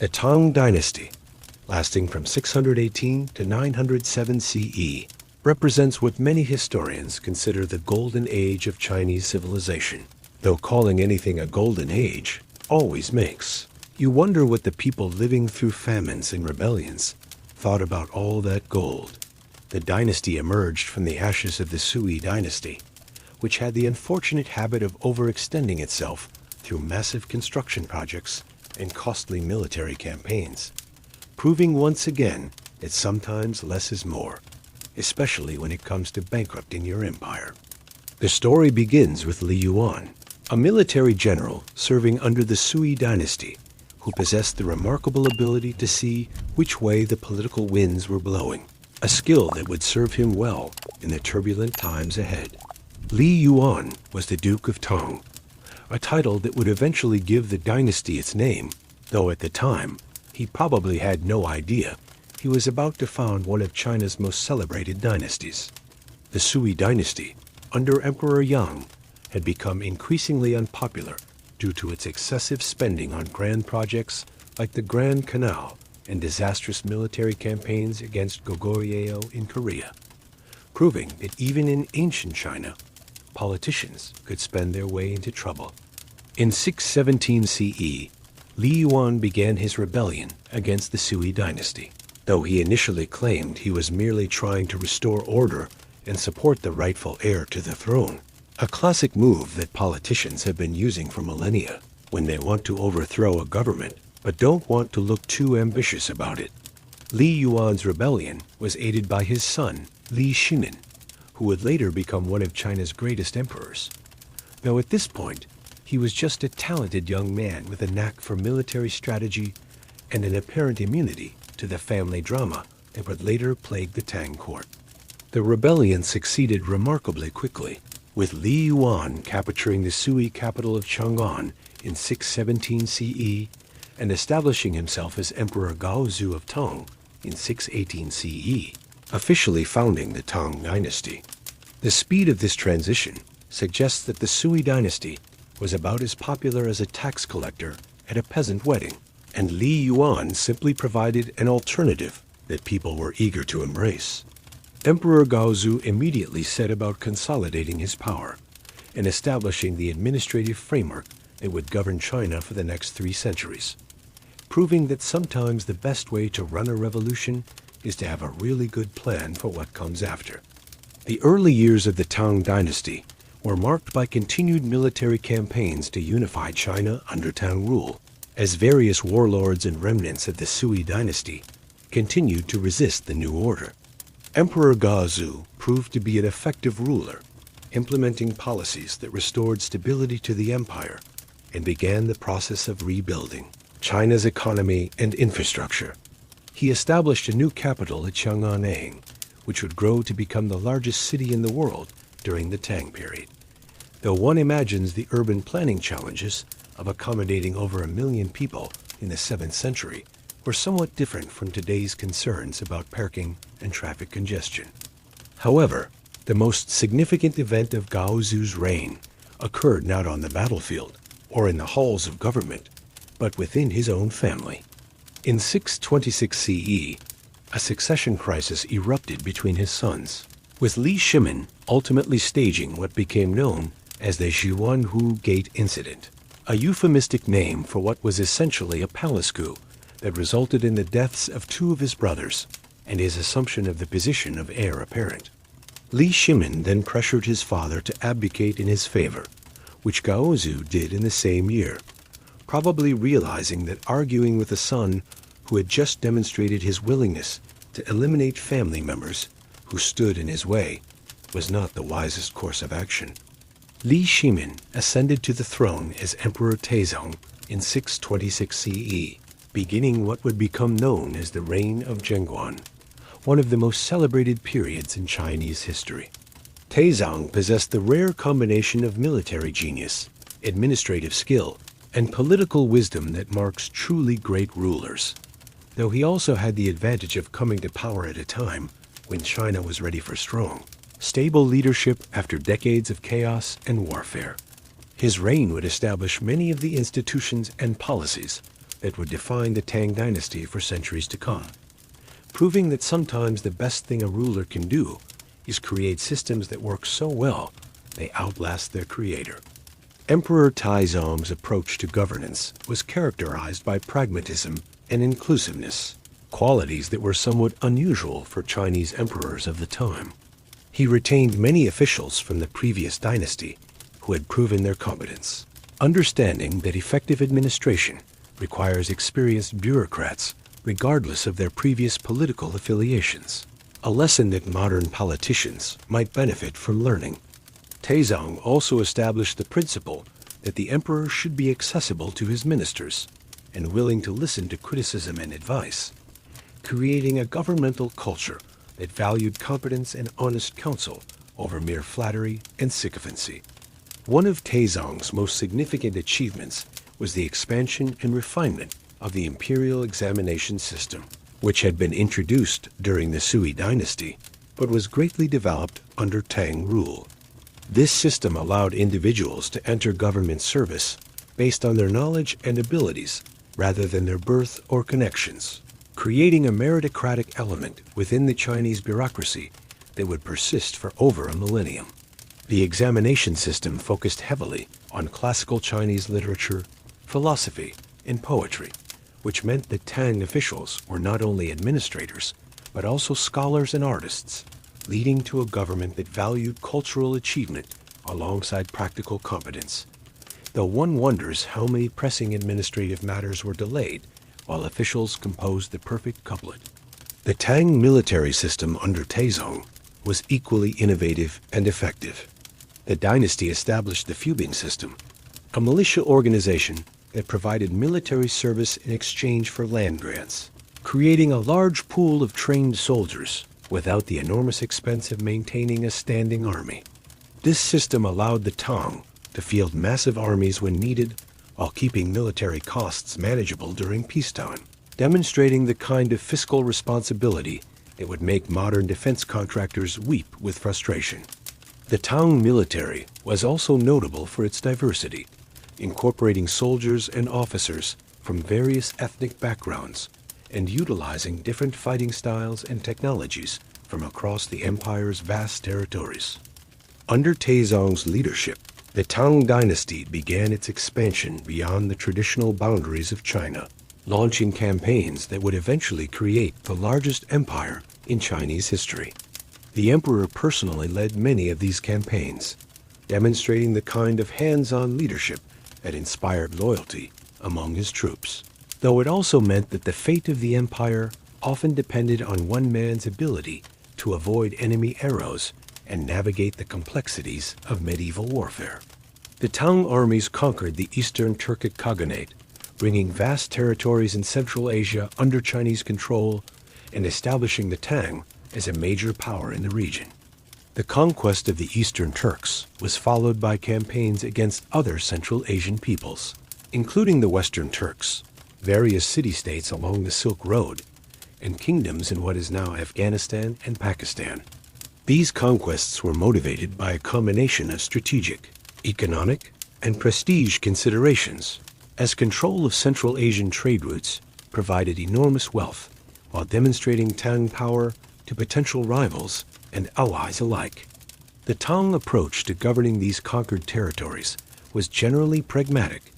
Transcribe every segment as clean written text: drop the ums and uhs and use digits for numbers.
The Tang Dynasty, lasting from 618 to 907 CE, represents what many historians consider the golden age of Chinese civilization. Though calling anything a golden age always makes you wonder what the people living through famines and rebellions thought about all that gold. The dynasty emerged from the ashes of the Zhou Dynasty, which had the unfortunate habit of overextending itself through massive construction projects and costly military campaigns, proving once again that sometimes less is more, especially when it comes to bankrupting your empire. The story begins with Li Yuan, a military general serving under the Zhou Dynasty, who possessed the remarkable ability to see which way the political winds were blowing, a skill that would serve him well in the turbulent times ahead. Li Yuan was the Duke of Tang, a title that would eventually give the dynasty its name, though at the time he probably had no idea he was about to found one of China's most celebrated dynasties. The Zhou Dynasty, under Emperor Yang, had become increasingly unpopular due to its excessive spending on grand projects like the Grand Canal and disastrous military campaigns against Goguryeo in Korea, proving that even in ancient China, politicians could spend their way into trouble. In 617 CE, Li Yuan began his rebellion against the Zhou Dynasty, though he initially claimed he was merely trying to restore order and support the rightful heir to the throne, a classic move that politicians have been using for millennia when they want to overthrow a government but don't want to look too ambitious about it. Li Yuan's rebellion was aided by his son, Li Shimin, who would later become one of China's greatest emperors. Though at this point, he was just a talented young man with a knack for military strategy and an apparent immunity to the family drama that would later plague the Tang court. The rebellion succeeded remarkably quickly, with Li Yuan capturing the Zhou capital of Chang'an in 617 CE and establishing himself as Emperor Gaozu of Tang in 618 CE, officially founding the Tang Dynasty. The speed of this transition suggests that the Zhou Dynasty was about as popular as a tax collector at a peasant wedding, and Li Yuan simply provided an alternative that people were eager to embrace. Emperor Gaozu immediately set about consolidating his power and establishing the administrative framework that would govern China for the next 3 centuries, proving that sometimes the best way to run a revolution is to have a really good plan for what comes after. The early years of the Tang Dynasty were marked by continued military campaigns to unify China under Tang rule, as various warlords and remnants of the Zhou Dynasty continued to resist the new order. Emperor Gaozu proved to be an effective ruler, implementing policies that restored stability to the empire and began the process of rebuilding China's economy and infrastructure. He established a new capital at Chang'an, which would grow to become the largest city in the world during the Tang period. Though one imagines the urban planning challenges of accommodating over 1 million people in the 7th century were somewhat different from today's concerns about parking and traffic congestion. However, the most significant event of Gaozu's reign occurred not on the battlefield or in the halls of government, but within his own family. In 626 CE, a succession crisis erupted between his sons, with Li Shimin ultimately staging what became known as the Xuanhu Gate Incident, a euphemistic name for what was essentially a palace coup that resulted in the deaths of 2 of his brothers and his assumption of the position of heir apparent. Li Shimin then pressured his father to abdicate in his favor, which Gaozu did in the same year, probably realizing that arguing with a son who had just demonstrated his willingness to eliminate family members who stood in his way was not the wisest course of action. Li Shimin ascended to the throne as Emperor Taizong in 626 CE, beginning what would become known as the Reign of Taizong, one of the most celebrated periods in Chinese history. Taizong possessed the rare combination of military genius, administrative skill, and political wisdom that marks truly great rulers, though he also had the advantage of coming to power at a time when China was ready for strong, stable leadership after decades of chaos and warfare. His reign would establish many of the institutions and policies that would define the Tang Dynasty for centuries to come, proving that sometimes the best thing a ruler can do is create systems that work so well they outlast their creator. Emperor Taizong's approach to governance was characterized by pragmatism and inclusiveness, qualities that were somewhat unusual for Chinese emperors of the time. He retained many officials from the previous dynasty who had proven their competence, understanding that effective administration requires experienced bureaucrats regardless of their previous political affiliations, a lesson that modern politicians might benefit from learning. Taizong also established the principle that the emperor should be accessible to his ministers and willing to listen to criticism and advice, creating a governmental culture that valued competence and honest counsel over mere flattery and sycophancy. One of Taizong's most significant achievements was the expansion and refinement of the imperial examination system, which had been introduced during the Sui dynasty, but was greatly developed under Tang rule. This system allowed individuals to enter government service based on their knowledge and abilities rather than their birth or connections, creating a meritocratic element within the Chinese bureaucracy that would persist for over a millennium. The examination system focused heavily on classical Chinese literature, philosophy, and poetry, which meant that Tang officials were not only administrators, but also scholars and artists, leading to a government that valued cultural achievement alongside practical competence. Though one wonders how many pressing administrative matters were delayed while officials composed the perfect couplet. The Tang military system under Taizong was equally innovative and effective. The dynasty established the Fubing system, a militia organization that provided military service in exchange for land grants, creating a large pool of trained soldiers without the enormous expense of maintaining a standing army. This system allowed the Tang to field massive armies when needed while keeping military costs manageable during peacetime, demonstrating the kind of fiscal responsibility that would make modern defense contractors weep with frustration. The Tang military was also notable for its diversity, incorporating soldiers and officers from various ethnic backgrounds and utilizing different fighting styles and technologies from across the empire's vast territories. Under Taizong's leadership, the Tang Dynasty began its expansion beyond the traditional boundaries of China, launching campaigns that would eventually create the largest empire in Chinese history. The emperor personally led many of these campaigns, demonstrating the kind of hands-on leadership that inspired loyalty among his troops, though it also meant that the fate of the empire often depended on one man's ability to avoid enemy arrows and navigate the complexities of medieval warfare. The Tang armies conquered the Eastern Turkic Khaganate, bringing vast territories in Central Asia under Chinese control and establishing the Tang as a major power in the region. The conquest of the Eastern Turks was followed by campaigns against other Central Asian peoples, including the Western Turks, various city-states along the Silk Road, and kingdoms in what is now Afghanistan and Pakistan. These conquests were motivated by a combination of strategic, economic, and prestige considerations, as control of Central Asian trade routes provided enormous wealth while demonstrating Tang power to potential rivals and allies alike. The Tang approach to governing these conquered territories was generally pragmatic,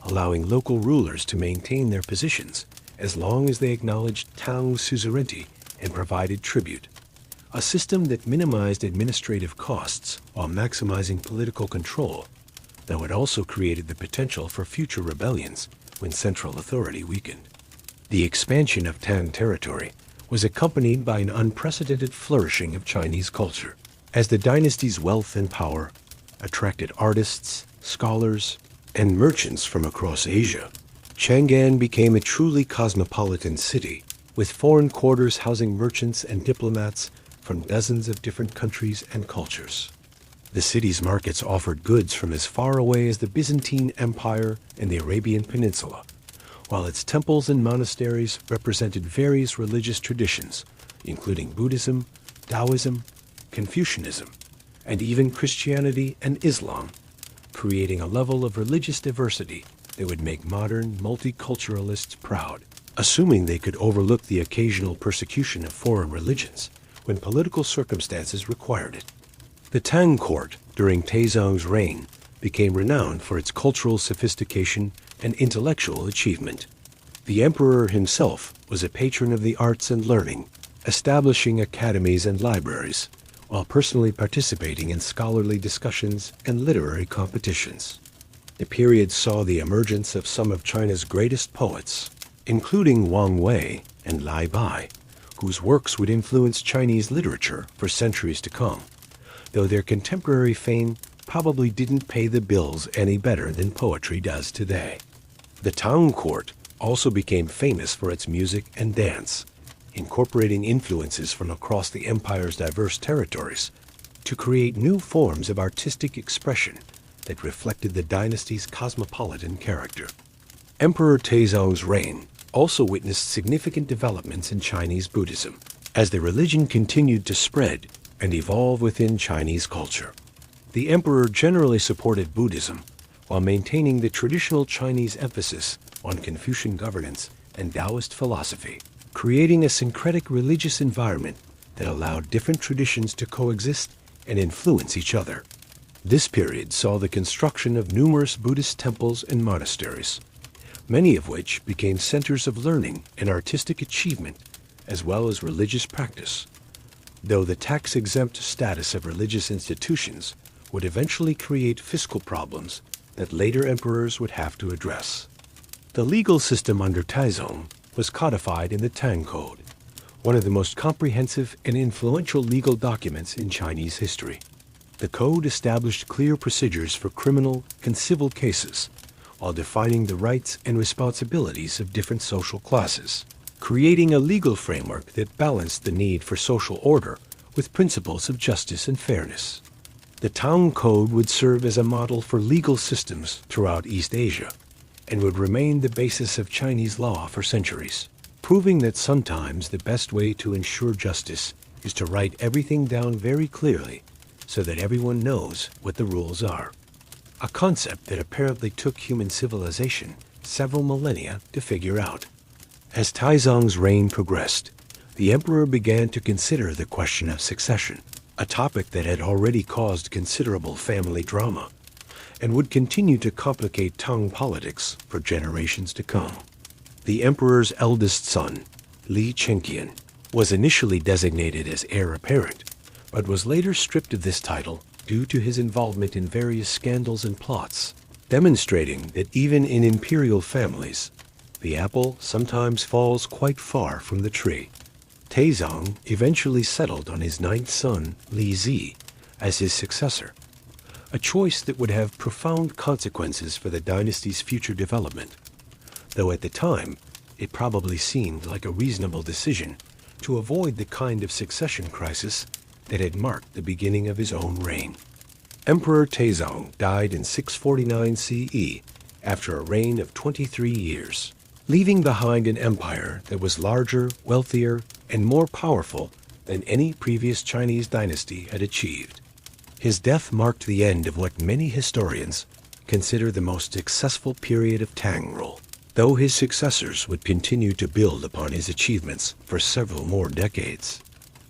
allowing local rulers to maintain their positions as long as they acknowledged Tang's suzerainty and provided tribute, a system that minimized administrative costs while maximizing political control, though it also created the potential for future rebellions when central authority weakened. The expansion of Tang territory was accompanied by an unprecedented flourishing of Chinese culture, as the dynasty's wealth and power attracted artists, scholars, and merchants from across Asia. Chang'an became a truly cosmopolitan city, with foreign quarters housing merchants and diplomats from dozens of different countries and cultures. The city's markets offered goods from as far away as the Byzantine Empire and the Arabian Peninsula, while its temples and monasteries represented various religious traditions, including Buddhism, Taoism, Confucianism, and even Christianity and Islam, creating a level of religious diversity that would make modern multiculturalists proud, assuming they could overlook the occasional persecution of foreign religions when political circumstances required it. The Tang court, during Taizong's reign, became renowned for its cultural sophistication and intellectual achievement. The emperor himself was a patron of the arts and learning, establishing academies and libraries, while personally participating in scholarly discussions and literary competitions. The period saw the emergence of some of China's greatest poets, including Wang Wei and Lai Bai, whose works would influence Chinese literature for centuries to come, though their contemporary fame probably didn't pay the bills any better than poetry does today. The Tang court also became famous for its music and dance, incorporating influences from across the empire's diverse territories to create new forms of artistic expression that reflected the dynasty's cosmopolitan character. Emperor Taizong's reign also witnessed significant developments in Chinese Buddhism as the religion continued to spread and evolve within Chinese culture. The emperor generally supported Buddhism while maintaining the traditional Chinese emphasis on Confucian governance and Taoist philosophy, creating a syncretic religious environment that allowed different traditions to coexist and influence each other. This period saw the construction of numerous Buddhist temples and monasteries, many of which became centers of learning and artistic achievement, as well as religious practice, though the tax-exempt status of religious institutions would eventually create fiscal problems that later emperors would have to address. The legal system under Taizong was codified in the Tang Code, one of the most comprehensive and influential legal documents in Chinese history. The code established clear procedures for criminal and civil cases, while defining the rights and responsibilities of different social classes, creating a legal framework that balanced the need for social order with principles of justice and fairness. The Tang Code would serve as a model for legal systems throughout East Asia, and would remain the basis of Chinese law for centuries, proving that sometimes the best way to ensure justice is to write everything down very clearly so that everyone knows what the rules are. A concept that apparently took human civilization several millennia to figure out. As Taizong's reign progressed, the emperor began to consider the question of succession, a topic that had already caused considerable family drama, and would continue to complicate Tang politics for generations to come. The emperor's eldest son, Li Chengqian, was initially designated as heir apparent, but was later stripped of this title due to his involvement in various scandals and plots, demonstrating that even in imperial families, the apple sometimes falls quite far from the tree. Taizong eventually settled on his ninth son, Li Zi, as his successor, a choice that would have profound consequences for the dynasty's future development, though at the time it probably seemed like a reasonable decision to avoid the kind of succession crisis that had marked the beginning of his own reign. Emperor Taizong died in 649 CE after a reign of 23 years, leaving behind an empire that was larger, wealthier, and more powerful than any previous Chinese dynasty had achieved. His death marked the end of what many historians consider the most successful period of Tang rule, though his successors would continue to build upon his achievements for several more decades.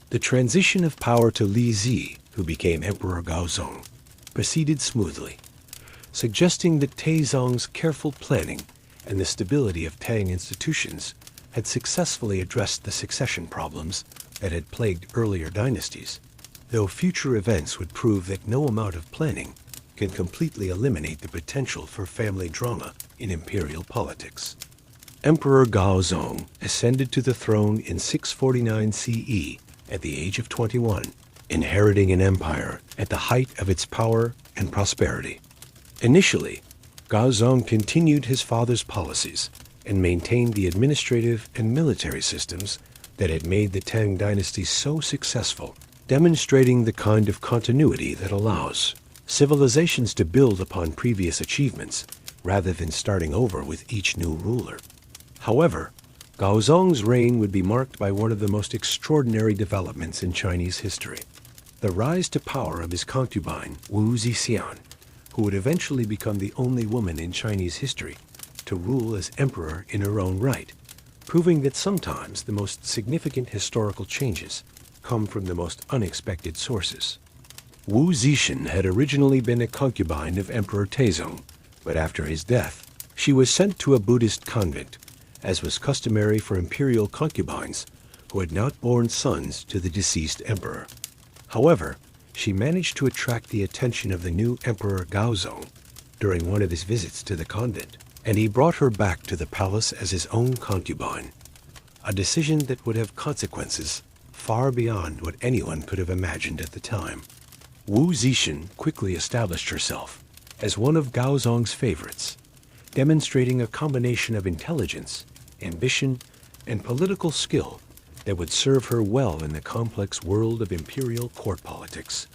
The transition of power to Li Zi, who became Emperor Gaozong, proceeded smoothly, suggesting that Taizong's careful planning and the stability of Tang institutions had successfully addressed the succession problems that had plagued earlier dynasties, though future events would prove that no amount of planning can completely eliminate the potential for family drama in imperial politics. Emperor Gaozong ascended to the throne in 649 CE at the age of 21, inheriting an empire at the height of its power and prosperity. Initially, Gaozong continued his father's policies and maintained the administrative and military systems that had made the Tang Dynasty so successful, demonstrating the kind of continuity that allows civilizations to build upon previous achievements rather than starting over with each new ruler. However, Gaozong's reign would be marked by one of the most extraordinary developments in Chinese history: the rise to power of his concubine, Wu Zetian, who would eventually become the only woman in Chinese history to rule as emperor in her own right, proving that sometimes the most significant historical changes come from the most unexpected sources. Wu Zetian had originally been a concubine of Emperor Taizong, but after his death, she was sent to a Buddhist convent, as was customary for imperial concubines who had not borne sons to the deceased emperor. However, she managed to attract the attention of the new Emperor Gaozong during one of his visits to the convent, and he brought her back to the palace as his own concubine, a decision that would have consequences far beyond what anyone could have imagined at the time. Wu Zetian quickly established herself as one of Gaozong's favorites, demonstrating a combination of intelligence, ambition, and political skill that would serve her well in the complex world of imperial court politics,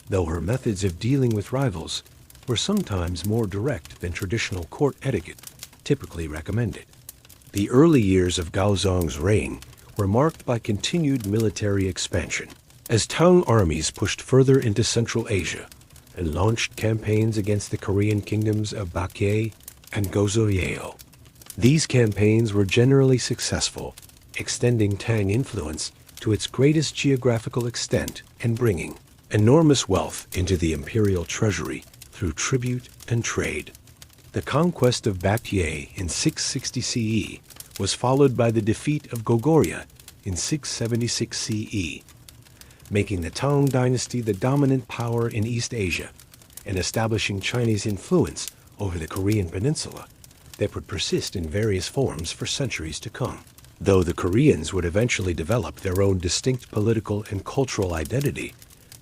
though her methods of dealing with rivals were sometimes more direct than traditional court etiquette typically recommended. The early years of Gaozong's reign were marked by continued military expansion, as Tang armies pushed further into Central Asia and launched campaigns against the Korean kingdoms of Baekje and Goguryeo. These campaigns were generally successful, extending Tang influence to its greatest geographical extent and bringing enormous wealth into the imperial treasury through tribute and trade. The conquest of Baekje in 660 CE was followed by the defeat of Goguryeo in 676 CE, making the Tang Dynasty the dominant power in East Asia and establishing Chinese influence over the Korean peninsula that would persist in various forms for centuries to come. Though the Koreans would eventually develop their own distinct political and cultural identity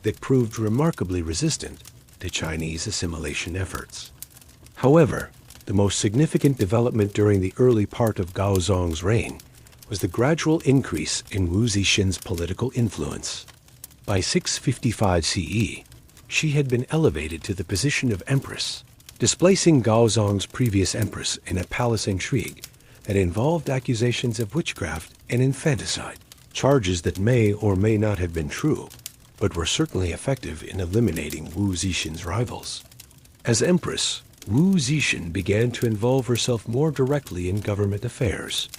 that proved remarkably resistant to Chinese assimilation efforts. However, the most significant development during the early part of Gaozong's reign was the gradual increase in Wu Zetian's political influence. By 655 CE, she had been elevated to the position of empress, displacing Gaozong's previous empress in a palace intrigue that involved accusations of witchcraft and infanticide, charges that may or may not have been true, but were certainly effective in eliminating Wu Zetian's rivals. As empress, Wu Zetian began to involve herself more directly in government affairs,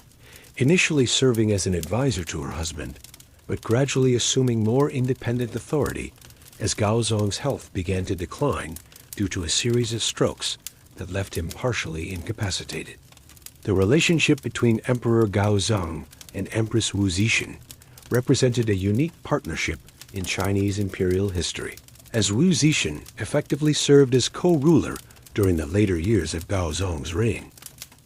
initially serving as an advisor to her husband, but gradually assuming more independent authority as Gaozong's health began to decline due to a series of strokes that left him partially incapacitated. The relationship between Emperor Gaozong and Empress Wu Zetian represented a unique partnership in Chinese imperial history, as Wu Zetian effectively served as co-ruler during the later years of Gaozong's reign.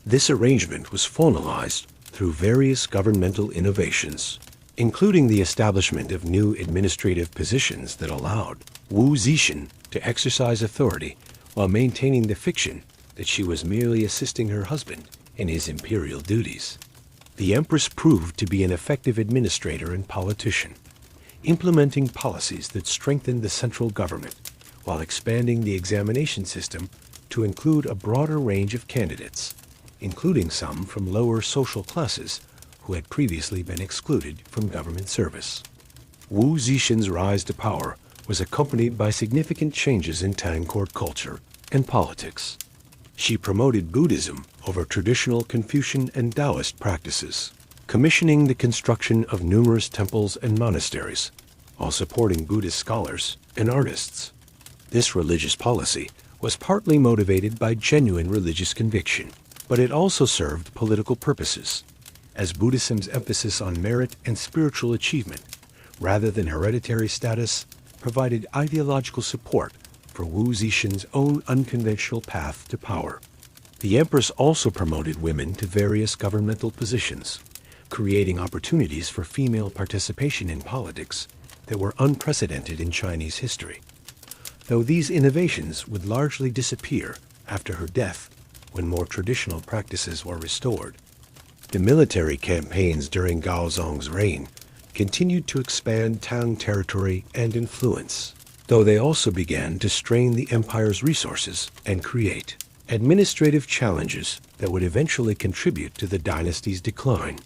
This arrangement was formalized through various governmental innovations, including the establishment of new administrative positions that allowed Wu Zetian to exercise authority while maintaining the fiction that she was merely assisting her husband in his imperial duties. The empress proved to be an effective administrator and politician, implementing policies that strengthened the central government while expanding the examination system to include a broader range of candidates, including some from lower social classes who had previously been excluded from government service. Wu Zetian's rise to power was accompanied by significant changes in Tang court culture and politics. She promoted Buddhism over traditional Confucian and Taoist practices, commissioning the construction of numerous temples and monasteries, while supporting Buddhist scholars and artists. This religious policy was partly motivated by genuine religious conviction, but it also served political purposes, as Buddhism's emphasis on merit and spiritual achievement, rather than hereditary status, provided ideological support for Wu Zetian's own unconventional path to power. The empress also promoted women to various governmental positions, creating opportunities for female participation in politics that were unprecedented in Chinese history. Though these innovations would largely disappear after her death when more traditional practices were restored, the military campaigns during Gaozong's reign continued to expand Tang territory and influence, though they also began to strain the empire's resources and create administrative challenges that would eventually contribute to the dynasty's decline.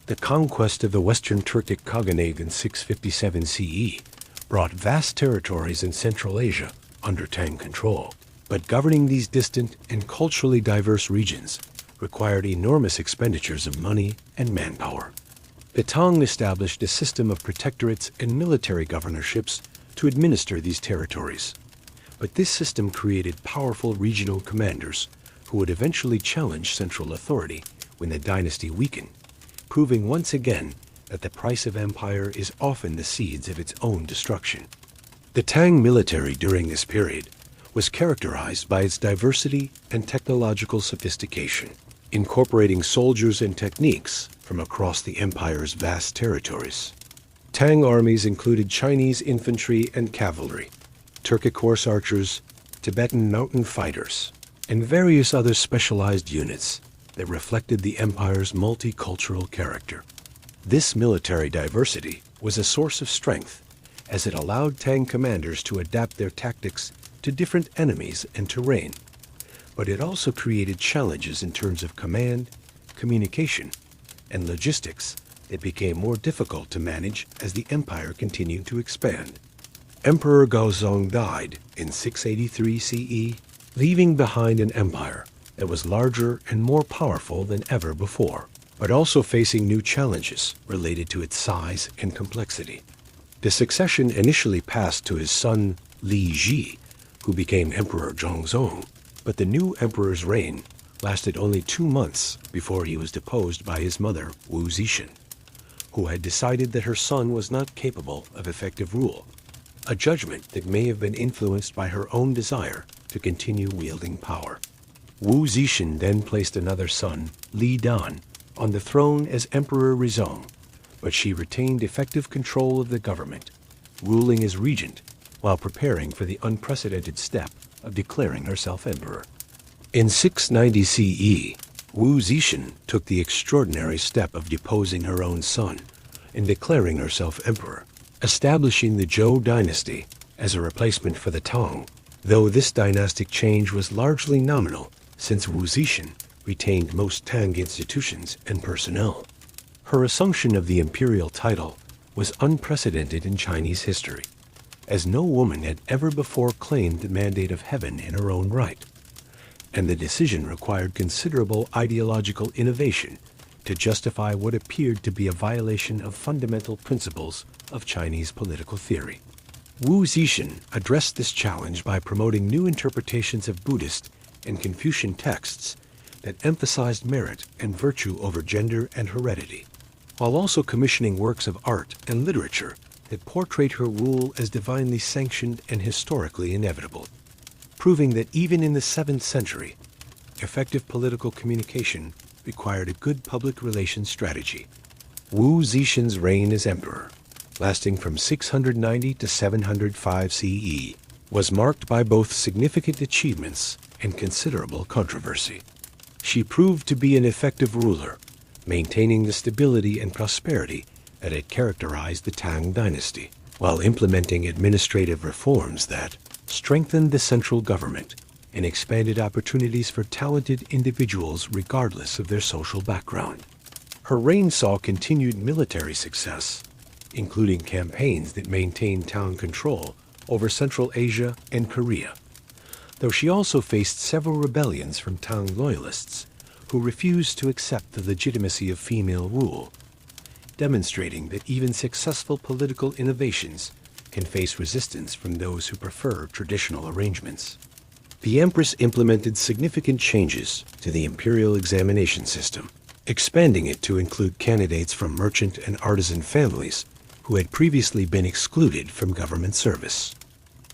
The conquest of the Western Turkic Khaganate in 657 CE brought vast territories in Central Asia under Tang control, but governing these distant and culturally diverse regions required enormous expenditures of money and manpower. The Tang established a system of protectorates and military governorships to administer these territories. But this system created powerful regional commanders who would eventually challenge central authority when the dynasty weakened, proving once again that the price of empire is often the seeds of its own destruction. The Tang military during this period was characterized by its diversity and technological sophistication, incorporating soldiers and techniques from across the empire's vast territories. Tang armies included Chinese infantry and cavalry, Turkic horse archers, Tibetan mountain fighters, and various other specialized units that reflected the empire's multicultural character. This military diversity was a source of strength, as it allowed Tang commanders to adapt their tactics to different enemies and terrain. But it also created challenges in terms of command, communication, and logistics that became more difficult to manage as the empire continued to expand. Emperor Gaozong died in 683 CE, leaving behind an empire that was larger and more powerful than ever before, but also facing new challenges related to its size and complexity. The succession initially passed to his son Li Ji, who became Emperor Gaozong, but the new emperor's reign lasted only 2 months before he was deposed by his mother, Wu Zetian, who had decided that her son was not capable of effective rule, a judgment that may have been influenced by her own desire to continue wielding power. Wu Zetian then placed another son, Li Dan, on the throne as Emperor Gaozong, but she retained effective control of the government, ruling as regent while preparing for the unprecedented step of declaring herself emperor. In 690 CE, Wu Zetian took the extraordinary step of deposing her own son and declaring herself emperor, establishing the Zhou Dynasty as a replacement for the Tang, though this dynastic change was largely nominal since Wu Zetian retained most Tang institutions and personnel. Her assumption of the imperial title was unprecedented in Chinese history, as no woman had ever before claimed the mandate of heaven in her own right, and the decision required considerable ideological innovation to justify what appeared to be a violation of fundamental principles of Chinese political theory. Wu Zetian addressed this challenge by promoting new interpretations of Buddhist and Confucian texts that emphasized merit and virtue over gender and heredity, while also commissioning works of art and literature that portrayed her rule as divinely sanctioned and historically inevitable, proving that even in the 7th century, effective political communication required a good public relations strategy. Wu Zetian's reign as emperor, lasting from 690 to 705 CE, was marked by both significant achievements and considerable controversy. She proved to be an effective ruler, maintaining the stability and prosperity that had characterized the Tang Dynasty, while implementing administrative reforms that strengthened the central government and expanded opportunities for talented individuals regardless of their social background. Her reign saw continued military success, including campaigns that maintained Tang control over Central Asia and Korea, though she also faced several rebellions from Tang loyalists who refused to accept the legitimacy of female rule, demonstrating that even successful political innovations can face resistance from those who prefer traditional arrangements. The Empress implemented significant changes to the imperial examination system, expanding it to include candidates from merchant and artisan families who had previously been excluded from government service.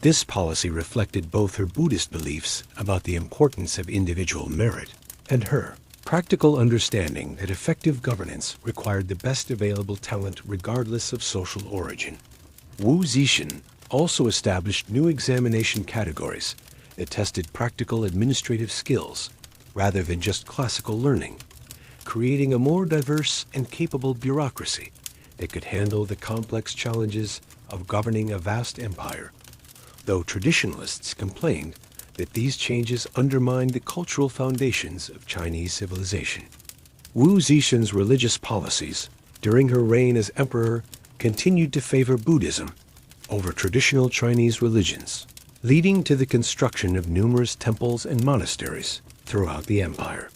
This policy reflected both her Buddhist beliefs about the importance of individual merit and her practical understanding that effective governance required the best available talent regardless of social origin. Wu Zetian also established new examination categories that tested practical administrative skills rather than just classical learning, creating a more diverse and capable bureaucracy that could handle the complex challenges of governing a vast empire, though traditionalists complained that these changes undermined the cultural foundations of Chinese civilization. Wu Zetian's religious policies during her reign as emperor continued to favor Buddhism over traditional Chinese religions, leading to the construction of numerous temples and monasteries throughout the empire.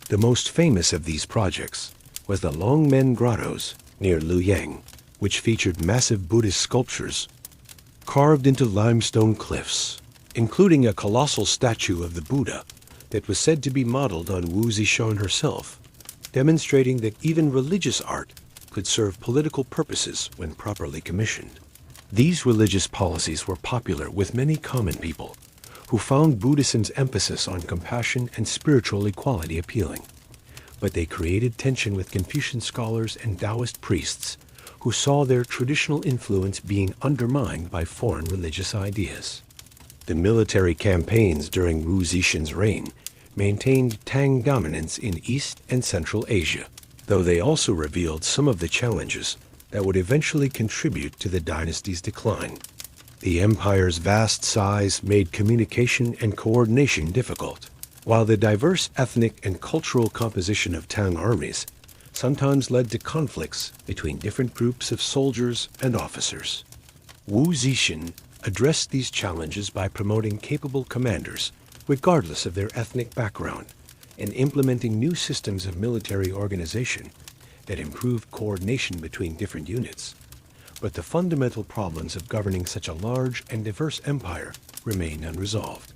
The most famous of these projects was the Longmen Grottos near Luoyang, which featured massive Buddhist sculptures carved into limestone cliffs, including a colossal statue of the Buddha that was said to be modeled on Wu Zetian herself, demonstrating that even religious art could serve political purposes when properly commissioned. These religious policies were popular with many common people, who found Buddhism's emphasis on compassion and spiritual equality appealing. But they created tension with Confucian scholars and Taoist priests who saw their traditional influence being undermined by foreign religious ideas. The military campaigns during Wu Zetian's reign maintained Tang dominance in East and Central Asia, though they also revealed some of the challenges that would eventually contribute to the dynasty's decline. The empire's vast size made communication and coordination difficult, while the diverse ethnic and cultural composition of Tang armies sometimes led to conflicts between different groups of soldiers and officers. Wu Zetian addressed these challenges by promoting capable commanders, regardless of their ethnic background, and implementing new systems of military organization that improved coordination between different units. But the fundamental problems of governing such a large and diverse empire remained unresolved.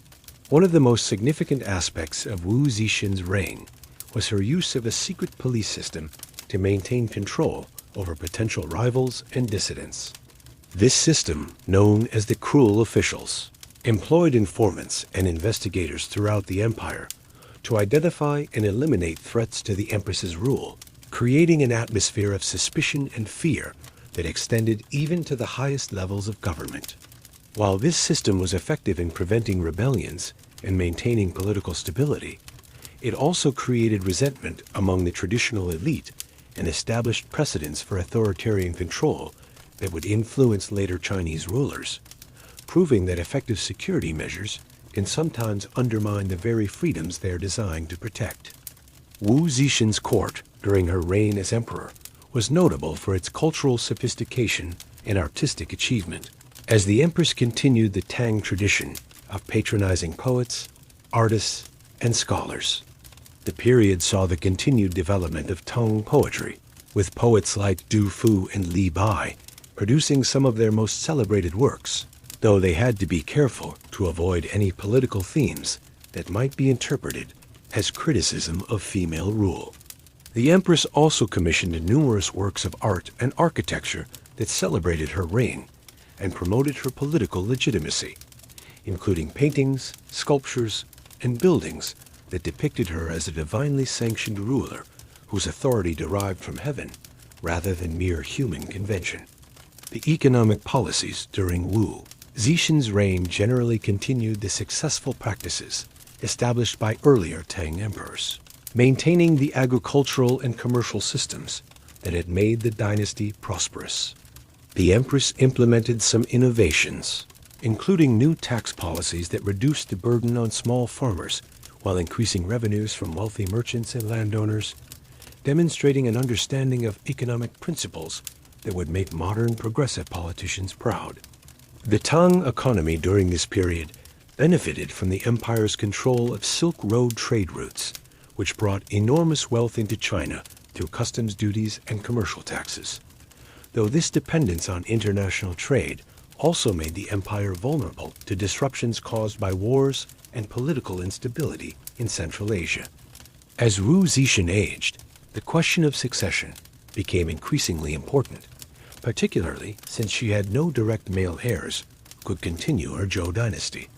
One of the most significant aspects of Wu Zetian's reign was her use of a secret police system to maintain control over potential rivals and dissidents. This system, known as the cruel officials, employed informants and investigators throughout the empire to identify and eliminate threats to the empress's rule, creating an atmosphere of suspicion and fear that extended even to the highest levels of government. While this system was effective in preventing rebellions and maintaining political stability, it also created resentment among the traditional elite and established precedents for authoritarian control that would influence later Chinese rulers, proving that effective security measures can sometimes undermine the very freedoms they are designed to protect. Wu Zetian's court, during her reign as emperor, was notable for its cultural sophistication and artistic achievement, as the empress continued the Tang tradition of patronizing poets, artists, and scholars. The period saw the continued development of Tang poetry, with poets like Du Fu and Li Bai producing some of their most celebrated works, though they had to be careful to avoid any political themes that might be interpreted as criticism of female rule. The empress also commissioned numerous works of art and architecture that celebrated her reign and promoted her political legitimacy, including paintings, sculptures, and buildings that depicted her as a divinely sanctioned ruler whose authority derived from heaven rather than mere human convention. The economic policies during Wu Zetian's reign generally continued the successful practices established by earlier Tang emperors, maintaining the agricultural and commercial systems that had made the dynasty prosperous. The empress implemented some innovations, including new tax policies that reduced the burden on small farmers while increasing revenues from wealthy merchants and landowners, demonstrating an understanding of economic principles that would make modern progressive politicians proud. The Tang economy during this period benefited from the empire's control of Silk Road trade routes, which brought enormous wealth into China through customs duties and commercial taxes. Though this dependence on international trade also made the empire vulnerable to disruptions caused by wars and political instability in Central Asia. As Wu Zetian aged, the question of succession became increasingly important, particularly since she had no direct male heirs who could continue her Zhou Dynasty.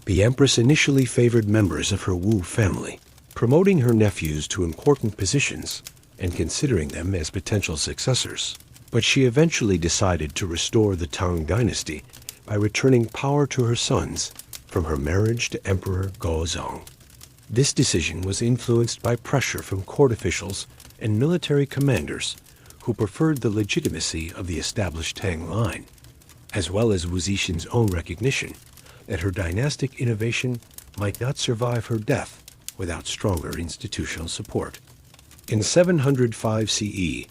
The empress initially favored members of her Wu family, promoting her nephews to important positions and considering them as potential successors. But she eventually decided to restore the Tang Dynasty by returning power to her sons from her marriage to Emperor Gaozong. This decision was influenced by pressure from court officials and military commanders who preferred the legitimacy of the established Tang line, as well as Wu Zetian's own recognition that her dynastic innovation might not survive her death without stronger institutional support. In 705 CE,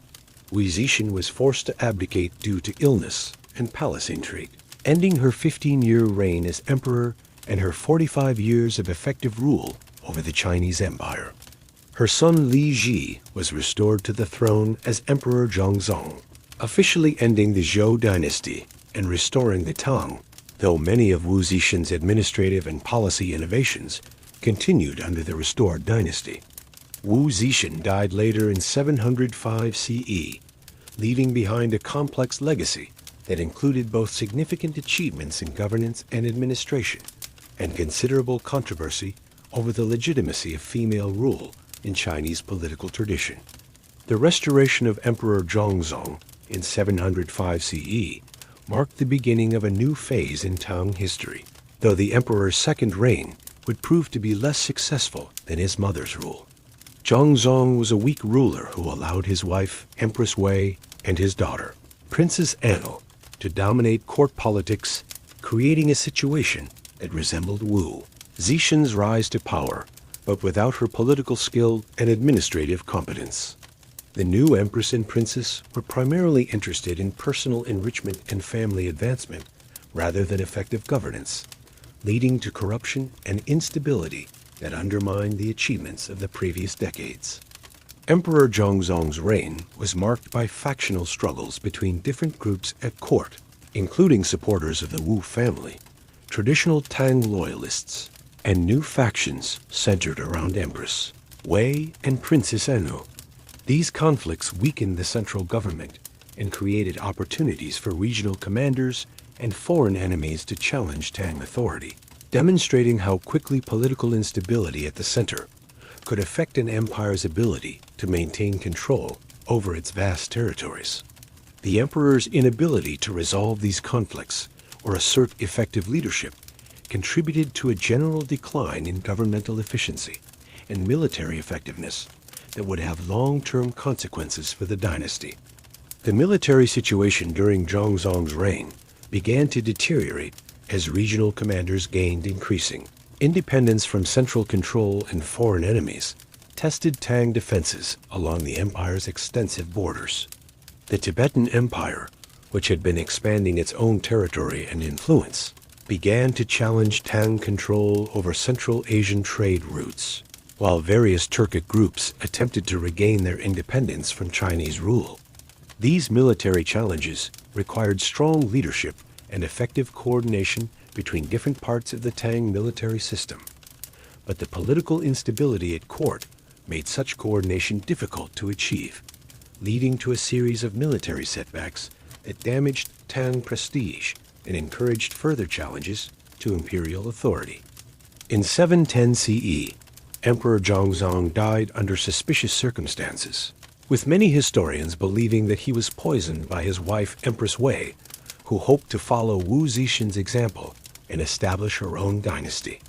Wu Zetian was forced to abdicate due to illness and palace intrigue, ending her 15-year reign as emperor and her 45 years of effective rule over the Chinese Empire. Her son Li Ji was restored to the throne as Emperor Gaozong, officially ending the Zhou Dynasty and restoring the Tang, though many of Wu Zetian's administrative and policy innovations continued under the restored dynasty. Wu Zetian died later in 705 CE, leaving behind a complex legacy that included both significant achievements in governance and administration and considerable controversy over the legitimacy of female rule in Chinese political tradition. The restoration of Emperor Gaozong in 705 CE marked the beginning of a new phase in Tang history, though the emperor's second reign would prove to be less successful than his mother's rule. Gaozong was a weak ruler who allowed his wife, Empress Wu, and his daughter, Princess Anu, to dominate court politics, creating a situation that resembled Wu Zetian's rise to power, but without her political skill and administrative competence. The new empress and princess were primarily interested in personal enrichment and family advancement rather than effective governance, leading to corruption and instability that undermined the achievements of the previous decades. Emperor Gaozong's reign was marked by factional struggles between different groups at court, including supporters of the Wu family, traditional Tang loyalists, and new factions centered around Empress Wu and Princess Anu. These conflicts weakened the central government and created opportunities for regional commanders and foreign enemies to challenge Tang authority, demonstrating how quickly political instability at the center could affect an empire's ability to maintain control over its vast territories. The emperor's inability to resolve these conflicts or assert effective leadership contributed to a general decline in governmental efficiency and military effectiveness that would have long-term consequences for the dynasty. The military situation during Gaozong's reign began to deteriorate as regional commanders gained increasing independence from central control, and foreign enemies tested Tang defenses along the empire's extensive borders. The Tibetan Empire, which had been expanding its own territory and influence, began to challenge Tang control over Central Asian trade routes, while various Turkic groups attempted to regain their independence from Chinese rule. These military challenges required strong leadership and effective coordination between different parts of the Tang military system. But the political instability at court made such coordination difficult to achieve, leading to a series of military setbacks that damaged Tang prestige and encouraged further challenges to imperial authority. In 710 CE, Emperor Gaozong died under suspicious circumstances, with many historians believing that he was poisoned by his wife Empress Wu, who hoped to follow Wu Zetian's example and establish her own dynasty.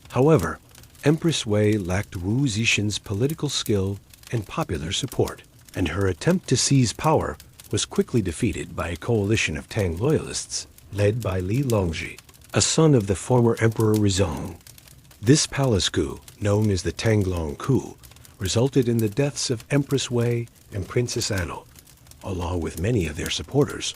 However, Empress Wu lacked Wu Zetian's political skill and popular support, and her attempt to seize power was quickly defeated by a coalition of Tang loyalists led by Li Longji, a son of the former Emperor Gaozong. This palace coup, known as the Tanglong coup, resulted in the deaths of Empress Wu and Princess Anu, along with many of their supporters,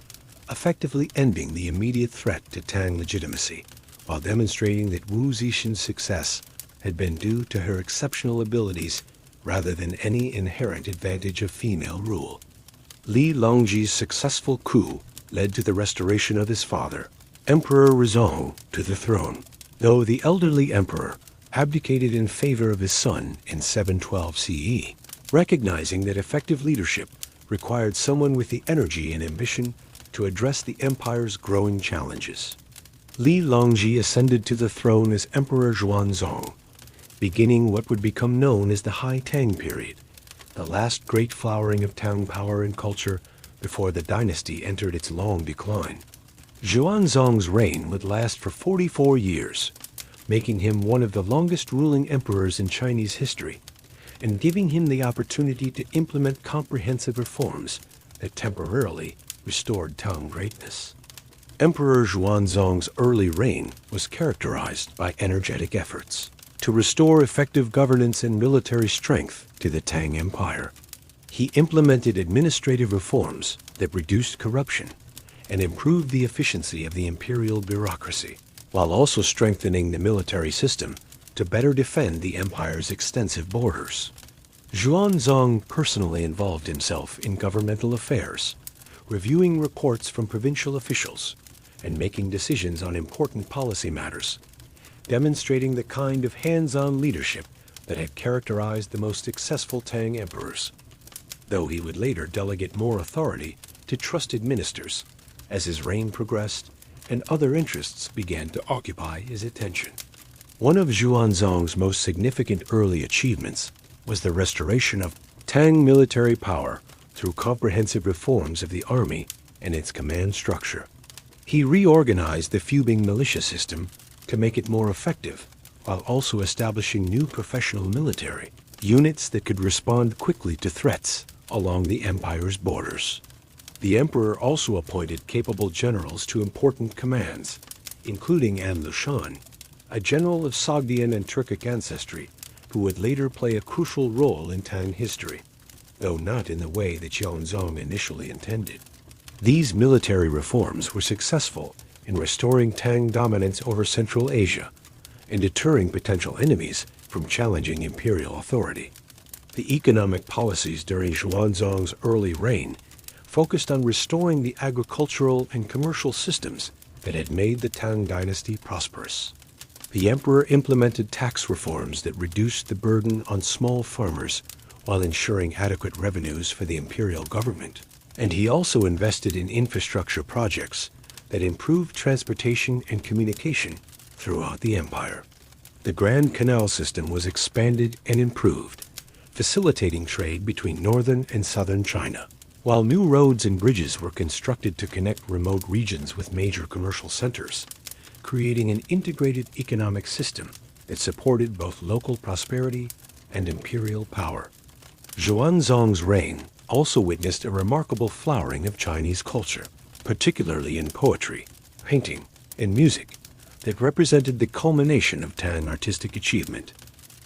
effectively ending the immediate threat to Tang legitimacy, while demonstrating that Wu Zetian's success had been due to her exceptional abilities rather than any inherent advantage of female rule. Li Longji's successful coup led to the restoration of his father, Emperor Gaozong, to the throne, though the elderly emperor abdicated in favor of his son in 712 CE, recognizing that effective leadership required someone with the energy and ambition to address the empire's growing challenges. Li Longji ascended to the throne as Emperor Gaozong, beginning what would become known as the High Tang period, the last great flowering of Tang power and culture before the dynasty entered its long decline. Gaozong's reign would last for 44 years, making him one of the longest ruling emperors in Chinese history, and giving him the opportunity to implement comprehensive reforms that temporarily restored Tang greatness. Emperor Gaozong's early reign was characterized by energetic efforts to restore effective governance and military strength to the Tang Empire. He implemented administrative reforms that reduced corruption and improved the efficiency of the imperial bureaucracy, while also strengthening the military system to better defend the empire's extensive borders. Gaozong personally involved himself in governmental affairs, reviewing reports from provincial officials and making decisions on important policy matters, demonstrating the kind of hands-on leadership that had characterized the most successful Tang emperors, though he would later delegate more authority to trusted ministers as his reign progressed and other interests began to occupy his attention. One of Gaozong's most significant early achievements was the restoration of Tang military power through comprehensive reforms of the army and its command structure. He reorganized the Fubing militia system to make it more effective, while also establishing new professional military units that could respond quickly to threats along the empire's borders. The emperor also appointed capable generals to important commands, including An Lushan, a general of Sogdian and Turkic ancestry who would later play a crucial role in Tang history, though not in the way that Gaozong initially intended. These military reforms were successful in restoring Tang dominance over Central Asia and deterring potential enemies from challenging imperial authority. The economic policies during Gaozong's early reign focused on restoring the agricultural and commercial systems that had made the Tang Dynasty prosperous. The emperor implemented tax reforms that reduced the burden on small farmers while ensuring adequate revenues for the imperial government. And he also invested in infrastructure projects that improved transportation and communication throughout the empire. The Grand Canal system was expanded and improved, facilitating trade between northern and southern China, while new roads and bridges were constructed to connect remote regions with major commercial centers, creating an integrated economic system that supported both local prosperity and imperial power. Gaozong's reign also witnessed a remarkable flowering of Chinese culture, particularly in poetry, painting, and music, that represented the culmination of Tang artistic achievement.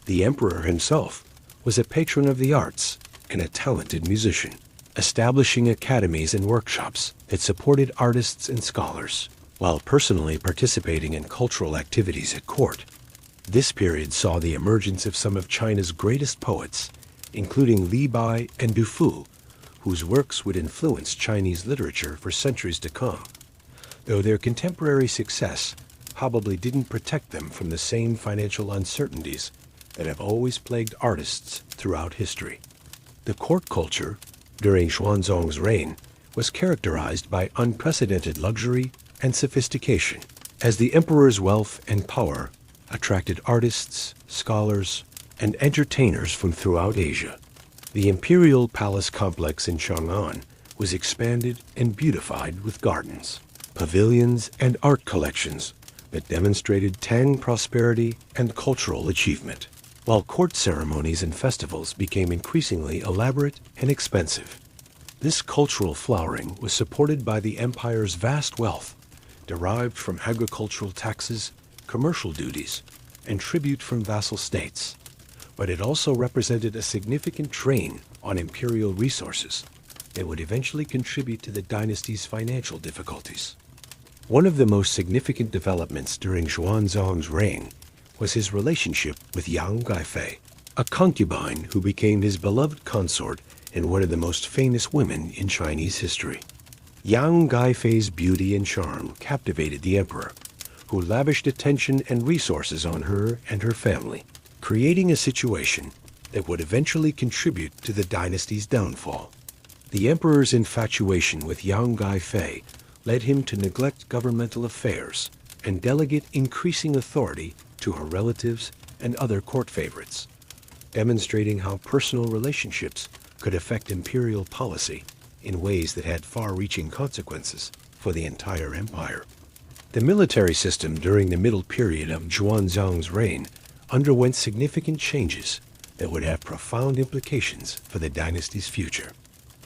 The emperor himself was a patron of the arts and a talented musician, establishing academies and workshops that supported artists and scholars, while personally participating in cultural activities at court. This period saw the emergence of some of China's greatest poets, including Li Bai and Du Fu, whose works would influence Chinese literature for centuries to come, though their contemporary success probably didn't protect them from the same financial uncertainties that have always plagued artists throughout history. The court culture during Gaozong's reign was characterized by unprecedented luxury and sophistication, as the emperor's wealth and power attracted artists, scholars, and entertainers from throughout Asia. The imperial palace complex in Chang'an was expanded and beautified with gardens, pavilions, and art collections that demonstrated Tang prosperity and cultural achievement, while court ceremonies and festivals became increasingly elaborate and expensive. This cultural flowering was supported by the empire's vast wealth, derived from agricultural taxes, commercial duties, and tribute from vassal states, but it also represented a significant drain on imperial resources that would eventually contribute to the dynasty's financial difficulties. One of the most significant developments during Gaozong's reign was his relationship with Yang Gaifei, a concubine who became his beloved consort and one of the most famous women in Chinese history. Yang Gaifei's beauty and charm captivated the emperor, who lavished attention and resources on her and her family, creating a situation that would eventually contribute to the dynasty's downfall. The emperor's infatuation with Yang Gaifei led him to neglect governmental affairs and delegate increasing authority to her relatives and other court favorites, demonstrating how personal relationships could affect imperial policy in ways that had far-reaching consequences for the entire empire. The military system during the middle period of Gaozong's reign underwent significant changes that would have profound implications for the dynasty's future.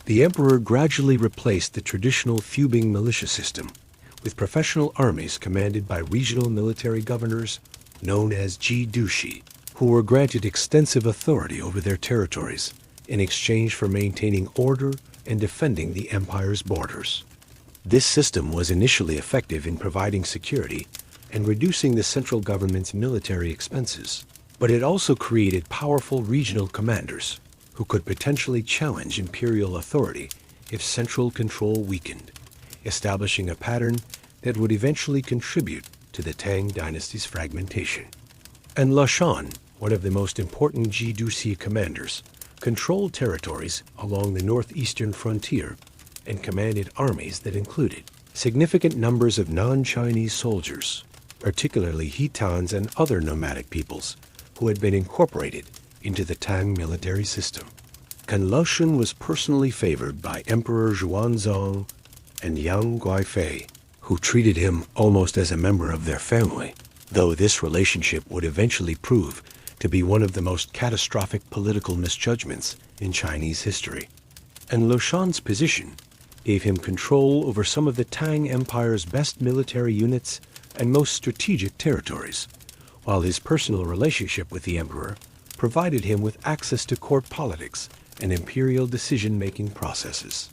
The emperor gradually replaced the traditional Fubing militia system with professional armies commanded by regional military governors known as Ji-dushi, who were granted extensive authority over their territories in exchange for maintaining order and defending the empire's borders. This system was initially effective in providing security and reducing the central government's military expenses, but it also created powerful regional commanders who could potentially challenge imperial authority if central control weakened, establishing a pattern that would eventually contribute to the Tang Dynasty's fragmentation. An Lushan, one of the most important Zhou commanders, controlled territories along the northeastern frontier and commanded armies that included significant numbers of non-Chinese soldiers, particularly Hitans and other nomadic peoples who had been incorporated into the Tang military system. An Lushan was personally favored by Emperor Gaozong and Yang Guifei, who treated him almost as a member of their family, though this relationship would eventually prove to be one of the most catastrophic political misjudgments in Chinese history. An Lushan's position gave him control over some of the Tang Empire's best military units and most strategic territories, while his personal relationship with the emperor provided him with access to court politics and imperial decision-making processes.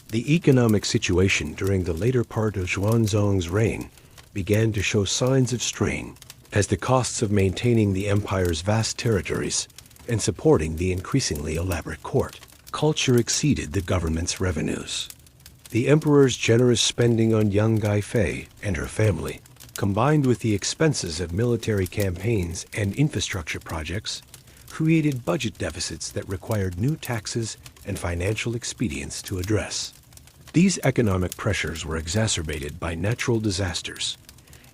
The economic situation during the later part of Gaozong's reign began to show signs of strain, as the costs of maintaining the empire's vast territories and supporting the increasingly elaborate court culture exceeded the government's revenues. The emperor's generous spending on Yang Guifei and her family, combined with the expenses of military campaigns and infrastructure projects, created budget deficits that required new taxes and financial expedients to address. These economic pressures were exacerbated by natural disasters,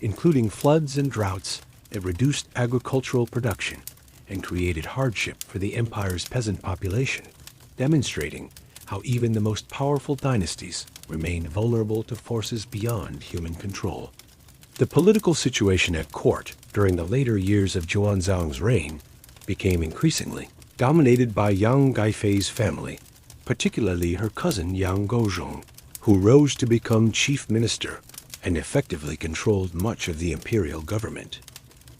including floods and droughts that reduced agricultural production and created hardship for the empire's peasant population, demonstrating how even the most powerful dynasties remained vulnerable to forces beyond human control. The political situation at court during the later years of Gaozong's reign became increasingly dominated by Yang Guifei's family, particularly her cousin Yang Gaozong, who rose to become chief minister and effectively controlled much of the imperial government.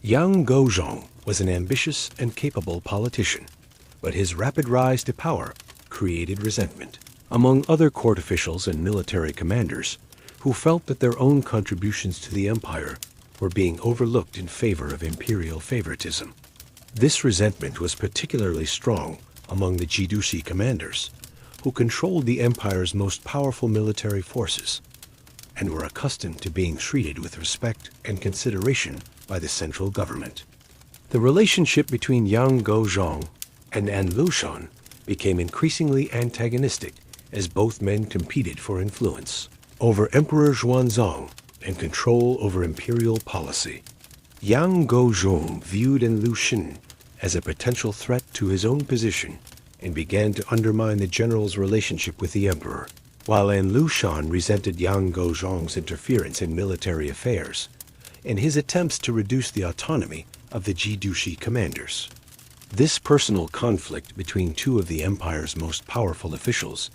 Yang Gaozong was an ambitious and capable politician, but his rapid rise to power created resentment among other court officials and military commanders who felt that their own contributions to the empire were being overlooked in favor of imperial favoritism. This resentment was particularly strong among the Zhou commanders, who controlled the empire's most powerful military forces and were accustomed to being treated with respect and consideration by the central government. The relationship between Yang Gaozong and An Lushan became increasingly antagonistic as both men competed for influence over Emperor Gaozong and control over imperial policy. Yang Gaozong viewed An Lushan as a potential threat to his own position and began to undermine the general's relationship with the emperor, while An Lushan resented Yang Gaozong's interference in military affairs and his attempts to reduce the autonomy of the Zhou commanders. This personal conflict between two of the empire's most powerful officials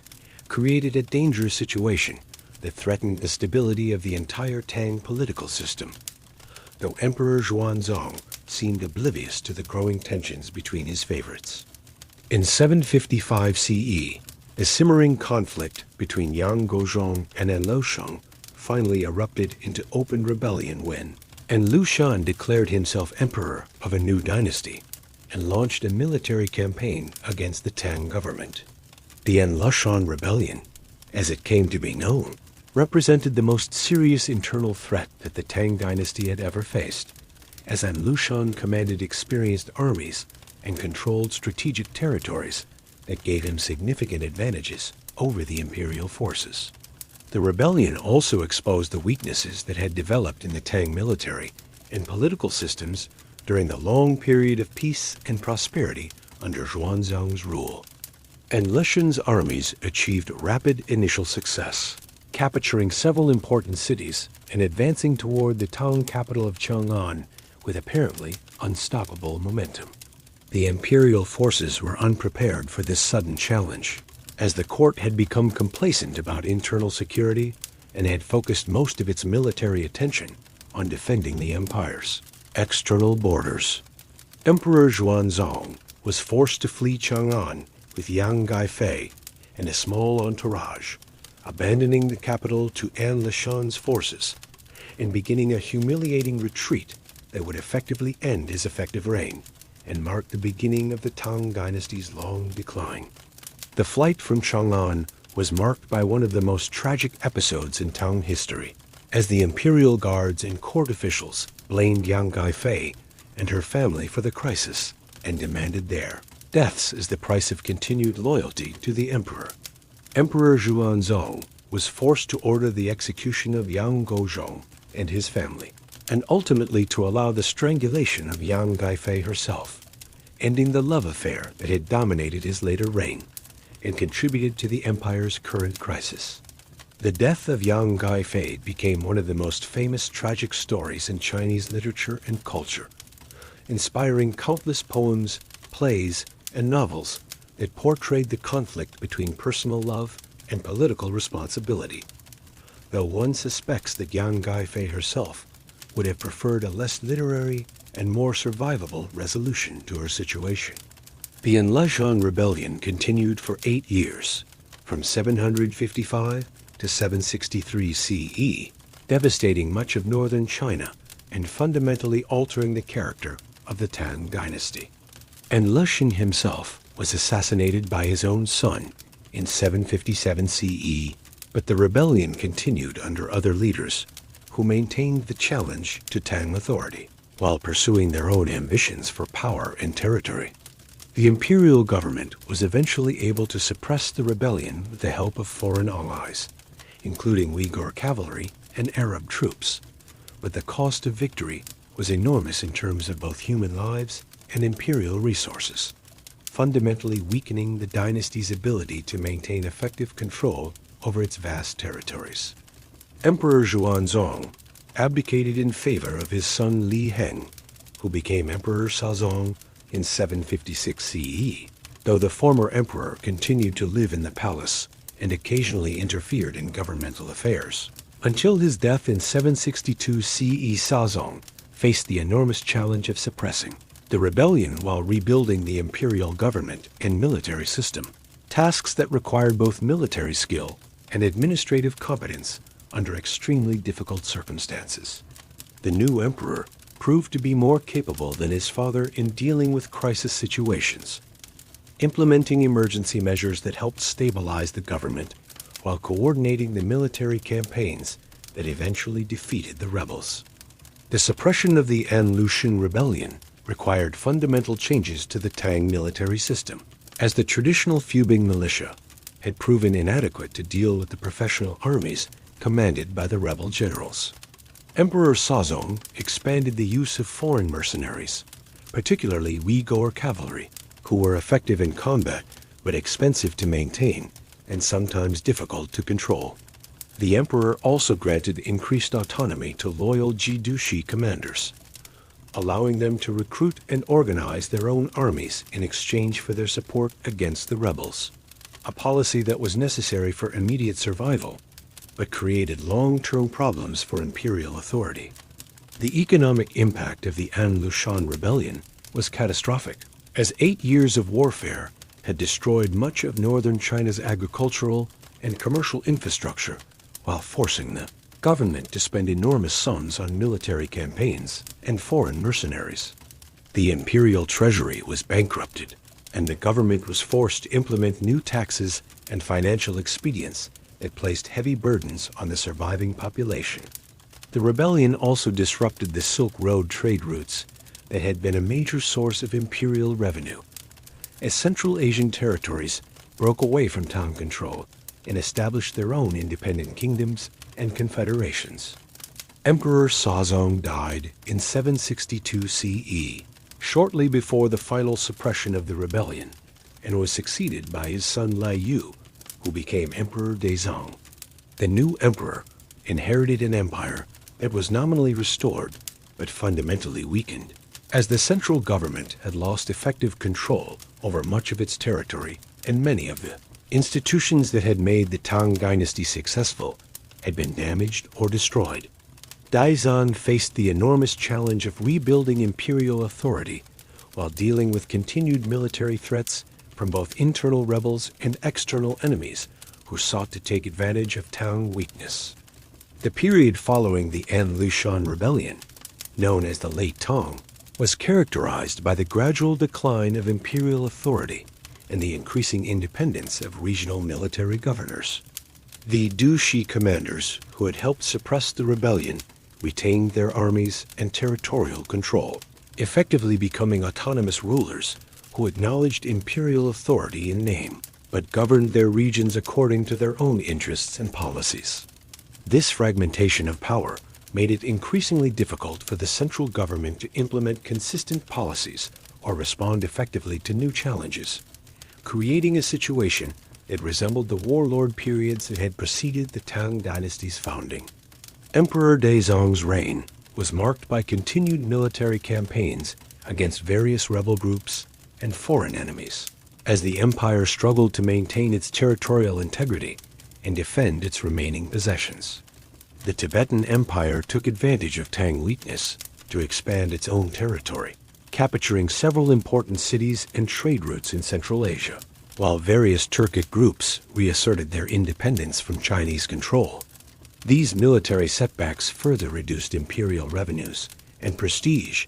created a dangerous situation that threatened the stability of the entire Tang political system, though Emperor Gaozong seemed oblivious to the growing tensions between his favorites. In 755 CE, a simmering conflict between Yang Gaozong and An Lushan finally erupted into open rebellion when An Lushan declared himself emperor of a new dynasty and launched a military campaign against the Tang government. The An Lushan Rebellion, as it came to be known, represented the most serious internal threat that the Tang dynasty had ever faced, as An Lushan commanded experienced armies and controlled strategic territories that gave him significant advantages over the imperial forces. The rebellion also exposed the weaknesses that had developed in the Tang military and political systems during the long period of peace and prosperity under Gaozong's rule. An Lushan's armies achieved rapid initial success, capturing several important cities and advancing toward the Tang capital of Chang'an with apparently unstoppable momentum. The imperial forces were unprepared for this sudden challenge, as the court had become complacent about internal security and had focused most of its military attention on defending the empire's external borders. Emperor Gaozong was forced to flee Chang'an with Yang Guifei and a small entourage, abandoning the capital to An Lushan's forces and beginning a humiliating retreat that would effectively end his effective reign and marked the beginning of the Tang Dynasty's long decline. The flight from Chang'an was marked by one of the most tragic episodes in Tang history, as the imperial guards and court officials blamed Yang Guifei and her family for the crisis and demanded their deaths as the price of continued loyalty to the emperor. Emperor Gaozong was forced to order the execution of Yang Gaozong and his family, and ultimately to allow the strangulation of Yang Guifei herself, ending the love affair that had dominated his later reign and contributed to the empire's current crisis. The death of Yang Guifei became one of the most famous tragic stories in Chinese literature and culture, inspiring countless poems, plays, and novels that portrayed the conflict between personal love and political responsibility, though one suspects that Yang Guifei herself would have preferred a less literary and more survivable resolution to her situation. The An Lushan Rebellion continued for 8 years, from 755 to 763 CE, devastating much of northern China and fundamentally altering the character of the Tang Dynasty. An Lushan himself was assassinated by his own son in 757 CE, but the rebellion continued under other leaders who maintained the challenge to Tang authority while pursuing their own ambitions for power and territory. The imperial government was eventually able to suppress the rebellion with the help of foreign allies, including Uyghur cavalry and Arab troops, but the cost of victory was enormous in terms of both human lives and imperial resources, fundamentally weakening the dynasty's ability to maintain effective control over its vast territories. Emperor Gaozong abdicated in favor of his son Li Heng, who became Emperor Taizong in 756 CE, though the former emperor continued to live in the palace and occasionally interfered in governmental affairs. Until his death in 762 CE, Taizong faced the enormous challenge of suppressing the rebellion while rebuilding the imperial government and military system, tasks that required both military skill and administrative competence under extremely difficult circumstances. The new emperor proved to be more capable than his father in dealing with crisis situations, implementing emergency measures that helped stabilize the government while coordinating the military campaigns that eventually defeated the rebels. The suppression of the An Lushan Rebellion required fundamental changes to the Tang military system, as the traditional Fubing militia had proven inadequate to deal with the professional armies commanded by the rebel generals. Emperor Taizong expanded the use of foreign mercenaries, particularly Uyghur cavalry, who were effective in combat but expensive to maintain and sometimes difficult to control. The emperor also granted increased autonomy to loyal Jidushi commanders, allowing them to recruit and organize their own armies in exchange for their support against the rebels, a policy that was necessary for immediate survival but created long-term problems for imperial authority. The economic impact of the An Lushan Rebellion was catastrophic, as 8 years of warfare had destroyed much of northern China's agricultural and commercial infrastructure while forcing the government to spend enormous sums on military campaigns and foreign mercenaries. The imperial treasury was bankrupted, and the government was forced to implement new taxes and financial expedients that placed heavy burdens on the surviving population. The rebellion also disrupted the Silk Road trade routes that had been a major source of imperial revenue, as Central Asian territories broke away from Tang control and established their own independent kingdoms and confederations. Emperor Taizong died in 762 CE, shortly before the final suppression of the rebellion, and was succeeded by his son Lai Yu, who became Emperor Gaozong. The new emperor inherited an empire that was nominally restored but fundamentally weakened, as the central government had lost effective control over much of its territory, and many of the institutions that had made the Tang Dynasty successful had been damaged or destroyed. Daizong faced the enormous challenge of rebuilding imperial authority while dealing with continued military threats from both internal rebels and external enemies who sought to take advantage of Tang weakness. The period following the An Lushan Rebellion, known as the Late Tang, was characterized by the gradual decline of imperial authority and the increasing independence of regional military governors. The Dushi commanders who had helped suppress the rebellion retained their armies and territorial control, effectively becoming autonomous rulers who acknowledged imperial authority in name, but governed their regions according to their own interests and policies. This fragmentation of power made it increasingly difficult for the central government to implement consistent policies or respond effectively to new challenges, creating a situation that resembled the warlord periods that had preceded the Tang Dynasty's founding. Emperor Gaozong's reign was marked by continued military campaigns against various rebel groups and foreign enemies, as the empire struggled to maintain its territorial integrity and defend its remaining possessions. The Tibetan Empire took advantage of Tang weakness to expand its own territory, capturing several important cities and trade routes in Central Asia, while various Turkic groups reasserted their independence from Chinese control. These military setbacks further reduced imperial revenues and prestige,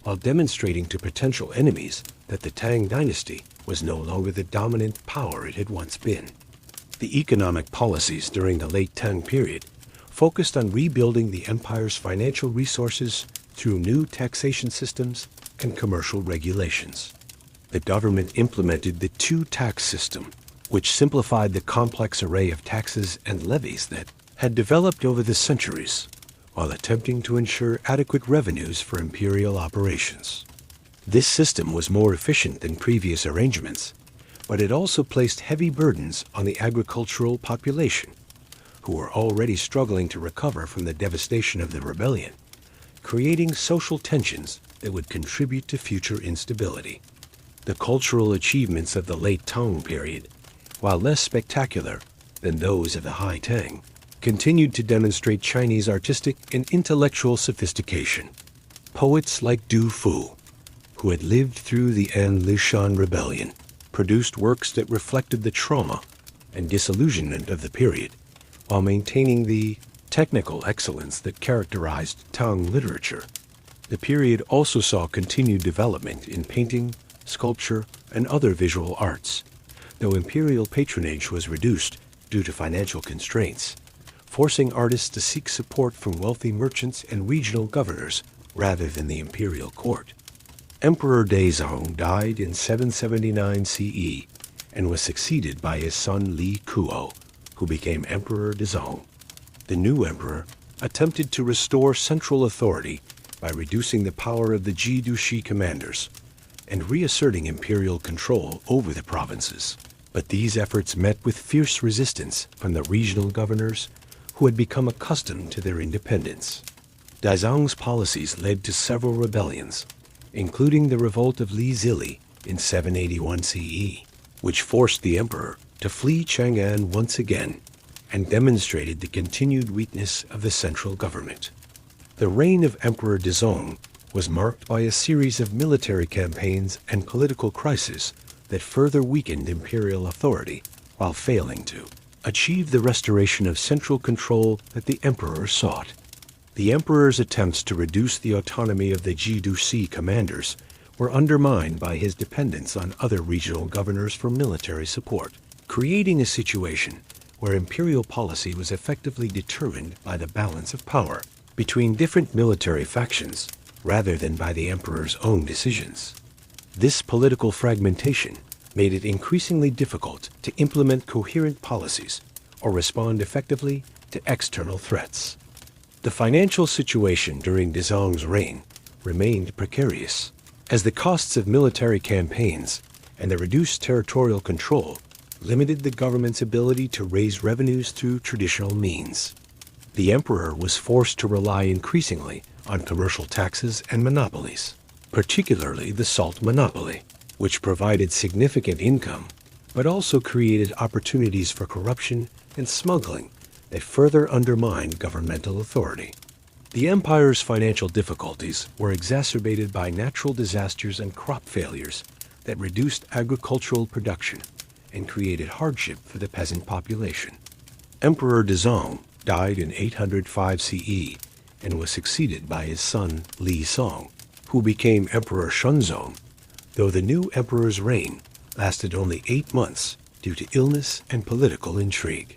while demonstrating to potential enemies that the Tang Dynasty was no longer the dominant power it had once been. The economic policies during the late Tang period focused on rebuilding the empire's financial resources through new taxation systems and commercial regulations. The government implemented the two-tax system, which simplified the complex array of taxes and levies that had developed over the centuries, while attempting to ensure adequate revenues for imperial operations. This system was more efficient than previous arrangements, but it also placed heavy burdens on the agricultural population, who were already struggling to recover from the devastation of the rebellion, creating social tensions that would contribute to future instability. The cultural achievements of the late Tang period, while less spectacular than those of the High Tang, continued to demonstrate Chinese artistic and intellectual sophistication. Poets like Du Fu, who had lived through the An Lushan Rebellion, produced works that reflected the trauma and disillusionment of the period, while maintaining the technical excellence that characterized Tang literature. The period also saw continued development in painting, sculpture, and other visual arts, though imperial patronage was reduced due to financial constraints, forcing artists to seek support from wealthy merchants and regional governors rather than the imperial court. Emperor Gaozong died in 779 CE and was succeeded by his son Li Kuo, who became Emperor Gaozong. The new emperor attempted to restore central authority by reducing the power of the Dushi commanders and reasserting imperial control over the provinces. But these efforts met with fierce resistance from the regional governors who had become accustomed to their independence. Gaozong's policies led to several rebellions, including the revolt of Li Zili in 781 CE, which forced the emperor to flee Chang'an once again and demonstrated the continued weakness of the central government. The reign of Emperor Gaozong was marked by a series of military campaigns and political crises that further weakened imperial authority while failing to achieve the restoration of central control that the emperor sought. The emperor's attempts to reduce the autonomy of the Dushi commanders were undermined by his dependence on other regional governors for military support, creating a situation where imperial policy was effectively determined by the balance of power between different military factions rather than by the emperor's own decisions. This political fragmentation made it increasingly difficult to implement coherent policies or respond effectively to external threats. The financial situation during Gaozong's reign remained precarious, as the costs of military campaigns and the reduced territorial control limited the government's ability to raise revenues through traditional means. The emperor was forced to rely increasingly on commercial taxes and monopolies, particularly the salt monopoly, which provided significant income, but also created opportunities for corruption and smuggling that further undermined governmental authority. The empire's financial difficulties were exacerbated by natural disasters and crop failures that reduced agricultural production and created hardship for the peasant population. Emperor Gaozong died in 805 CE and was succeeded by his son Li Song, who became Emperor Shenzong, though the new emperor's reign lasted only 8 months due to illness and political intrigue.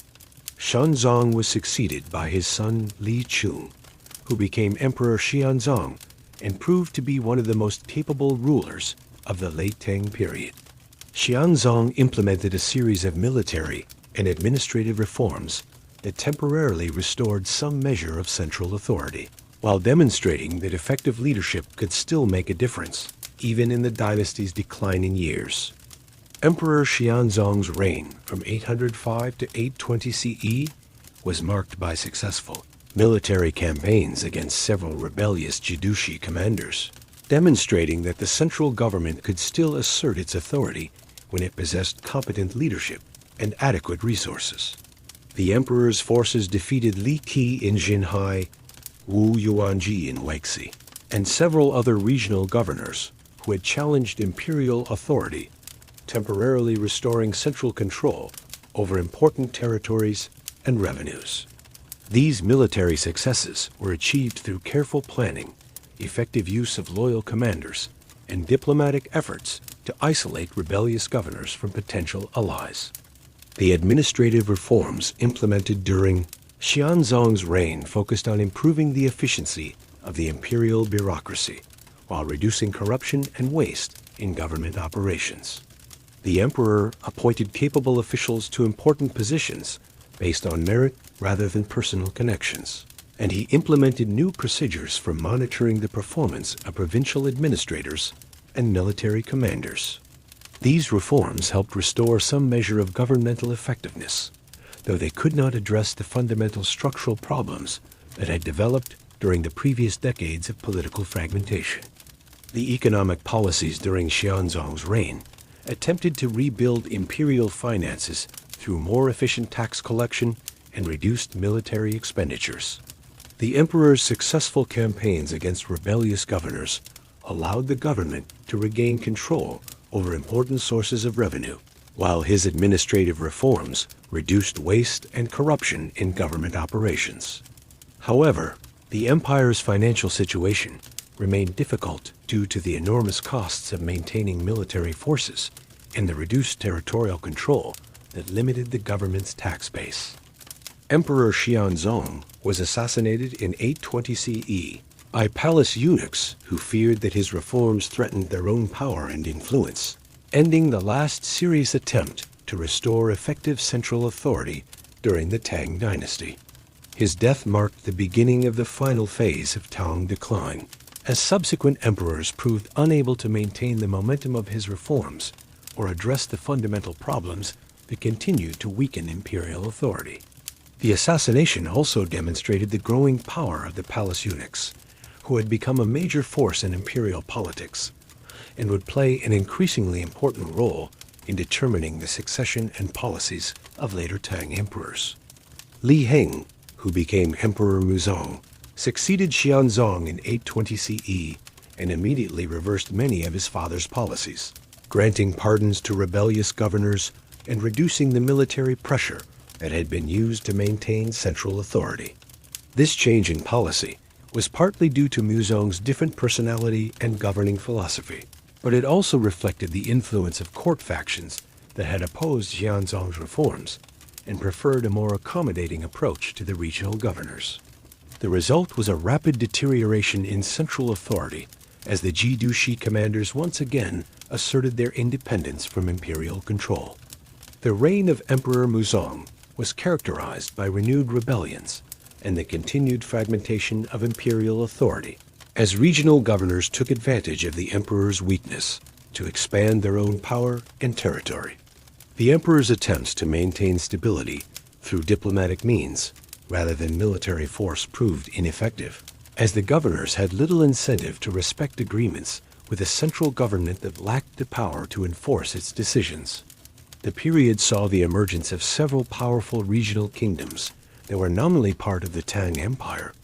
Shenzong was succeeded by his son Li Chun, who became Emperor Xianzong and proved to be one of the most capable rulers of the late Tang period. Xianzong implemented a series of military and administrative reforms that temporarily restored some measure of central authority, while demonstrating that effective leadership could still make a difference, even in the dynasty's declining years. Emperor Xianzong's reign from 805 to 820 CE was marked by successful military campaigns against several rebellious Jidushi commanders, demonstrating that the central government could still assert its authority when it possessed competent leadership and adequate resources. The emperor's forces defeated Li Qi in Jinhai, Wu Yuanji in Weixi, and several other regional governors who had challenged imperial authority, temporarily restoring central control over important territories and revenues. These military successes were achieved through careful planning, effective use of loyal commanders, and diplomatic efforts to isolate rebellious governors from potential allies. The administrative reforms implemented during Xianzong's reign focused on improving the efficiency of the imperial bureaucracy, while reducing corruption and waste in government operations. The emperor appointed capable officials to important positions based on merit rather than personal connections, and he implemented new procedures for monitoring the performance of provincial administrators and military commanders. These reforms helped restore some measure of governmental effectiveness, though they could not address the fundamental structural problems that had developed during the previous decades of political fragmentation. The economic policies during Xianzong's reign attempted to rebuild imperial finances through more efficient tax collection and reduced military expenditures. The emperor's successful campaigns against rebellious governors allowed the government to regain control over important sources of revenue, while his administrative reforms reduced waste and corruption in government operations. However, the empire's financial situation remained difficult due to the enormous costs of maintaining military forces and the reduced territorial control that limited the government's tax base. Emperor Xianzong was assassinated in 820 CE by palace eunuchs who feared that his reforms threatened their own power and influence, ending the last serious attempt to restore effective central authority during the Tang Dynasty. His death marked the beginning of the final phase of Tang decline, as subsequent emperors proved unable to maintain the momentum of his reforms or address the fundamental problems that continued to weaken imperial authority. The assassination also demonstrated the growing power of the palace eunuchs, who had become a major force in imperial politics and would play an increasingly important role in determining the succession and policies of later Tang emperors. Li Heng, who became Emperor Muzong, succeeded Xianzong in 820 CE and immediately reversed many of his father's policies, granting pardons to rebellious governors and reducing the military pressure that had been used to maintain central authority. This change in policy was partly due to Muzong's different personality and governing philosophy, but it also reflected the influence of court factions that had opposed Xianzong's reforms and preferred a more accommodating approach to the regional governors. The result was a rapid deterioration in central authority as the Jidushi commanders once again asserted their independence from imperial control. The reign of Emperor Muzong was characterized by renewed rebellions and the continued fragmentation of imperial authority, as regional governors took advantage of the emperor's weakness to expand their own power and territory. The emperor's attempts to maintain stability through diplomatic means rather than military force proved ineffective, as the governors had little incentive to respect agreements with a central government that lacked the power to enforce its decisions. The period saw the emergence of several powerful regional kingdoms that were nominally part of the Tang Empire,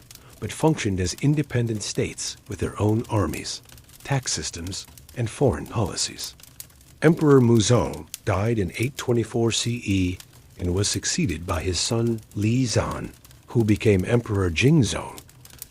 but functioned as independent states with their own armies, tax systems, and foreign policies. Emperor Muzong died in 824 CE and was succeeded by his son Li Zan, who became Emperor Jingzong,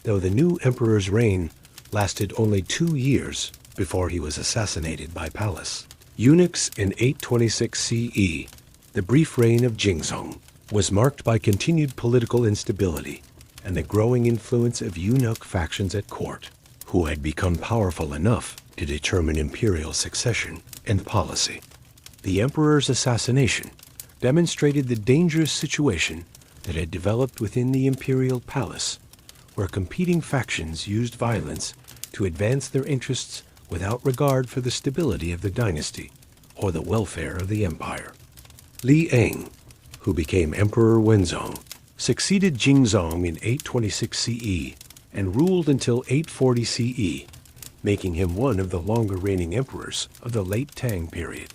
though the new emperor's reign lasted only 2 years before he was assassinated by Pallas. Eunuchs in 826 CE, the brief reign of Gaozong, was marked by continued political instability and the growing influence of eunuch factions at court, who had become powerful enough to determine imperial succession and policy. The emperor's assassination demonstrated the dangerous situation that had developed within the imperial palace, where competing factions used violence to advance their interests without regard for the stability of the dynasty or the welfare of the empire. Li Eng, who became Emperor Wenzong, succeeded Gaozong in 826 CE and ruled until 840 CE, making him one of the longer reigning emperors of the late Tang period.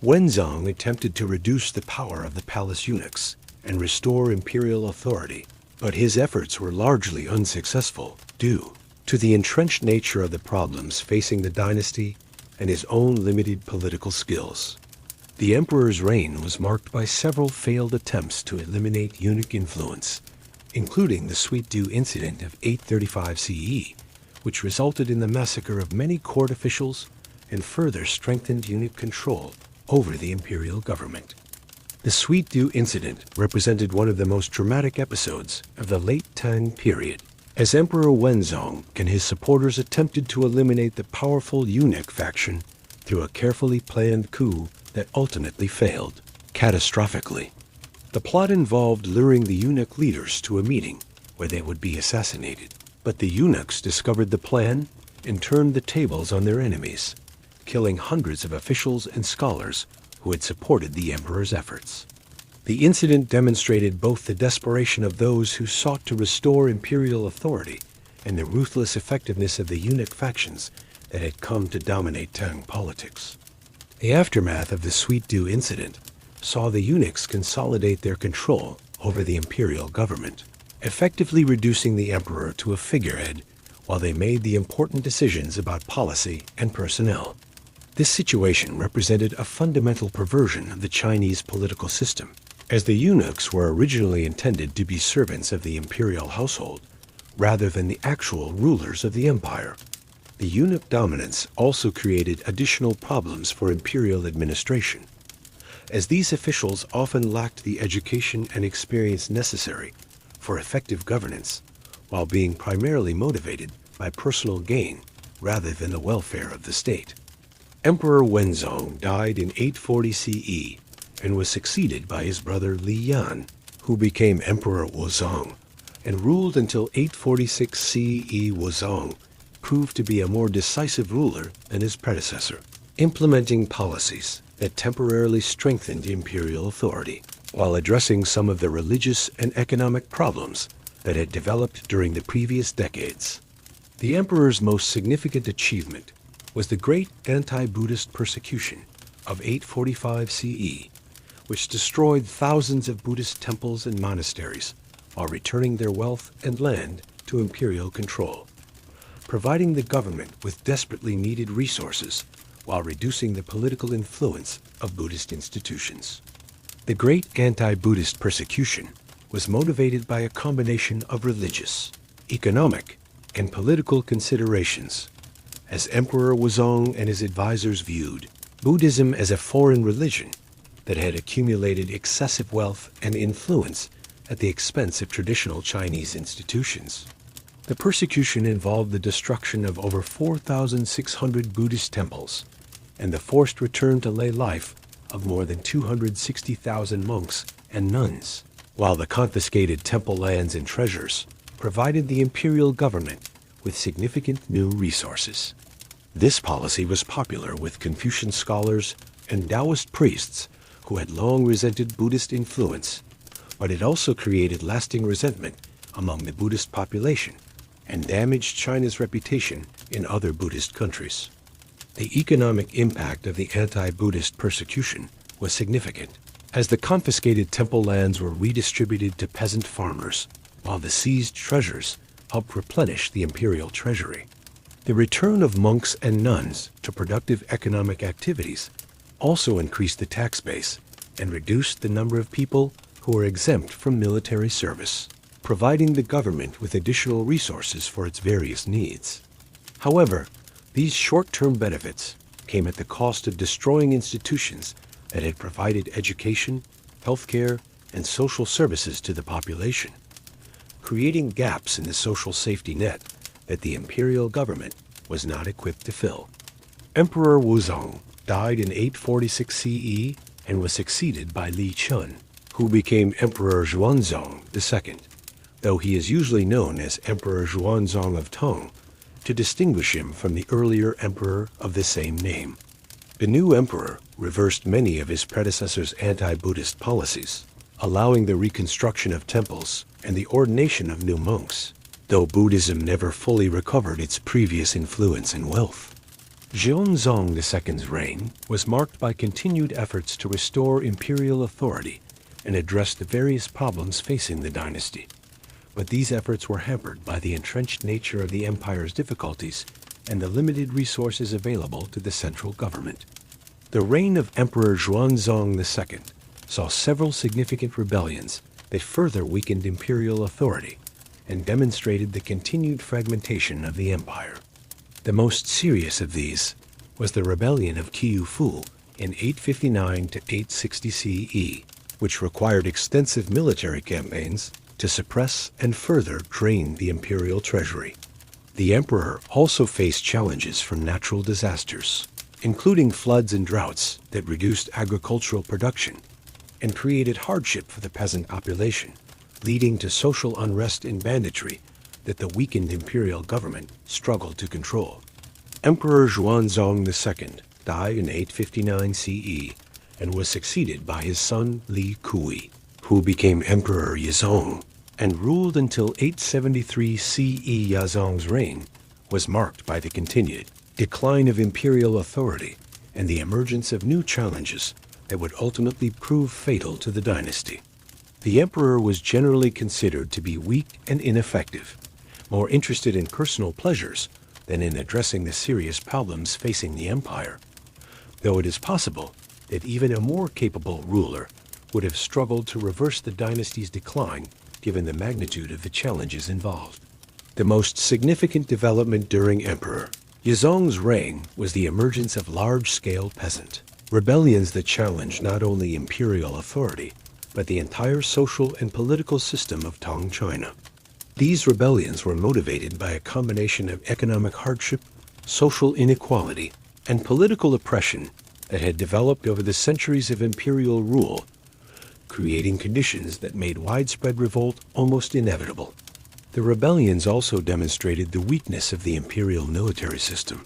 Wenzong attempted to reduce the power of the palace eunuchs and restore imperial authority, but his efforts were largely unsuccessful due to the entrenched nature of the problems facing the dynasty and his own limited political skills. The emperor's reign was marked by several failed attempts to eliminate eunuch influence, including the Sweet Dew incident of 835 CE, which resulted in the massacre of many court officials and further strengthened eunuch control over the imperial government. The Sweet Dew incident represented one of the most dramatic episodes of the late Tang period, as Emperor Wenzong and his supporters attempted to eliminate the powerful eunuch faction through a carefully planned coup that ultimately failed, catastrophically. The plot involved luring the eunuch leaders to a meeting where they would be assassinated, but the eunuchs discovered the plan and turned the tables on their enemies, killing hundreds of officials and scholars who had supported the emperor's efforts. The incident demonstrated both the desperation of those who sought to restore imperial authority and the ruthless effectiveness of the eunuch factions that had come to dominate Tang politics. The aftermath of the Sweet Dew incident saw the eunuchs consolidate their control over the imperial government, effectively reducing the emperor to a figurehead while they made the important decisions about policy and personnel. This situation represented a fundamental perversion of the Chinese political system, as the eunuchs were originally intended to be servants of the imperial household rather than the actual rulers of the empire. The eunuch dominance also created additional problems for imperial administration, as these officials often lacked the education and experience necessary for effective governance, while being primarily motivated by personal gain rather than the welfare of the state. Emperor Wenzong died in 840 CE and was succeeded by his brother Li Yan, who became Emperor Wuzong and ruled until 846 CE. Wuzong proved to be a more decisive ruler than his predecessor, implementing policies that temporarily strengthened imperial authority while addressing some of the religious and economic problems that had developed during the previous decades. The emperor's most significant achievement was the great Anti-Buddhist Persecution of 845 CE, which destroyed thousands of Buddhist temples and monasteries while returning their wealth and land to imperial control, providing the government with desperately needed resources while reducing the political influence of Buddhist institutions. The great anti-Buddhist persecution was motivated by a combination of religious, economic, and political considerations, as Emperor Wuzong and his advisors viewed Buddhism as a foreign religion that had accumulated excessive wealth and influence at the expense of traditional Chinese institutions. The persecution involved the destruction of over 4,600 Buddhist temples and the forced return to lay life of more than 260,000 monks and nuns, while the confiscated temple lands and treasures provided the imperial government with significant new resources. This policy was popular with Confucian scholars and Taoist priests who had long resented Buddhist influence, but it also created lasting resentment among the Buddhist population and damaged China's reputation in other Buddhist countries. The economic impact of the anti-Buddhist persecution was significant, as the confiscated temple lands were redistributed to peasant farmers, while the seized treasures helped replenish the imperial treasury. The return of monks and nuns to productive economic activities also increased the tax base and reduced the number of people who were exempt from military service, providing the government with additional resources for its various needs. However, these short-term benefits came at the cost of destroying institutions that had provided education, healthcare, and social services to the population, creating gaps in the social safety net that the imperial government was not equipped to fill. Emperor Wuzong died in 846 CE and was succeeded by Li Chun, who became Emperor Xuanzong II, though he is usually known as Emperor Xuanzong of Tang, to distinguish him from the earlier emperor of the same name. The new emperor reversed many of his predecessor's anti-Buddhist policies, allowing the reconstruction of temples and the ordination of new monks, though Buddhism never fully recovered its previous influence and wealth. Xuanzong II's reign was marked by continued efforts to restore imperial authority and address the various problems facing the dynasty. But these efforts were hampered by the entrenched nature of the empire's difficulties and the limited resources available to the central government. The reign of Emperor Xuanzong II saw several significant rebellions that further weakened imperial authority and demonstrated the continued fragmentation of the empire. The most serious of these was the rebellion of Qiu Fu in 859 to 860 CE, which required extensive military campaigns to suppress and further drain the imperial treasury. The emperor also faced challenges from natural disasters, including floods and droughts that reduced agricultural production and created hardship for the peasant population, leading to social unrest and banditry that the weakened imperial government struggled to control. Emperor Xuanzong II died in 859 CE and was succeeded by his son Li Kui, who became Emperor Yazong and ruled until 873 CE. Yazong's reign was marked by the continued decline of imperial authority and the emergence of new challenges that would ultimately prove fatal to the dynasty. The emperor was generally considered to be weak and ineffective, more interested in personal pleasures than in addressing the serious problems facing the empire, though it is possible that even a more capable ruler would have struggled to reverse the dynasty's decline given the magnitude of the challenges involved. The most significant development during Emperor Yazong's reign was the emergence of large-scale peasant rebellions that challenged not only imperial authority, but the entire social and political system of Tang China. These rebellions were motivated by a combination of economic hardship, social inequality, and political oppression that had developed over the centuries of imperial rule, creating conditions that made widespread revolt almost inevitable. The rebellions also demonstrated the weakness of the imperial military system,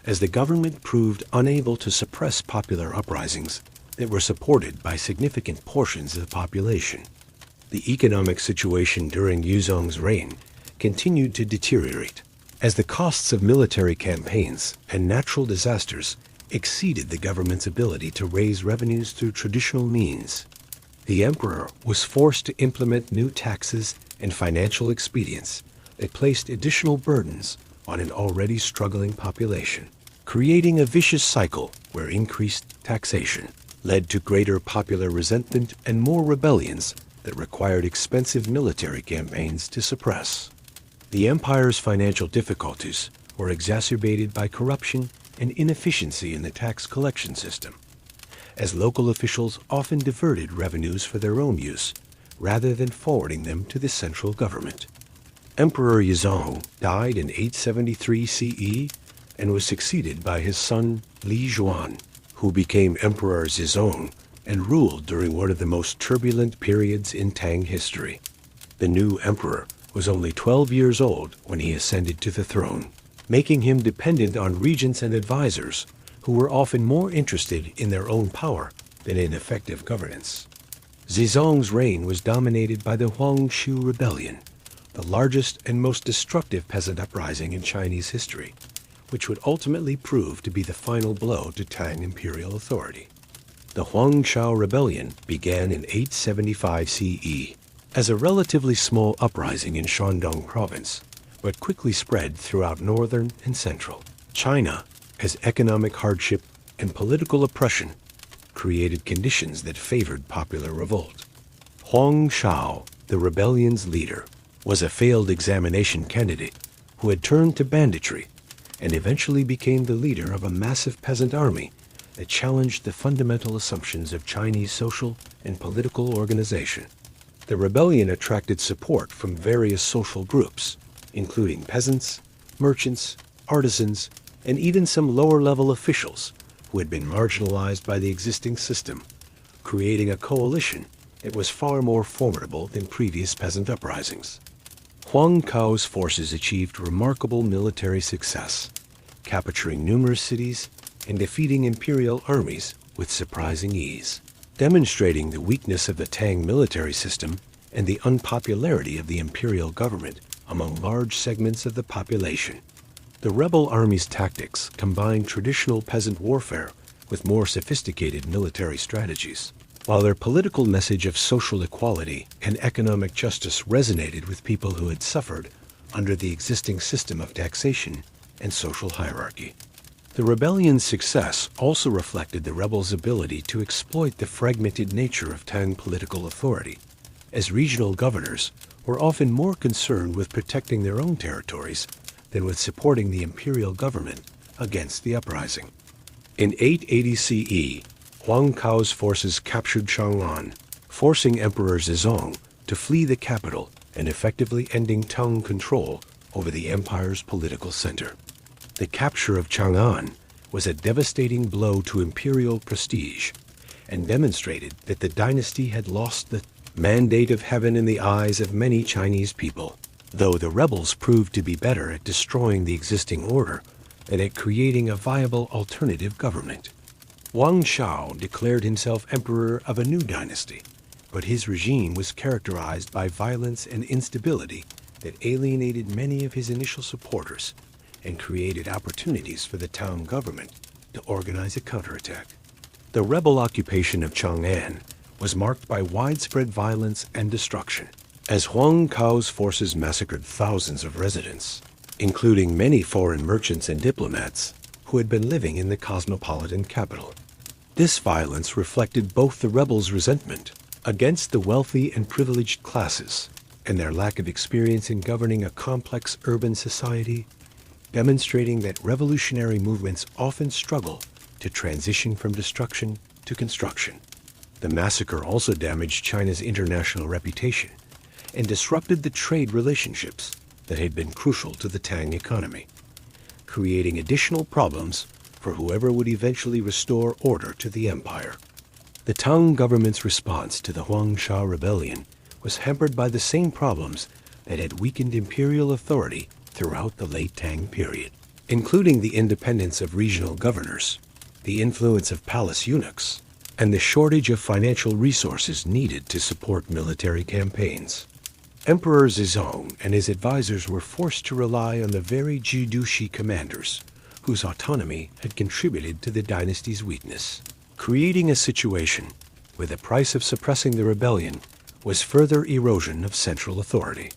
as the government proved unable to suppress popular uprisings that were supported by significant portions of the population. The economic situation during Yuzong's reign continued to deteriorate, as the costs of military campaigns and natural disasters exceeded the government's ability to raise revenues through traditional means. The emperor was forced to implement new taxes and financial expedients that placed additional burdens on an already struggling population, creating a vicious cycle where increased taxation led to greater popular resentment and more rebellions that required expensive military campaigns to suppress. The empire's financial difficulties were exacerbated by corruption and inefficiency in the tax collection system, as local officials often diverted revenues for their own use rather than forwarding them to the central government. Emperor Yazong died in 873 CE and was succeeded by his son Li Zhuan, who became Emperor Zizong and ruled during one of the most turbulent periods in Tang history. The new emperor was only 12 years old when he ascended to the throne, making him dependent on regents and advisors who were often more interested in their own power than in effective governance. Zizong's reign was dominated by the Huang Rebellion, the largest and most destructive peasant uprising in Chinese history, which would ultimately prove to be the final blow to Tang imperial authority. The Huang Rebellion began in 875 CE as a relatively small uprising in Shandong province, but quickly spread throughout northern and central China as economic hardship and political oppression created conditions that favored popular revolt. Huang Chao, the rebellion's leader, was a failed examination candidate who had turned to banditry and eventually became the leader of a massive peasant army that challenged the fundamental assumptions of Chinese social and political organization. The rebellion attracted support from various social groups, including peasants, merchants, artisans, and even some lower-level officials who had been marginalized by the existing system, creating a coalition that was far more formidable than previous peasant uprisings. Huang Cao's forces achieved remarkable military success, capturing numerous cities and defeating imperial armies with surprising ease, demonstrating the weakness of the Tang military system and the unpopularity of the imperial government among large segments of the population. The rebel army's tactics combined traditional peasant warfare with more sophisticated military strategies, while their political message of social equality and economic justice resonated with people who had suffered under the existing system of taxation and social hierarchy. The rebellion's success also reflected the rebels' ability to exploit the fragmented nature of Tang political authority, as regional governors were often more concerned with protecting their own territories than with supporting the imperial government against the uprising. In 880 CE, Huang Cao's forces captured Chang'an, forcing Emperor Gaozong to flee the capital and effectively ending Tang control over the empire's political center. The capture of Chang'an was a devastating blow to imperial prestige and demonstrated that the dynasty had lost the mandate of heaven in the eyes of many Chinese people, though the rebels proved to be better at destroying the existing order than at creating a viable alternative government. Wang Shao declared himself emperor of a new dynasty, but his regime was characterized by violence and instability that alienated many of his initial supporters and created opportunities for the Tang government to organize a counterattack. The rebel occupation of Chang'an was marked by widespread violence and destruction, as Huang Cao's forces massacred thousands of residents, including many foreign merchants and diplomats who had been living in the cosmopolitan capital. This violence reflected both the rebels' resentment against the wealthy and privileged classes and their lack of experience in governing a complex urban society, demonstrating that revolutionary movements often struggle to transition from destruction to construction. The massacre also damaged China's international reputation and disrupted the trade relationships that had been crucial to the Tang economy, creating additional problems for whoever would eventually restore order to the empire. The Tang government's response to the Huang Sha Rebellion was hampered by the same problems that had weakened imperial authority throughout the late Tang period, including the independence of regional governors, the influence of palace eunuchs, and the shortage of financial resources needed to support military campaigns. Emperor Gaozong and his advisors were forced to rely on the very Jidushi commanders, whose autonomy had contributed to the dynasty's weakness, creating a situation where the price of suppressing the rebellion was further erosion of central authority.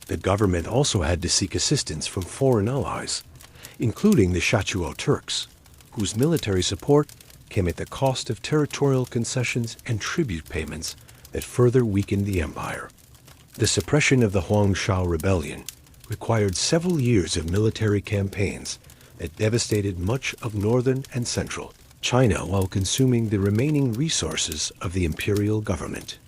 The government also had to seek assistance from foreign allies, including the Shachuo Turks, whose military support came at the cost of territorial concessions and tribute payments that further weakened the empire. The suppression of the Huang Sha Rebellion required several years of military campaigns that devastated much of northern and central China while consuming the remaining resources of the imperial government.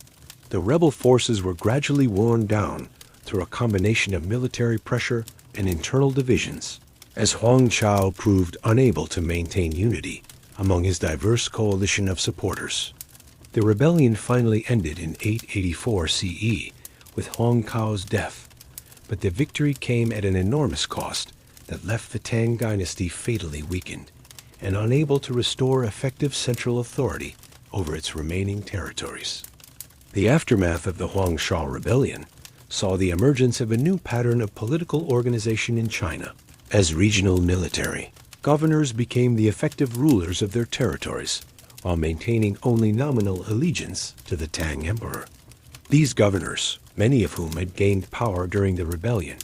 The rebel forces were gradually worn down through a combination of military pressure and internal divisions, as Huang Chao proved unable to maintain unity among his diverse coalition of supporters. The rebellion finally ended in 884 CE with Huang Cao's death, but the victory came at an enormous cost that left the Tang Dynasty fatally weakened and unable to restore effective central authority over its remaining territories. The aftermath of the Huang Sha Rebellion saw the emergence of a new pattern of political organization in China. As regional military, governors became the effective rulers of their territories, while maintaining only nominal allegiance to the Tang emperor. These governors, many of whom had gained power during the rebellion,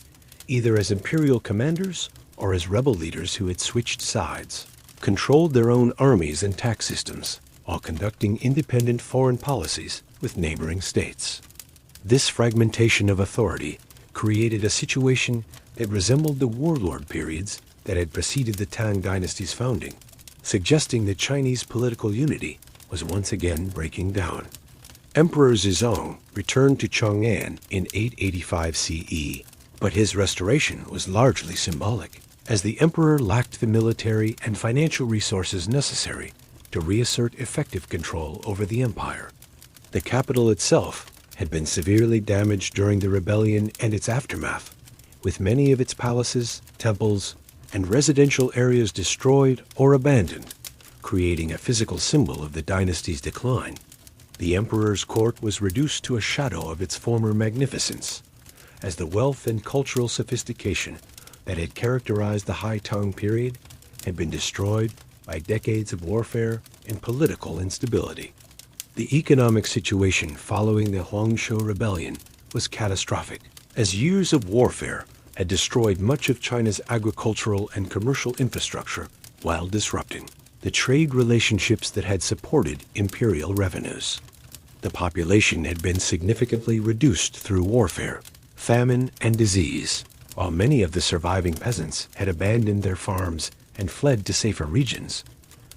either as imperial commanders or as rebel leaders who had switched sides, controlled their own armies and tax systems while conducting independent foreign policies with neighboring states. This fragmentation of authority created a situation that resembled the warlord periods that had preceded the Tang Dynasty's founding, suggesting that Chinese political unity was once again breaking down. Emperor Zizong returned to Chang'an in 885 CE, but his restoration was largely symbolic, as the emperor lacked the military and financial resources necessary to reassert effective control over the empire. The capital itself had been severely damaged during the rebellion and its aftermath, with many of its palaces, temples, and residential areas destroyed or abandoned, creating a physical symbol of the dynasty's decline. The emperor's court was reduced to a shadow of its former magnificence, as the wealth and cultural sophistication that had characterized the High Tang period had been destroyed by decades of warfare and political instability. The economic situation following the Huang Rebellion was catastrophic, as years of warfare had destroyed much of China's agricultural and commercial infrastructure while disrupting the trade relationships that had supported imperial revenues. The population had been significantly reduced through warfare, famine, and disease, while many of the surviving peasants had abandoned their farms and fled to safer regions,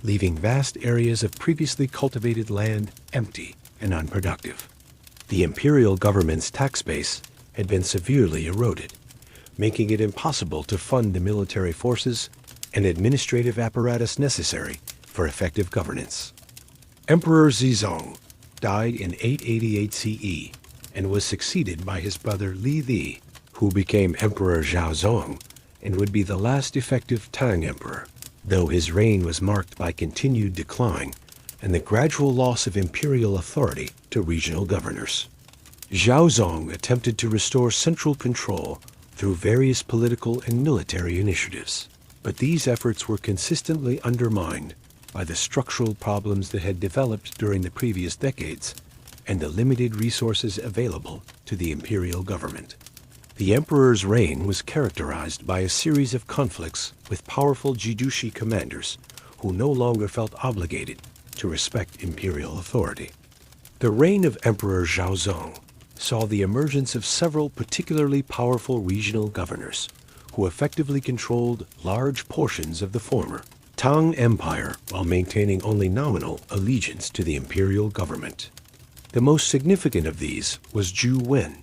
leaving vast areas of previously cultivated land empty and unproductive. The imperial government's tax base had been severely eroded, making it impossible to fund the military forces and administrative apparatus necessary for effective governance. Emperor Zizong died in 888 CE and was succeeded by his brother Li Di, who became Emperor Gaozong and would be the last effective Tang emperor, though his reign was marked by continued decline and the gradual loss of imperial authority to regional governors. Gaozong attempted to restore central control through various political and military initiatives, but these efforts were consistently undermined by the structural problems that had developed during the previous decades and the limited resources available to the imperial government. The emperor's reign was characterized by a series of conflicts with powerful Jidushi commanders who no longer felt obligated to respect imperial authority. The reign of Emperor Gaozong saw the emergence of several particularly powerful regional governors who effectively controlled large portions of the former Tang Empire while maintaining only nominal allegiance to the imperial government. The most significant of these was Zhu Wen,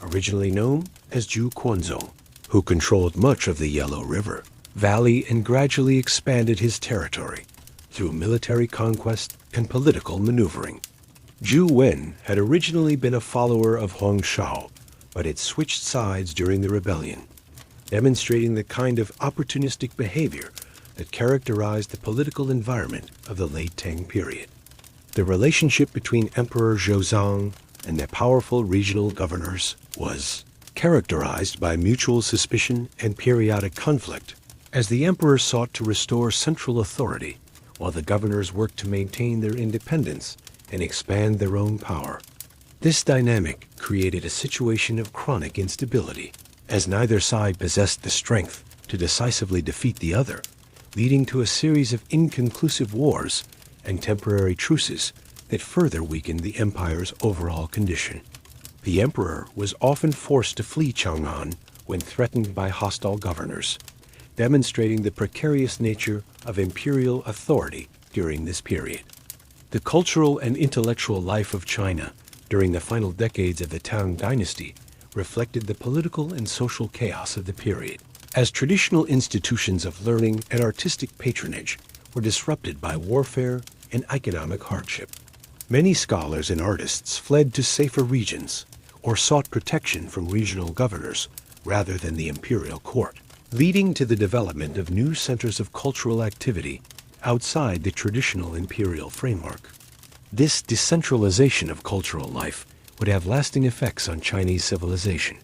originally known as Zhu Quanzong, who controlled much of the Yellow River Valley and gradually expanded his territory through military conquest and political maneuvering. Zhu Wen had originally been a follower of Huang Shao, but had switched sides during the rebellion, demonstrating the kind of opportunistic behavior that characterized the political environment of the late Tang period. The relationship between Emperor Gaozong and the powerful regional governors was characterized by mutual suspicion and periodic conflict, as the emperor sought to restore central authority while the governors worked to maintain their independence and expand their own power. This dynamic created a situation of chronic instability, as neither side possessed the strength to decisively defeat the other, leading to a series of inconclusive wars and temporary truces that further weakened the empire's overall condition. The emperor was often forced to flee Chang'an when threatened by hostile governors, demonstrating the precarious nature of imperial authority during this period. The cultural and intellectual life of China during the final decades of the Tang Dynasty reflected the political and social chaos of the period, as traditional institutions of learning and artistic patronage were disrupted by warfare and economic hardship. Many scholars and artists fled to safer regions or sought protection from regional governors rather than the imperial court, leading to the development of new centers of cultural activity outside the traditional imperial framework. This decentralization of cultural life would have lasting effects on Chinese civilization,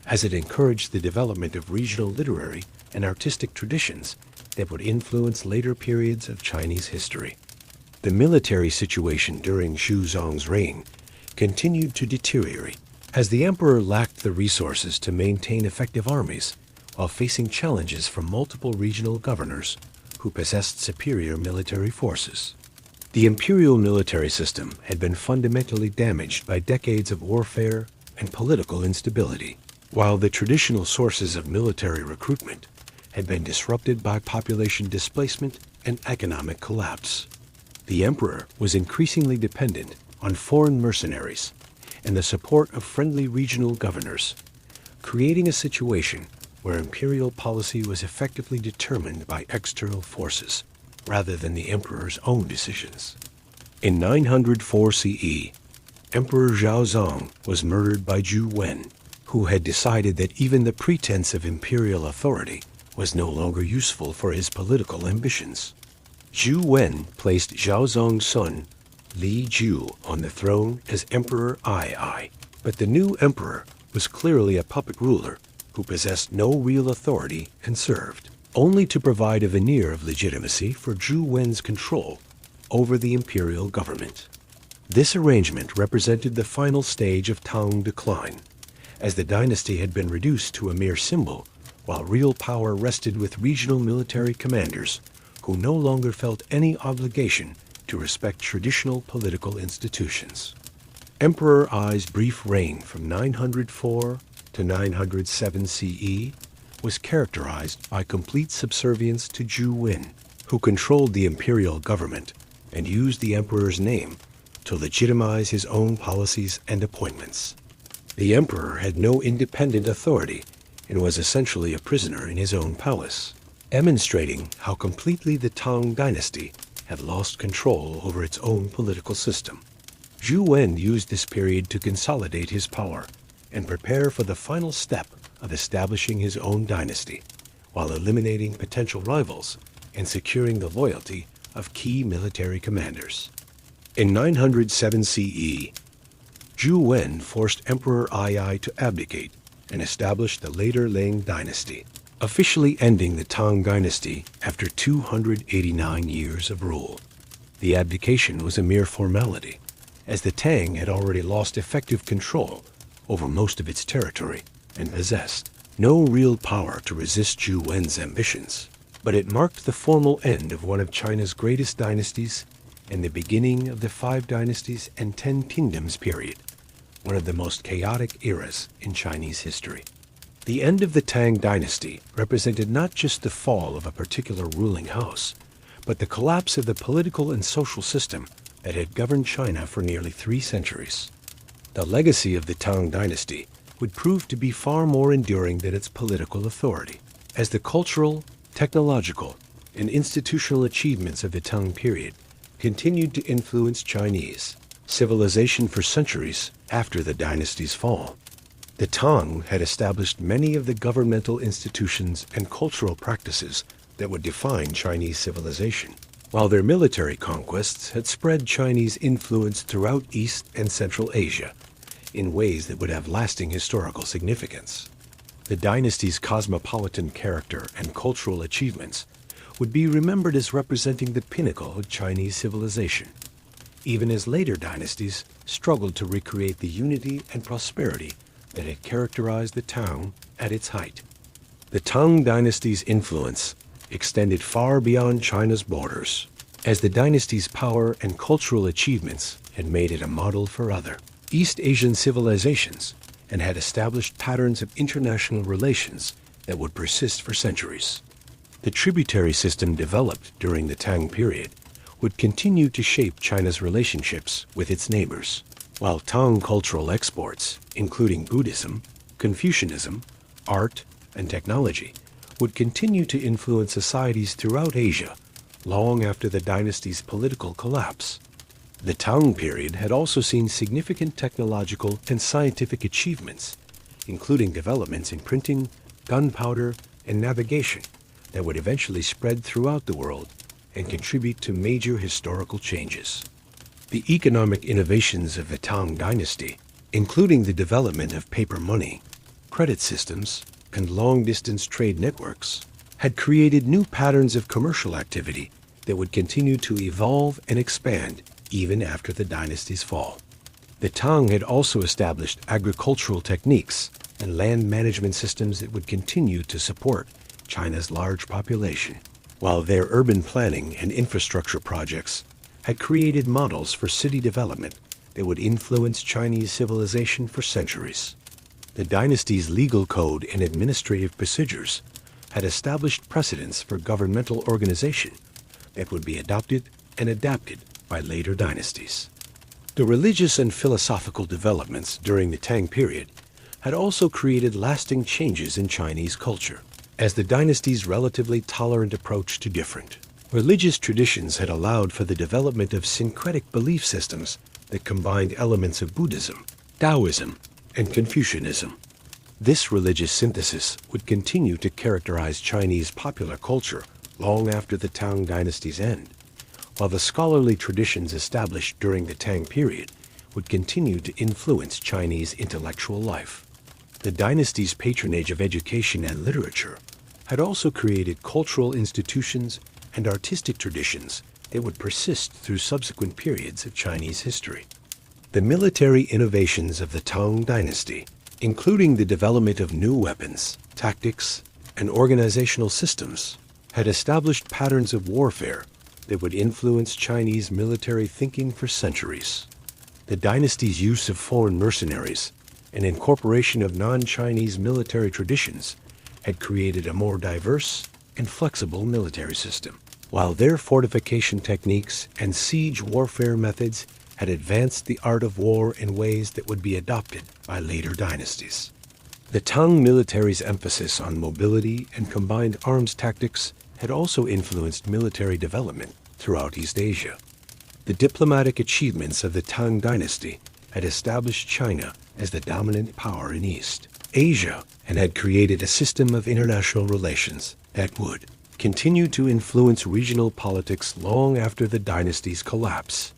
as it encouraged the development of regional literary and artistic traditions that would influence later periods of Chinese history. The military situation during Xuzong's reign continued to deteriorate, as the emperor lacked the resources to maintain effective armies while facing challenges from multiple regional governors who possessed superior military forces. The imperial military system had been fundamentally damaged by decades of warfare and political instability, while the traditional sources of military recruitment had been disrupted by population displacement and economic collapse. The emperor was increasingly dependent on foreign mercenaries and the support of friendly regional governors, creating a situation where imperial policy was effectively determined by external forces rather than the emperor's own decisions. In 904 CE, Emperor Gaozong was murdered by Zhu Wen, who had decided that even the pretense of imperial authority was no longer useful for his political ambitions. Zhu Wen placed Gaozong's son, Li Ju, on the throne as Emperor Ai, but the new emperor was clearly a puppet ruler who possessed no real authority and served only to provide a veneer of legitimacy for Zhu Wen's control over the imperial government. This arrangement represented the final stage of Tang decline, as the dynasty had been reduced to a mere symbol, while real power rested with regional military commanders who no longer felt any obligation to respect traditional political institutions. Emperor Ai's brief reign from 904 to 907 CE was characterized by complete subservience to Zhu Wen, who controlled the imperial government and used the emperor's name to legitimize his own policies and appointments. The emperor had no independent authority and was essentially a prisoner in his own palace, demonstrating how completely the Tang Dynasty had lost control over its own political system. Zhu Wen used this period to consolidate his power and prepare for the final step of establishing his own dynasty, while eliminating potential rivals and securing the loyalty of key military commanders. In 907 CE, Zhu Wen forced Emperor Ai to abdicate and established the later Ling Dynasty, officially ending the Tang Dynasty after 289 years of rule. The abdication was a mere formality, as the Tang had already lost effective control over most of its territory and possessed no real power to resist Zhu Wen's ambitions. But it marked the formal end of one of China's greatest dynasties and the beginning of the 5 Dynasties and 10 Kingdoms period, one of the most chaotic eras in Chinese history. The end of the Tang Dynasty represented not just the fall of a particular ruling house, but the collapse of the political and social system that had governed China for nearly 3 centuries. The legacy of the Tang Dynasty would prove to be far more enduring than its political authority, as the cultural, technological, and institutional achievements of the Tang period continued to influence Chinese civilization for centuries after the dynasty's fall. The Tang had established many of the governmental institutions and cultural practices that would define Chinese civilization, while their military conquests had spread Chinese influence throughout East and Central Asia in ways that would have lasting historical significance. The dynasty's cosmopolitan character and cultural achievements would be remembered as representing the pinnacle of Chinese civilization, even as later dynasties struggled to recreate the unity and prosperity that had characterized the Tang at its height. The Tang dynasty's influence extended far beyond China's borders, as the dynasty's power and cultural achievements had made it a model for other East Asian civilizations and had established patterns of international relations that would persist for centuries. The tributary system developed during the Tang period would continue to shape China's relationships with its neighbors, while Tang cultural exports, including Buddhism, Confucianism, art, and technology, would continue to influence societies throughout Asia long after the dynasty's political collapse. The Tang period had also seen significant technological and scientific achievements, including developments in printing, gunpowder, and navigation that would eventually spread throughout the world and contribute to major historical changes. The economic innovations of the Tang dynasty, including the development of paper money, credit systems, and long-distance trade networks, had created new patterns of commercial activity that would continue to evolve and expand even after the dynasty's fall. The Tang had also established agricultural techniques and land management systems that would continue to support China's large population, while their urban planning and infrastructure projects had created models for city development that would influence Chinese civilization for centuries. The dynasty's legal code and administrative procedures had established precedents for governmental organization that would be adopted and adapted by later dynasties. The religious and philosophical developments during the Tang period had also created lasting changes in Chinese culture, as the dynasty's relatively tolerant approach to different religious traditions had allowed for the development of syncretic belief systems that combined elements of Buddhism, Taoism, and Confucianism. This religious synthesis would continue to characterize Chinese popular culture long after the Tang Dynasty's end, while the scholarly traditions established during the Tang period would continue to influence Chinese intellectual life. The dynasty's patronage of education and literature had also created cultural institutions and artistic traditions that would persist through subsequent periods of Chinese history. The military innovations of the Tang Dynasty, including the development of new weapons, tactics, and organizational systems, had established patterns of warfare that would influence Chinese military thinking for centuries. The dynasty's use of foreign mercenaries and incorporation of non-Chinese military traditions had created a more diverse and flexible military system, while their fortification techniques and siege warfare methods had advanced the art of war in ways that would be adopted by later dynasties. The Tang military's emphasis on mobility and combined arms tactics had also influenced military development throughout East Asia. The diplomatic achievements of the Tang Dynasty had established China as the dominant power in East Asia and had created a system of international relations that would continue to influence regional politics long after the dynasty's collapse.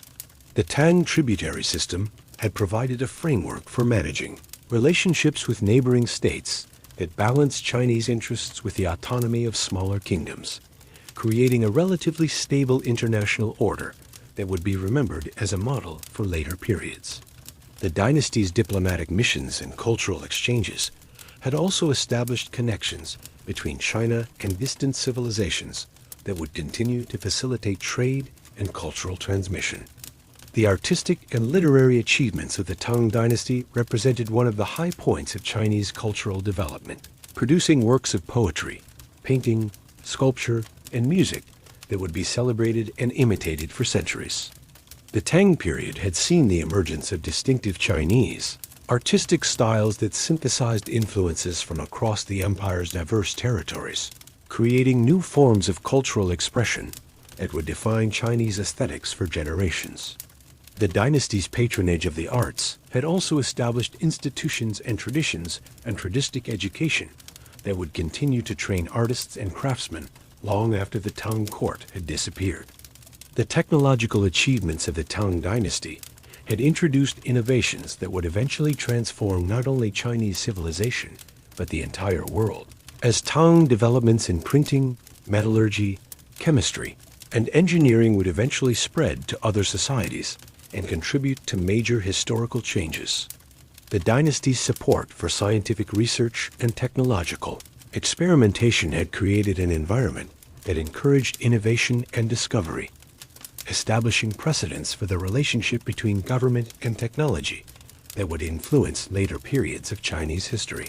The Tang tributary system had provided a framework for managing relationships with neighboring states that balanced Chinese interests with the autonomy of smaller kingdoms, creating a relatively stable international order that would be remembered as a model for later periods. The dynasty's diplomatic missions and cultural exchanges had also established connections between China and distant civilizations that would continue to facilitate trade and cultural transmission. The artistic and literary achievements of the Tang Dynasty represented one of the high points of Chinese cultural development, producing works of poetry, painting, sculpture, and music that would be celebrated and imitated for centuries. The Tang period had seen the emergence of distinctive Chinese artistic styles that synthesized influences from across the empire's diverse territories, creating new forms of cultural expression that would define Chinese aesthetics for generations. The dynasty's patronage of the arts had also established institutions and traditions and tradistic education that would continue to train artists and craftsmen long after the Tang court had disappeared. The technological achievements of the Tang Dynasty had introduced innovations that would eventually transform not only Chinese civilization, but the entire world, as Tang developments in printing, metallurgy, chemistry, and engineering would eventually spread to other societies and contribute to major historical changes. The dynasty's support for scientific research and technological experimentation had created an environment that encouraged innovation and discovery, establishing precedents for the relationship between government and technology that would influence later periods of Chinese history.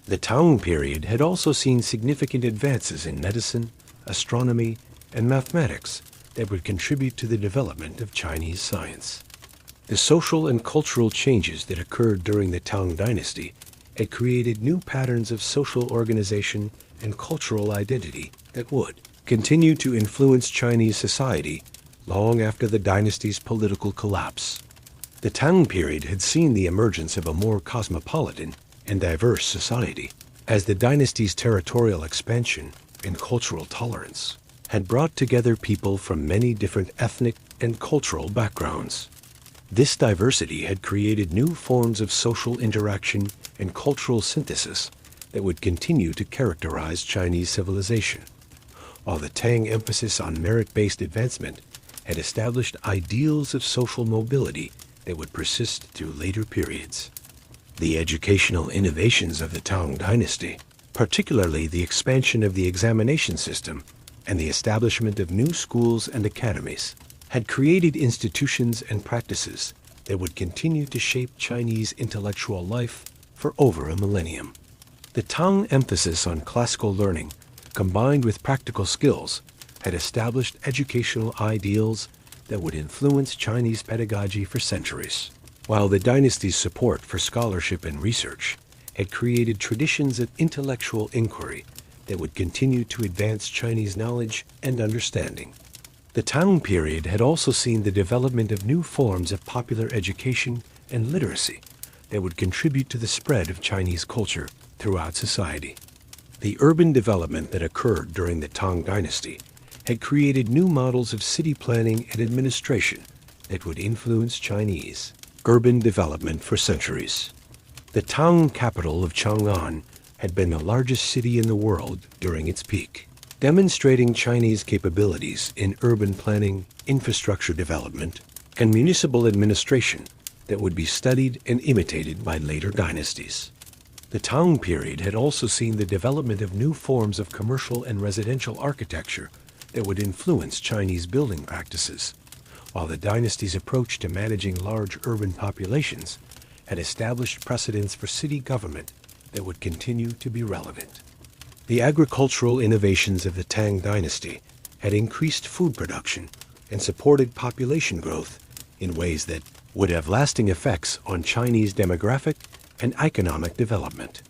The Tang period had also seen significant advances in medicine, astronomy, and mathematics that would contribute to the development of Chinese science. The social and cultural changes that occurred during the Tang Dynasty had created new patterns of social organization and cultural identity that would continue to influence Chinese society long after the dynasty's political collapse. The Tang period had seen the emergence of a more cosmopolitan and diverse society, as the dynasty's territorial expansion and cultural tolerance had brought together people from many different ethnic and cultural backgrounds. This diversity had created new forms of social interaction and cultural synthesis that would continue to characterize Chinese civilization, while the Tang emphasis on merit-based advancement had established ideals of social mobility that would persist through later periods. The educational innovations of the Tang Dynasty, particularly the expansion of the examination system and the establishment of new schools and academies, had created institutions and practices that would continue to shape Chinese intellectual life for over a millennium. The Tang emphasis on classical learning combined with practical skills, had established educational ideals that would influence Chinese pedagogy for centuries, while the dynasty's support for scholarship and research had created traditions of intellectual inquiry that would continue to advance Chinese knowledge and understanding. The Tang period had also seen the development of new forms of popular education and literacy that would contribute to the spread of Chinese culture throughout society. The urban development that occurred during the Tang Dynasty had created new models of city planning and administration that would influence Chinese urban development for centuries. The Tang capital of Chang'an had been the largest city in the world during its peak, demonstrating Chinese capabilities in urban planning, infrastructure development, and municipal administration that would be studied and imitated by later dynasties. The Tang period had also seen the development of new forms of commercial and residential architecture that would influence Chinese building practices, while the dynasty's approach to managing large urban populations had established precedents for city government that would continue to be relevant. The agricultural innovations of the Tang Dynasty had increased food production and supported population growth in ways that would have lasting effects on Chinese demographic and economic development.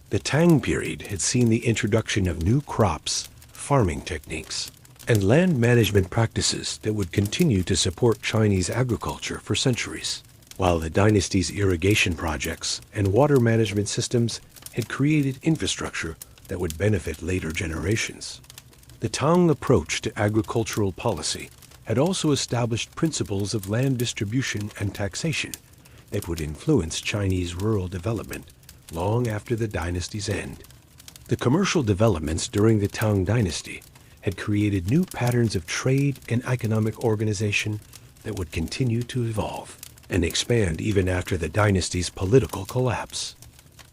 The Tang period had seen the introduction of new crops, farming techniques, and land management practices that would continue to support Chinese agriculture for centuries, while the dynasty's irrigation projects and water management systems had created infrastructure that would benefit later generations. The Tang approach to agricultural policy had also established principles of land distribution and taxation that would influence Chinese rural development long after the dynasty's end. The commercial developments during the Tang Dynasty had created new patterns of trade and economic organization that would continue to evolve and expand even after the dynasty's political collapse.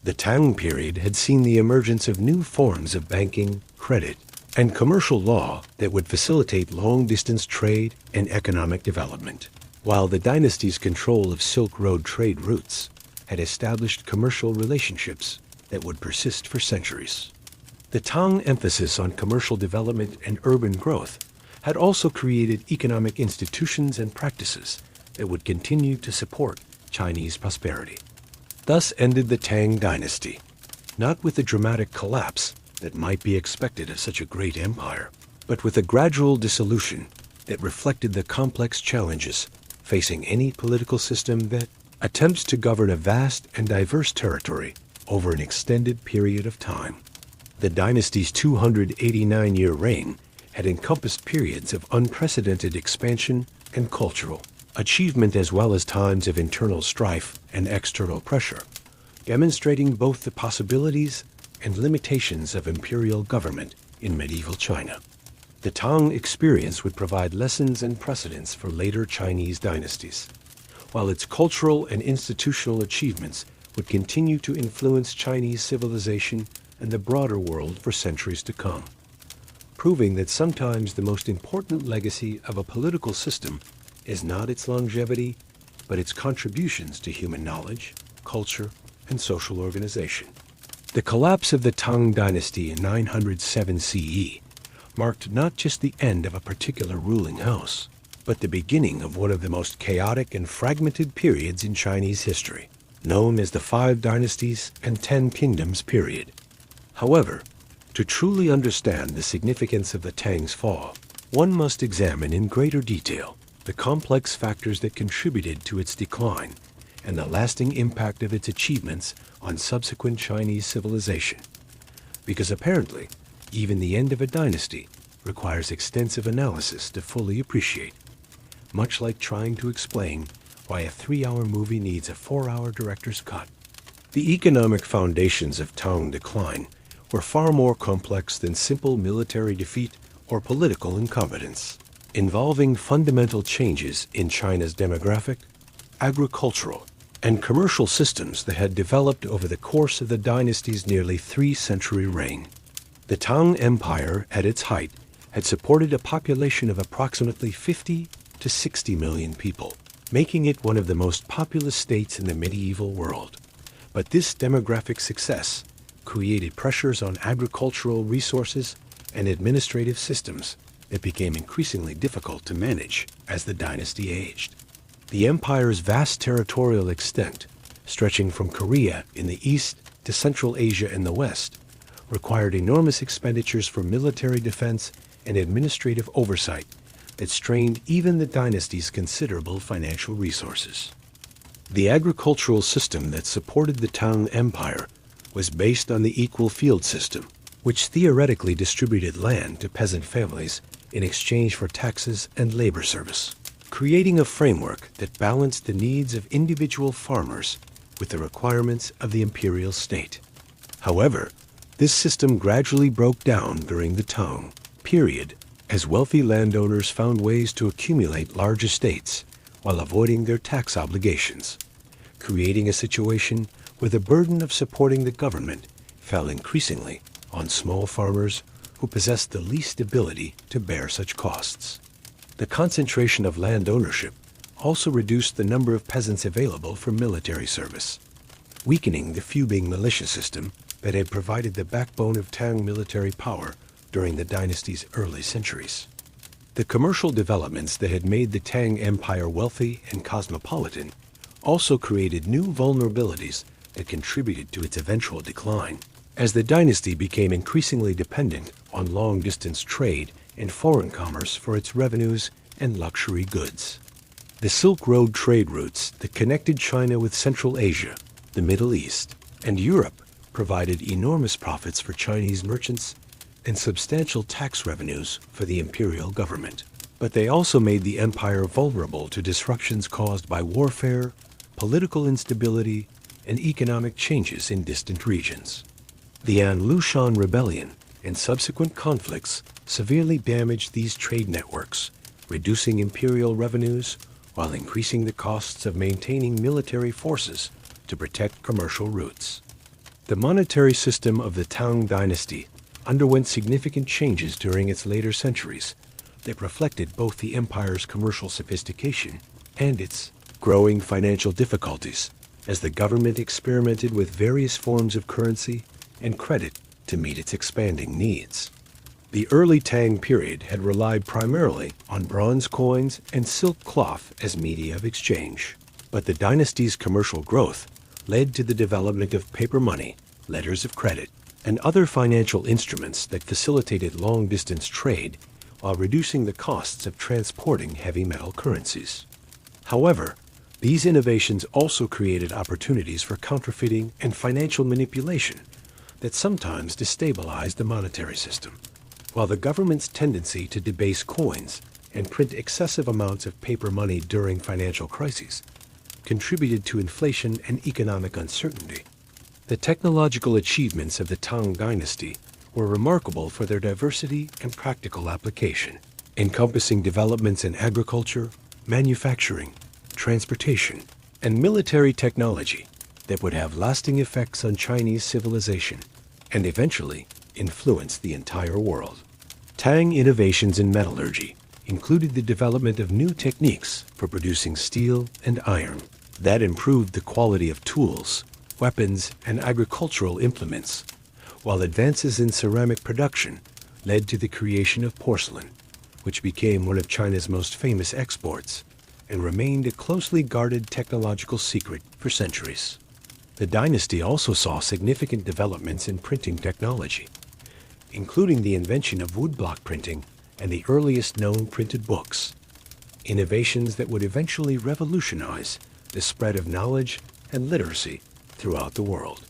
The Tang period had seen the emergence of new forms of banking, credit, and commercial law that would facilitate long-distance trade and economic development, while the dynasty's control of Silk Road trade routes had established commercial relationships that would persist for centuries. The Tang emphasis on commercial development and urban growth had also created economic institutions and practices that would continue to support Chinese prosperity. Thus ended the Tang Dynasty, not with the dramatic collapse that might be expected of such a great empire, but with a gradual dissolution that reflected the complex challenges facing any political system that attempts to govern a vast and diverse territory over an extended period of time. The dynasty's 289-year reign had encompassed periods of unprecedented expansion and cultural achievement as well as times of internal strife and external pressure, demonstrating both the possibilities and limitations of imperial government in medieval China. The Tang experience would provide lessons and precedents for later Chinese dynasties, while its cultural and institutional achievements would continue to influence Chinese civilization and the broader world for centuries to come, proving that sometimes the most important legacy of a political system is not its longevity, but its contributions to human knowledge, culture, and social organization. The collapse of the Tang Dynasty in 907 CE marked not just the end of a particular ruling house, but the beginning of one of the most chaotic and fragmented periods in Chinese history, known as the Five Dynasties and 10 Kingdoms period. However, to truly understand the significance of the Tang's fall, one must examine in greater detail the complex factors that contributed to its decline and the lasting impact of its achievements on subsequent Chinese civilization. Because apparently, even the end of a dynasty requires extensive analysis to fully appreciate, much like trying to explain why a 3-hour movie needs a 4-hour director's cut. The economic foundations of Tang decline were far more complex than simple military defeat or political incompetence, involving fundamental changes in China's demographic, agricultural, and commercial systems that had developed over the course of the dynasty's nearly 3-century reign. The Tang Empire, at its height, had supported a population of approximately 50 to 60 million people, making it one of the most populous states in the medieval world. But this demographic success created pressures on agricultural resources and administrative systems that became increasingly difficult to manage as the dynasty aged. The empire's vast territorial extent, stretching from Korea in the east to Central Asia in the west, required enormous expenditures for military defense and administrative oversight that strained even the dynasty's considerable financial resources. The agricultural system that supported the Tang Empire was based on the equal field system, which theoretically distributed land to peasant families in exchange for taxes and labor service, creating a framework that balanced the needs of individual farmers with the requirements of the imperial state. However, this system gradually broke down during the Tang period as wealthy landowners found ways to accumulate large estates while avoiding their tax obligations, creating a situation where the burden of supporting the government fell increasingly on small farmers who possessed the least ability to bear such costs. The concentration of land ownership also reduced the number of peasants available for military service, weakening the feuding militia system that had provided the backbone of Tang military power during the dynasty's early centuries. The commercial developments that had made the Tang Empire wealthy and cosmopolitan also created new vulnerabilities that contributed to its eventual decline, as the dynasty became increasingly dependent on long-distance trade and foreign commerce for its revenues and luxury goods. The Silk Road trade routes that connected China with Central Asia, the Middle East, and Europe provided enormous profits for Chinese merchants and substantial tax revenues for the imperial government. But they also made the empire vulnerable to disruptions caused by warfare, political instability, and economic changes in distant regions. The An Lushan Rebellion and subsequent conflicts severely damaged these trade networks, reducing imperial revenues while increasing the costs of maintaining military forces to protect commercial routes. The monetary system of the Tang Dynasty underwent significant changes during its later centuries that reflected both the empire's commercial sophistication and its growing financial difficulties, as the government experimented with various forms of currency and credit to meet its expanding needs. The early Tang period had relied primarily on bronze coins and silk cloth as media of exchange, but the dynasty's commercial growth led to the development of paper money, letters of credit, and other financial instruments that facilitated long-distance trade while reducing the costs of transporting heavy metal currencies. However, these innovations also created opportunities for counterfeiting and financial manipulation that sometimes destabilized the monetary system. While the government's tendency to debase coins and print excessive amounts of paper money during financial crises contributed to inflation and economic uncertainty, the technological achievements of the Tang Dynasty were remarkable for their diversity and practical application, encompassing developments in agriculture, manufacturing, transportation, and military technology that would have lasting effects on Chinese civilization and eventually influence the entire world. Tang innovations in metallurgy included the development of new techniques for producing steel and iron that improved the quality of tools, weapons, and agricultural implements, while advances in ceramic production led to the creation of porcelain, which became one of China's most famous exports and remained a closely guarded technological secret for centuries. The dynasty also saw significant developments in printing technology, including the invention of woodblock printing and the earliest known printed books, innovations that would eventually revolutionize the spread of knowledge and literacy throughout the world.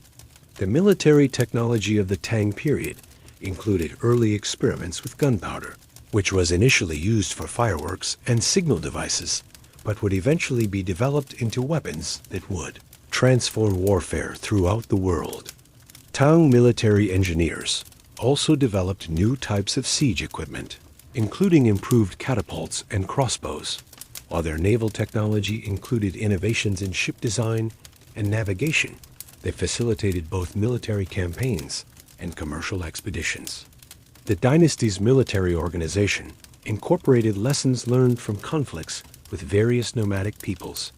The military technology of the Tang period included early experiments with gunpowder, which was initially used for fireworks and signal devices, but would eventually be developed into weapons that would transform warfare throughout the world. Tang military engineers also developed new types of siege equipment, including improved catapults and crossbows, while their naval technology included innovations in ship design and navigation that facilitated both military campaigns and commercial expeditions. The dynasty's military organization incorporated lessons learned from conflicts with various nomadic peoples,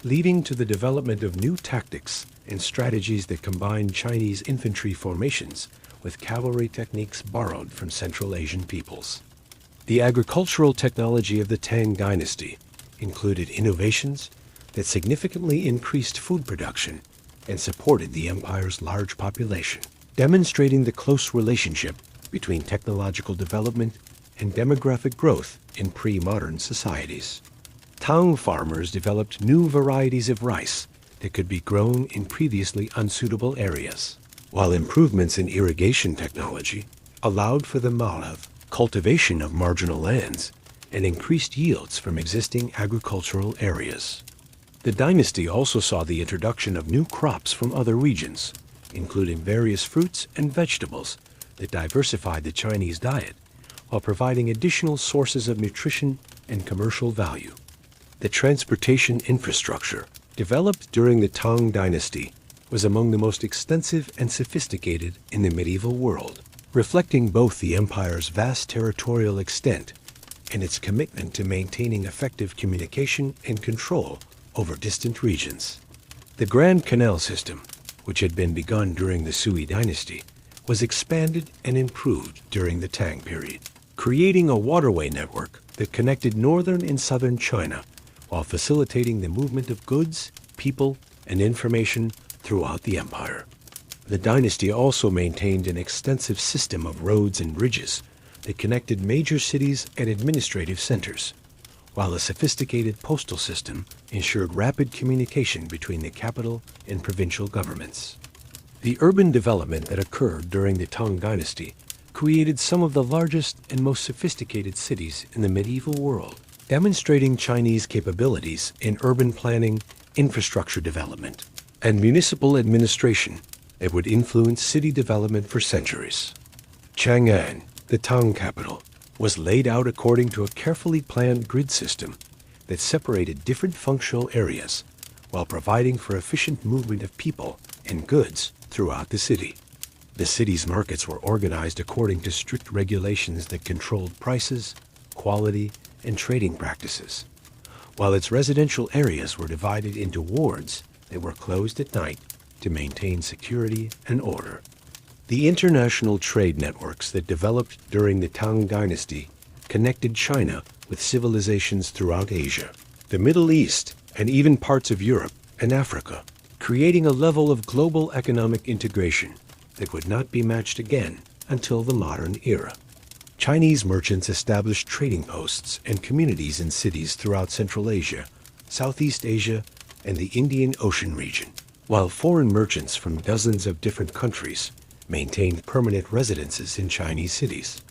leading to the development of new tactics and strategies that combined Chinese infantry formations with cavalry techniques borrowed from Central Asian peoples. The agricultural technology of the Tang Dynasty included innovations that significantly increased food production and supported the empire's large population, demonstrating the close relationship between technological development and demographic growth in pre-modern societies. Tang farmers developed new varieties of rice that could be grown in previously unsuitable areas, while improvements in irrigation technology allowed for the malav, cultivation of marginal lands, and increased yields from existing agricultural areas. The dynasty also saw the introduction of new crops from other regions, including various fruits and vegetables that diversified the Chinese diet while providing additional sources of nutrition and commercial value. The transportation infrastructure developed during the Tang Dynasty was among the most extensive and sophisticated in the medieval world, reflecting both the empire's vast territorial extent and its commitment to maintaining effective communication and control over distant regions. The Grand Canal system, which had been begun during the Sui dynasty, was expanded and improved during the Tang period, creating a waterway network that connected northern and southern China while facilitating the movement of goods, people, and information throughout the empire. The dynasty also maintained an extensive system of roads and bridges that connected major cities and administrative centers, while a sophisticated postal system ensured rapid communication between the capital and provincial governments. The urban development that occurred during the Tang Dynasty created some of the largest and most sophisticated cities in the medieval world, demonstrating Chinese capabilities in urban planning, infrastructure development, and municipal administration that would influence city development for centuries. Chang'an, the Tang capital, was laid out according to a carefully planned grid system that separated different functional areas while providing for efficient movement of people and goods throughout the city. The city's markets were organized according to strict regulations that controlled prices, quality, and trading practices, while its residential areas were divided into wards that were closed at night to maintain security and order. The international trade networks that developed during the Tang Dynasty connected China with civilizations throughout Asia, the Middle East, and even parts of Europe and Africa, creating a level of global economic integration that would not be matched again until the modern era. Chinese merchants established trading posts and communities in cities throughout Central Asia, Southeast Asia, and the Indian Ocean region, while foreign merchants from dozens of different countries maintained permanent residences in Chinese cities.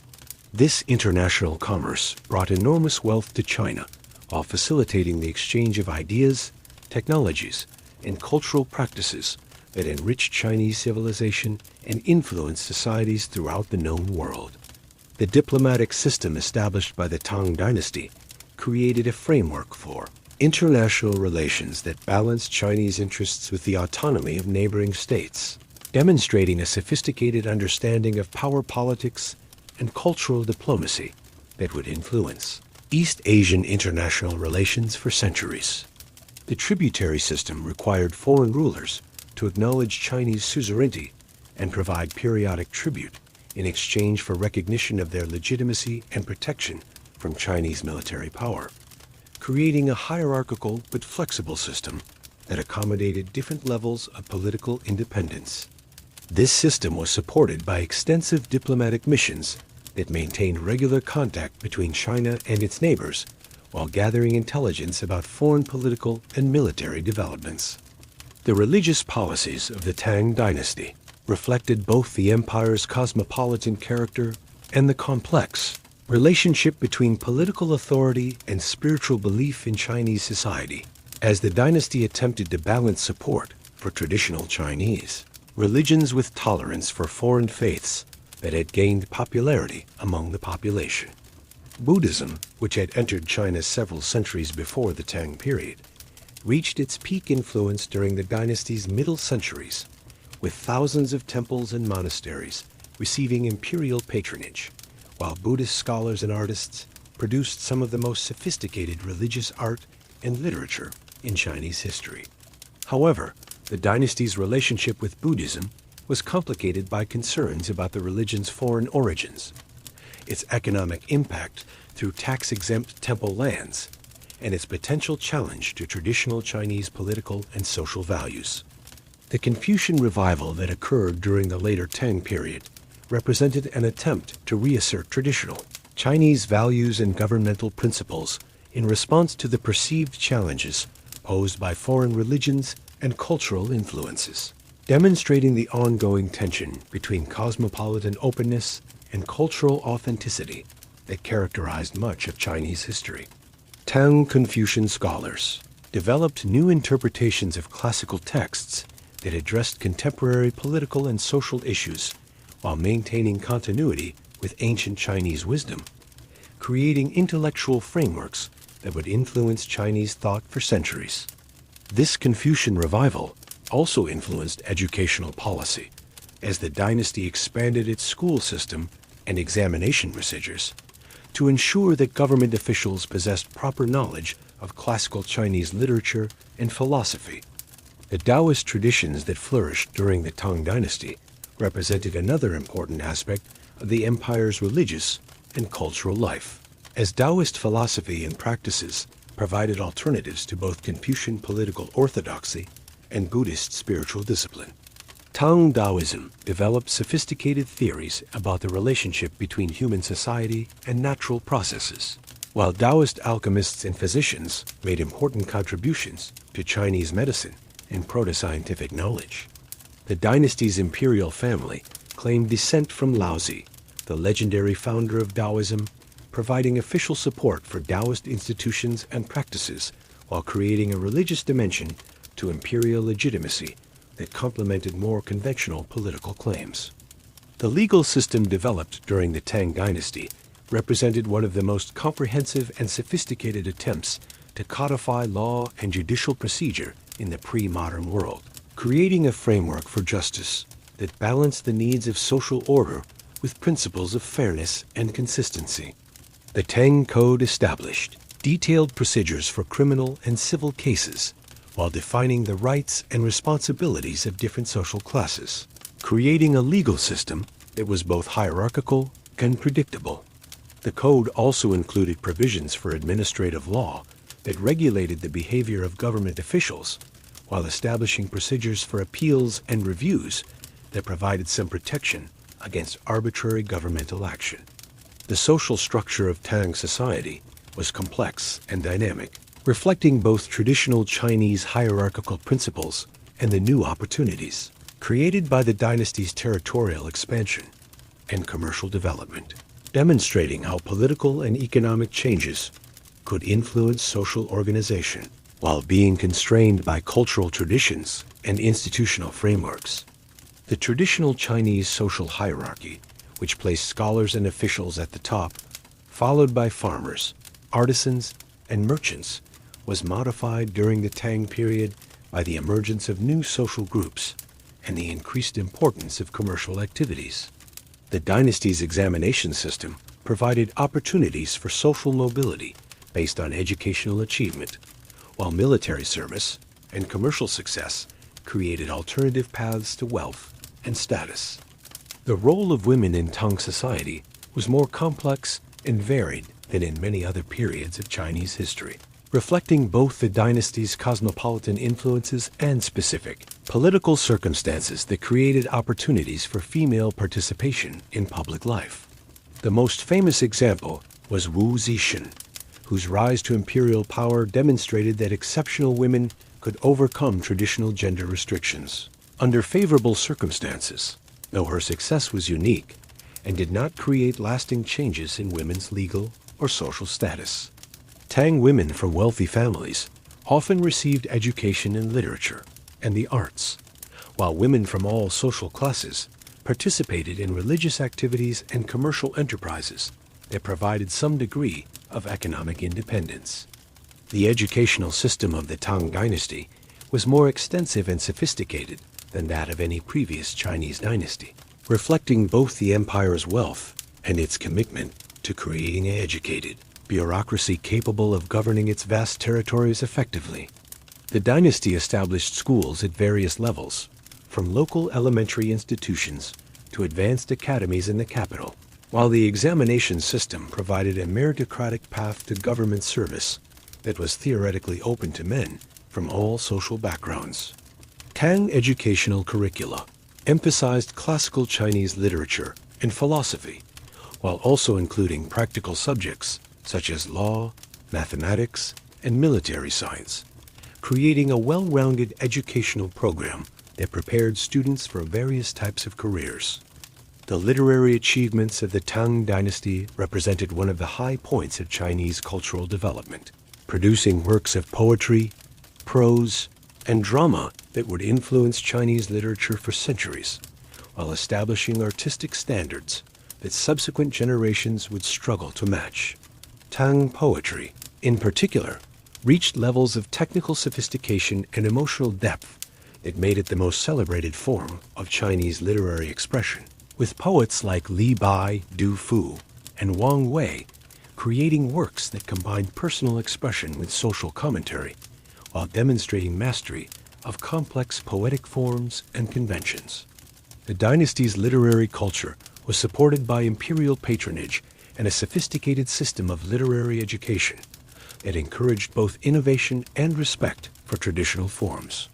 This international commerce brought enormous wealth to China while facilitating the exchange of ideas, technologies, and cultural practices that enriched Chinese civilization and influenced societies throughout the known world. The diplomatic system established by the Tang Dynasty created a framework for international relations that balanced Chinese interests with the autonomy of neighboring states, demonstrating a sophisticated understanding of power politics and cultural diplomacy that would influence East Asian international relations for centuries. The tributary system required foreign rulers to acknowledge Chinese suzerainty and provide periodic tribute in exchange for recognition of their legitimacy and protection from Chinese military power, creating a hierarchical but flexible system that accommodated different levels of political independence. This system was supported by extensive diplomatic missions that maintained regular contact between China and its neighbors while gathering intelligence about foreign political and military developments. The religious policies of the Tang Dynasty reflected both the empire's cosmopolitan character and the complex relationship between political authority and spiritual belief in Chinese society, as the dynasty attempted to balance support for traditional Chinese religions with tolerance for foreign faiths that had gained popularity among the population. Buddhism, which had entered China several centuries before the Tang period, reached its peak influence during the dynasty's middle centuries, with thousands of temples and monasteries receiving imperial patronage, while Buddhist scholars and artists produced some of the most sophisticated religious art and literature in Chinese history. However, the dynasty's relationship with Buddhism was complicated by concerns about the religion's foreign origins, its economic impact through tax-exempt temple lands, and its potential challenge to traditional Chinese political and social values. The Confucian revival that occurred during the later Tang period represented an attempt to reassert traditional Chinese values and governmental principles in response to the perceived challenges posed by foreign religions and cultural influences, demonstrating the ongoing tension between cosmopolitan openness and cultural authenticity that characterized much of Chinese history. Tang Confucian scholars developed new interpretations of classical texts that addressed contemporary political and social issues while maintaining continuity with ancient Chinese wisdom, creating intellectual frameworks that would influence Chinese thought for centuries. This Confucian revival also influenced educational policy, as the dynasty expanded its school system and examination procedures to ensure that government officials possessed proper knowledge of classical Chinese literature and philosophy. The Taoist traditions that flourished during the Tang Dynasty represented another important aspect of the empire's religious and cultural life, as Taoist philosophy and practices provided alternatives to both Confucian political orthodoxy and Buddhist spiritual discipline. Tang Taoism developed sophisticated theories about the relationship between human society and natural processes, while Taoist alchemists and physicians made important contributions to Chinese medicine and proto-scientific knowledge. The dynasty's imperial family claimed descent from Laozi, the legendary founder of Taoism, providing official support for Taoist institutions and practices while creating a religious dimension to imperial legitimacy that complemented more conventional political claims. The legal system developed during the Tang Dynasty represented one of the most comprehensive and sophisticated attempts to codify law and judicial procedure in the pre-modern world, creating a framework for justice that balanced the needs of social order with principles of fairness and consistency. The Tang Code established detailed procedures for criminal and civil cases while defining the rights and responsibilities of different social classes, creating a legal system that was both hierarchical and predictable. The code also included provisions for administrative law that regulated the behavior of government officials while establishing procedures for appeals and reviews that provided some protection against arbitrary governmental action. The social structure of Tang society was complex and dynamic, reflecting both traditional Chinese hierarchical principles and the new opportunities created by the dynasty's territorial expansion and commercial development, demonstrating how political and economic changes could influence social organization while being constrained by cultural traditions and institutional frameworks. The traditional Chinese social hierarchy, which placed scholars and officials at the top, followed by farmers, artisans, and merchants, was modified during the Tang period by the emergence of new social groups and the increased importance of commercial activities. The dynasty's examination system provided opportunities for social mobility based on educational achievement, while military service and commercial success created alternative paths to wealth and status. The role of women in Tang society was more complex and varied than in many other periods of Chinese history, reflecting both the dynasty's cosmopolitan influences and specific political circumstances that created opportunities for female participation in public life. The most famous example was Wu Zetian, whose rise to imperial power demonstrated that exceptional women could overcome traditional gender restrictions under favorable circumstances, though her success was unique and did not create lasting changes in women's legal or social status. Tang women from wealthy families often received education in literature and the arts, while women from all social classes participated in religious activities and commercial enterprises that provided some degree of economic independence. The educational system of the Tang Dynasty was more extensive and sophisticated than that of any previous Chinese dynasty, reflecting both the empire's wealth and its commitment to creating an educated bureaucracy capable of governing its vast territories effectively. The dynasty established schools at various levels, from local elementary institutions to advanced academies in the capital, while the examination system provided a meritocratic path to government service that was theoretically open to men from all social backgrounds. Tang educational curricula emphasized classical Chinese literature and philosophy, while also including practical subjects such as law, mathematics, and military science, creating a well-rounded educational program that prepared students for various types of careers. The literary achievements of the Tang Dynasty represented one of the high points of Chinese cultural development, producing works of poetry, prose, and drama that would influence Chinese literature for centuries, while establishing artistic standards that subsequent generations would struggle to match. Tang poetry, in particular, reached levels of technical sophistication and emotional depth that made it the most celebrated form of Chinese literary expression, with poets like Li Bai, Du Fu, and Wang Wei creating works that combined personal expression with social commentary, while demonstrating mastery of complex poetic forms and conventions. The dynasty's literary culture was supported by imperial patronage and a sophisticated system of literary education that encouraged both innovation and respect for traditional forms.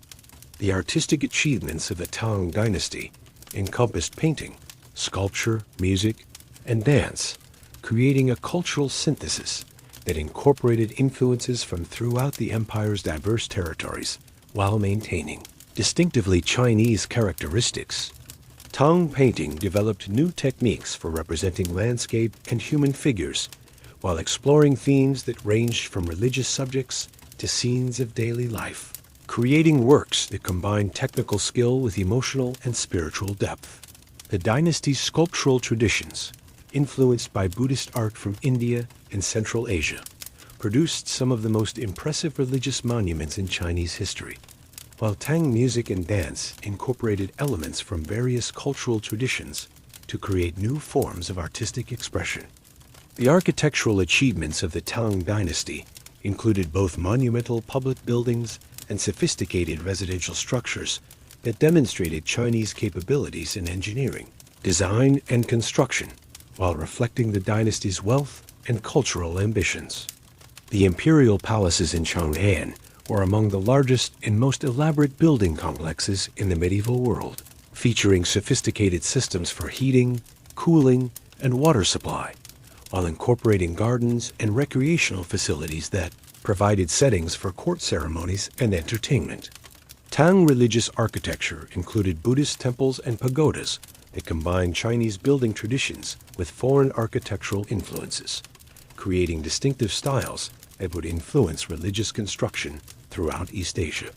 The artistic achievements of the Tang Dynasty encompassed painting, sculpture, music, and dance, creating a cultural synthesis that incorporated influences from throughout the empire's diverse territories while maintaining distinctively Chinese characteristics. Tang painting developed new techniques for representing landscape and human figures, while exploring themes that ranged from religious subjects to scenes of daily life, creating works that combined technical skill with emotional and spiritual depth. The dynasty's sculptural traditions, influenced by Buddhist art from India and Central Asia, produced some of the most impressive religious monuments in Chinese history, while Tang music and dance incorporated elements from various cultural traditions to create new forms of artistic expression. The architectural achievements of the Tang Dynasty included both monumental public buildings and sophisticated residential structures that demonstrated Chinese capabilities in engineering, design, and construction, while reflecting the dynasty's wealth and cultural ambitions. The imperial palaces in Chang'an were among the largest and most elaborate building complexes in the medieval world, featuring sophisticated systems for heating, cooling, and water supply, while incorporating gardens and recreational facilities that provided settings for court ceremonies and entertainment. Tang religious architecture included Buddhist temples and pagodas that combined Chinese building traditions with foreign architectural influences, creating distinctive styles that would influence religious construction throughout East Asia.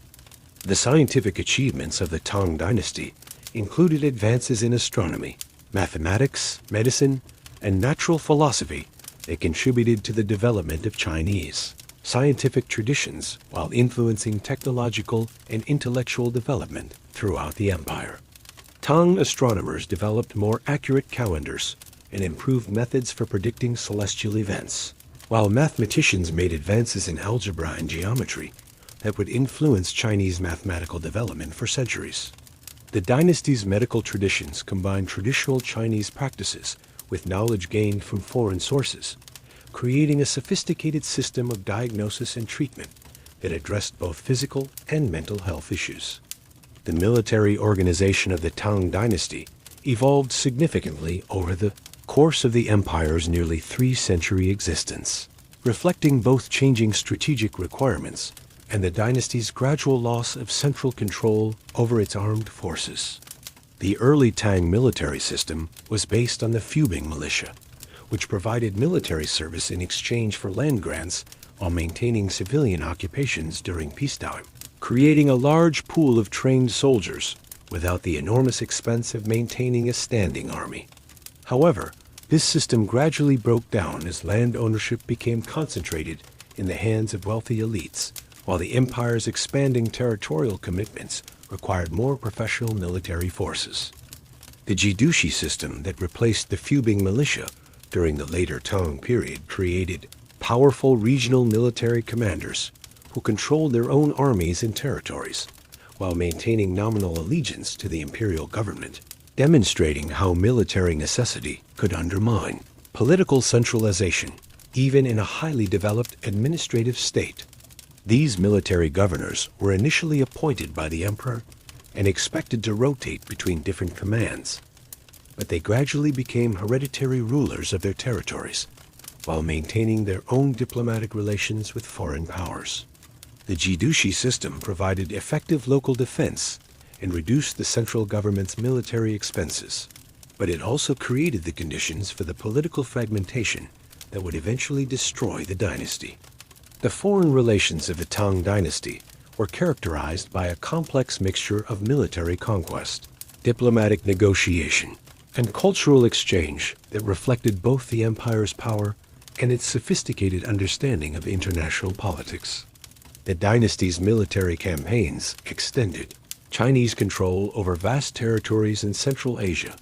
The scientific achievements of the Tang Dynasty included advances in astronomy, mathematics, medicine, and natural philosophy that contributed to the development of Chinese scientific traditions while influencing technological and intellectual development throughout the empire. Tang astronomers developed more accurate calendars and improved methods for predicting celestial events, while mathematicians made advances in algebra and geometry that would influence Chinese mathematical development for centuries. The dynasty's medical traditions combined traditional Chinese practices with knowledge gained from foreign sources, creating a sophisticated system of diagnosis and treatment that addressed both physical and mental health issues. The military organization of the Tang Dynasty evolved significantly over the course of the empire's nearly 3-century existence, reflecting both changing strategic requirements and the dynasty's gradual loss of central control over its armed forces. The early Tang military system was based on the Fubing militia, which provided military service in exchange for land grants while maintaining civilian occupations during peacetime, creating a large pool of trained soldiers without the enormous expense of maintaining a standing army. However, this system gradually broke down as land ownership became concentrated in the hands of wealthy elites, while the empire's expanding territorial commitments required more professional military forces. The Jidushi system that replaced the Fubing militia during the later Tang period created powerful regional military commanders who controlled their own armies and territories, while maintaining nominal allegiance to the imperial government, demonstrating how military necessity could undermine political centralization, even in a highly developed administrative state. These military governors were initially appointed by the emperor and expected to rotate between different commands, but they gradually became hereditary rulers of their territories, while maintaining their own diplomatic relations with foreign powers. The Jidushi system provided effective local defense and reduced the central government's military expenses, but it also created the conditions for the political fragmentation that would eventually destroy the dynasty. The foreign relations of the Tang Dynasty were characterized by a complex mixture of military conquest, diplomatic negotiation, and cultural exchange that reflected both the empire's power and its sophisticated understanding of international politics. The dynasty's military campaigns extended Chinese control over vast territories in Central Asia,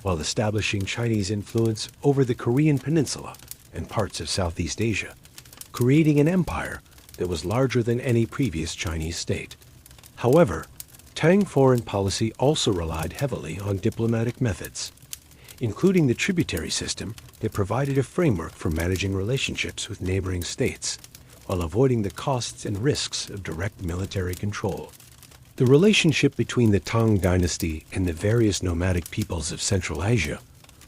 while establishing Chinese influence over the Korean peninsula and parts of Southeast Asia, creating an empire that was larger than any previous Chinese state. However, Tang foreign policy also relied heavily on diplomatic methods, including the tributary system that provided a framework for managing relationships with neighboring states, while avoiding the costs and risks of direct military control. The relationship between the Tang Dynasty and the various nomadic peoples of Central Asia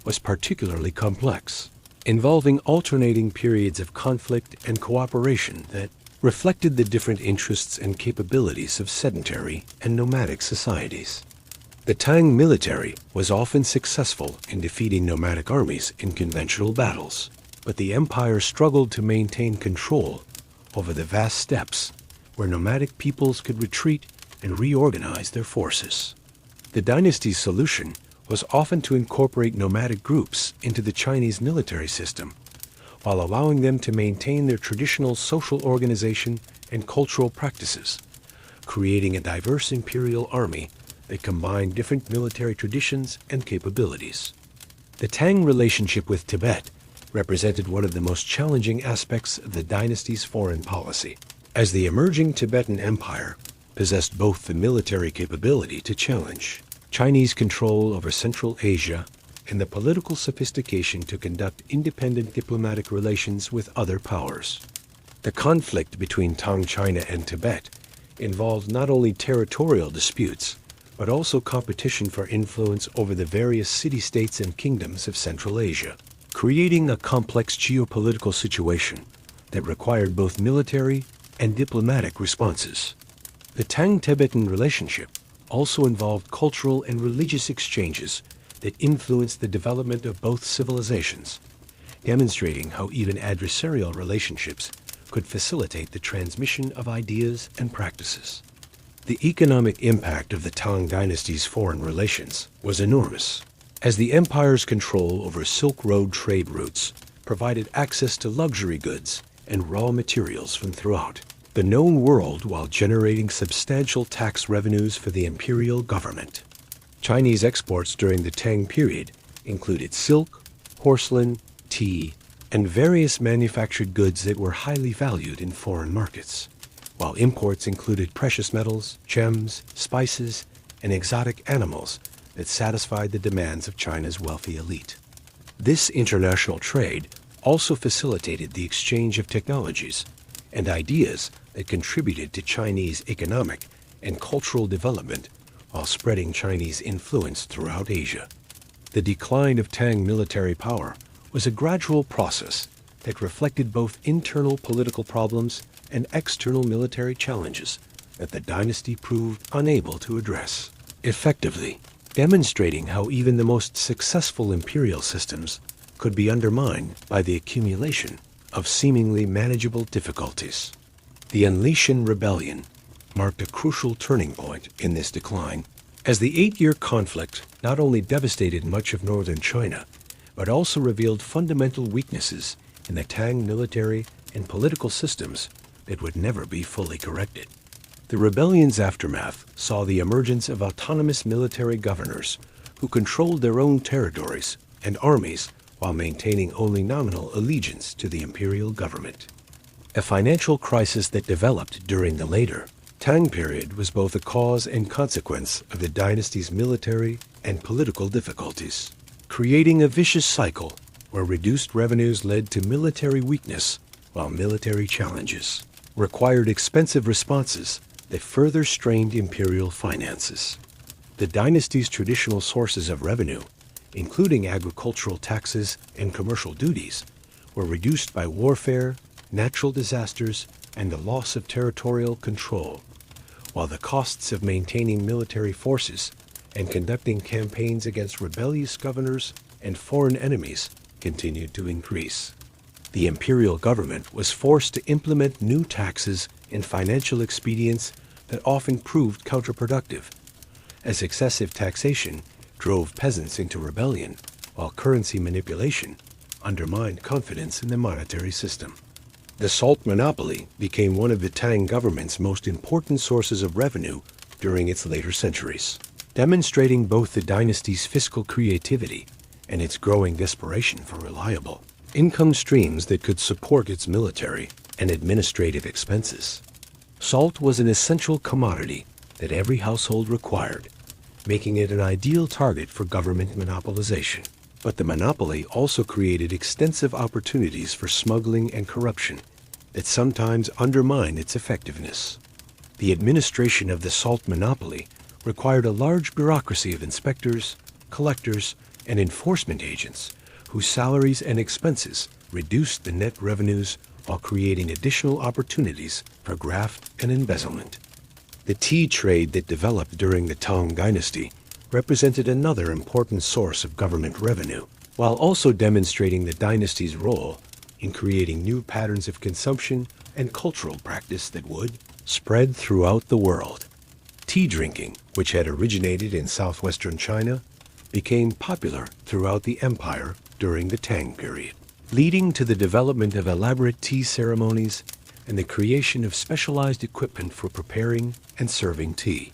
was particularly complex, involving alternating periods of conflict and cooperation that reflected the different interests and capabilities of sedentary and nomadic societies. The Tang military was often successful in defeating nomadic armies in conventional battles, but the empire struggled to maintain control over the vast steppes where nomadic peoples could retreat and reorganize their forces. The dynasty's solution was often to incorporate nomadic groups into the Chinese military system, while allowing them to maintain their traditional social organization and cultural practices, creating a diverse imperial army that combined different military traditions and capabilities. The Tang relationship with Tibet represented one of the most challenging aspects of the dynasty's foreign policy, as the emerging Tibetan Empire possessed both the military capability to challenge Chinese control over Central Asia and the political sophistication to conduct independent diplomatic relations with other powers. The conflict between Tang China and Tibet involved not only territorial disputes, but also competition for influence over the various city-states and kingdoms of Central Asia, creating a complex geopolitical situation that required both military and diplomatic responses. The Tang-Tibetan relationship also involved cultural and religious exchanges that influenced the development of both civilizations, demonstrating how even adversarial relationships could facilitate the transmission of ideas and practices. The economic impact of the Tang Dynasty's foreign relations was enormous, as the empire's control over Silk Road trade routes provided access to luxury goods and raw materials from throughout the known world while generating substantial tax revenues for the imperial government. Chinese exports during the Tang period included silk, porcelain, tea, and various manufactured goods that were highly valued in foreign markets, while imports included precious metals, gems, spices, and exotic animals that satisfied the demands of China's wealthy elite. This international trade also facilitated the exchange of technologies and ideas that contributed to Chinese economic and cultural development while spreading Chinese influence throughout Asia. The decline of Tang military power was a gradual process that reflected both internal political problems and external military challenges that the dynasty proved unable to address effectively, demonstrating how even the most successful imperial systems could be undermined by the accumulation of seemingly manageable difficulties. The An Lushan Rebellion marked a crucial turning point in this decline, as the 8-year conflict not only devastated much of northern China, but also revealed fundamental weaknesses in the Tang military and political systems that would never be fully corrected. The rebellion's aftermath saw the emergence of autonomous military governors who controlled their own territories and armies while maintaining only nominal allegiance to the imperial government. A financial crisis that developed during the later Tang period was both a cause and consequence of the dynasty's military and political difficulties, creating a vicious cycle where reduced revenues led to military weakness, while military challenges required expensive responses that further strained imperial finances. The dynasty's traditional sources of revenue, including agricultural taxes and commercial duties, were reduced by warfare, natural disasters, and the loss of territorial control, while the costs of maintaining military forces and conducting campaigns against rebellious governors and foreign enemies continued to increase. The imperial government was forced to implement new taxes and financial expedients that often proved counterproductive, as excessive taxation drove peasants into rebellion, while currency manipulation undermined confidence in the monetary system. The salt monopoly became one of the Tang government's most important sources of revenue during its later centuries, demonstrating both the dynasty's fiscal creativity and its growing desperation for reliable income streams that could support its military and administrative expenses. Salt was an essential commodity that every household required, making it an ideal target for government monopolization. But the monopoly also created extensive opportunities for smuggling and corruption that sometimes undermine its effectiveness. The administration of the salt monopoly required a large bureaucracy of inspectors, collectors, and enforcement agents whose salaries and expenses reduced the net revenues while creating additional opportunities for graft and embezzlement. The tea trade that developed during the Tang Dynasty represented another important source of government revenue, while also demonstrating the dynasty's role in creating new patterns of consumption and cultural practice that would spread throughout the world. Tea drinking, which had originated in southwestern China, became popular throughout the empire during the Tang period, leading to the development of elaborate tea ceremonies and the creation of specialized equipment for preparing and serving tea.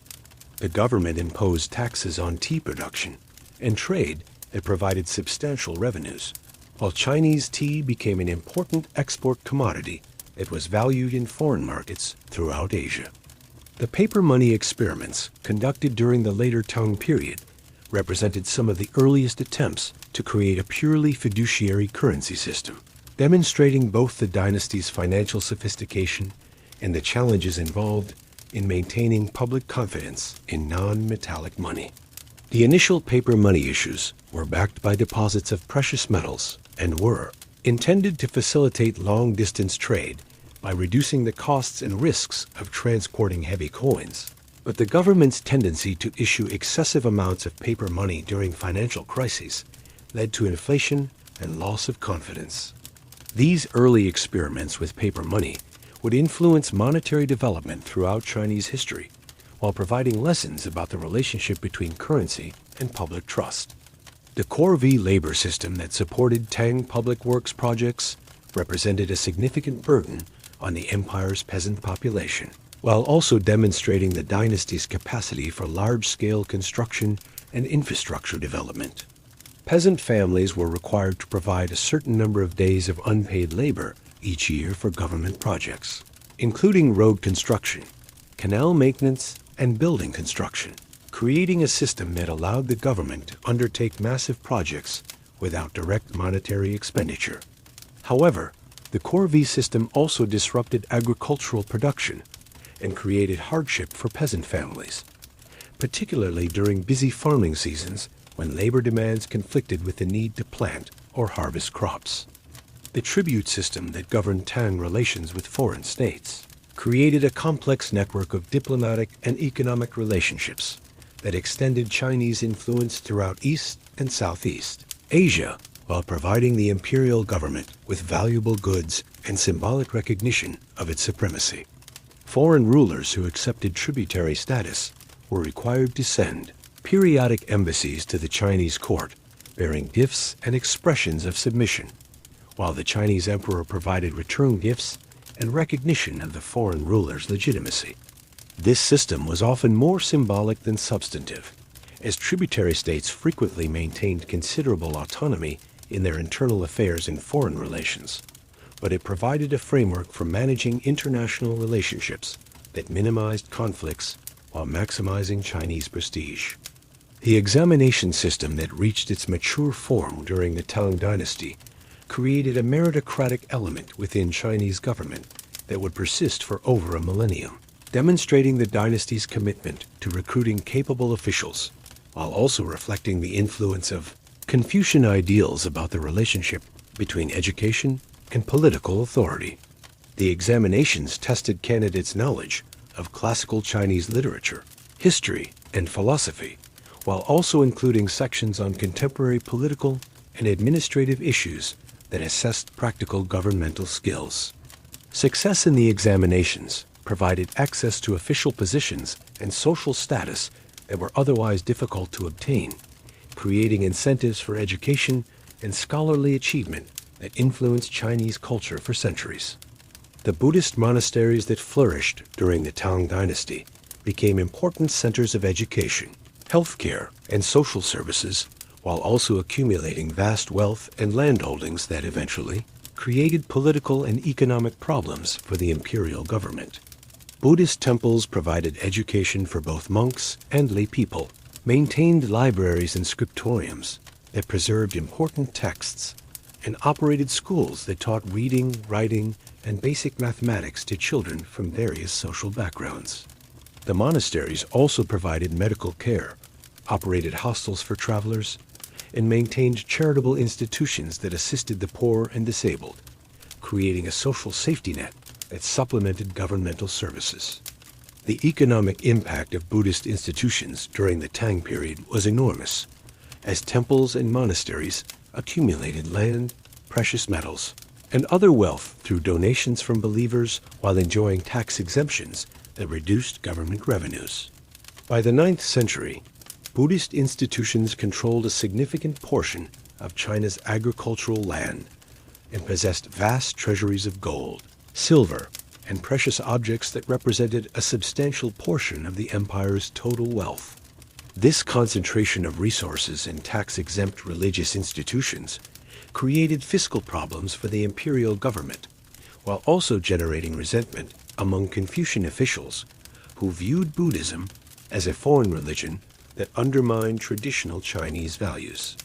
The government imposed taxes on tea production and trade that provided substantial revenues, while Chinese tea became an important export commodity that was valued in foreign markets throughout Asia. The paper money experiments conducted during the later Tang period represented some of the earliest attempts to create a purely fiduciary currency system, demonstrating both the dynasty's financial sophistication and the challenges involved in maintaining public confidence in non-metallic money. The initial paper money issues were backed by deposits of precious metals and were intended to facilitate long-distance trade by reducing the costs and risks of transporting heavy coins. But the government's tendency to issue excessive amounts of paper money during financial crises led to inflation and loss of confidence. These early experiments with paper money would influence monetary development throughout Chinese history, while providing lessons about the relationship between currency and public trust. The corvée labor system that supported Tang public works projects represented a significant burden on the empire's peasant population, while also demonstrating the dynasty's capacity for large-scale construction and infrastructure development. Peasant families were required to provide a certain number of days of unpaid labor each year for government projects, including road construction, canal maintenance, and building construction, creating a system that allowed the government to undertake massive projects without direct monetary expenditure. However, the corvée system also disrupted agricultural production and created hardship for peasant families, particularly during busy farming seasons when labor demands conflicted with the need to plant or harvest crops. The tribute system that governed Tang relations with foreign states created a complex network of diplomatic and economic relationships that extended Chinese influence throughout East and Southeast Asia, while providing the imperial government with valuable goods and symbolic recognition of its supremacy. Foreign rulers who accepted tributary status were required to send periodic embassies to the Chinese court bearing gifts and expressions of submission, while the Chinese emperor provided return gifts and recognition of the foreign ruler's legitimacy. This system was often more symbolic than substantive, as tributary states frequently maintained considerable autonomy in their internal affairs and foreign relations, but it provided a framework for managing international relationships that minimized conflicts while maximizing Chinese prestige. The examination system that reached its mature form during the Tang Dynasty created a meritocratic element within Chinese government that would persist for over a millennium, demonstrating the dynasty's commitment to recruiting capable officials, while also reflecting the influence of Confucian ideals about the relationship between education and political authority. The examinations tested candidates' knowledge of classical Chinese literature, history, and philosophy, while also including sections on contemporary political and administrative issues that assessed practical governmental skills. Success in the examinations provided access to official positions and social status that were otherwise difficult to obtain, creating incentives for education and scholarly achievement that influenced Chinese culture for centuries. The Buddhist monasteries that flourished during the Tang Dynasty became important centers of education, healthcare, and social services, while also accumulating vast wealth and landholdings that eventually created political and economic problems for the imperial government. Buddhist temples provided education for both monks and lay people, maintained libraries and scriptoriums that preserved important texts, and operated schools that taught reading, writing, and basic mathematics to children from various social backgrounds. The monasteries also provided medical care, operated hostels for travelers, and maintained charitable institutions that assisted the poor and disabled, creating a social safety net that supplemented governmental services. The economic impact of Buddhist institutions during the Tang period was enormous, as temples and monasteries accumulated land, precious metals, and other wealth through donations from believers while enjoying tax exemptions that reduced government revenues. By the 9th century, Buddhist institutions controlled a significant portion of China's agricultural land and possessed vast treasuries of gold, silver, and precious objects that represented a substantial portion of the empire's total wealth. This concentration of resources in tax-exempt religious institutions created fiscal problems for the imperial government, while also generating resentment among Confucian officials who viewed Buddhism as a foreign religion that undermined traditional Chinese values.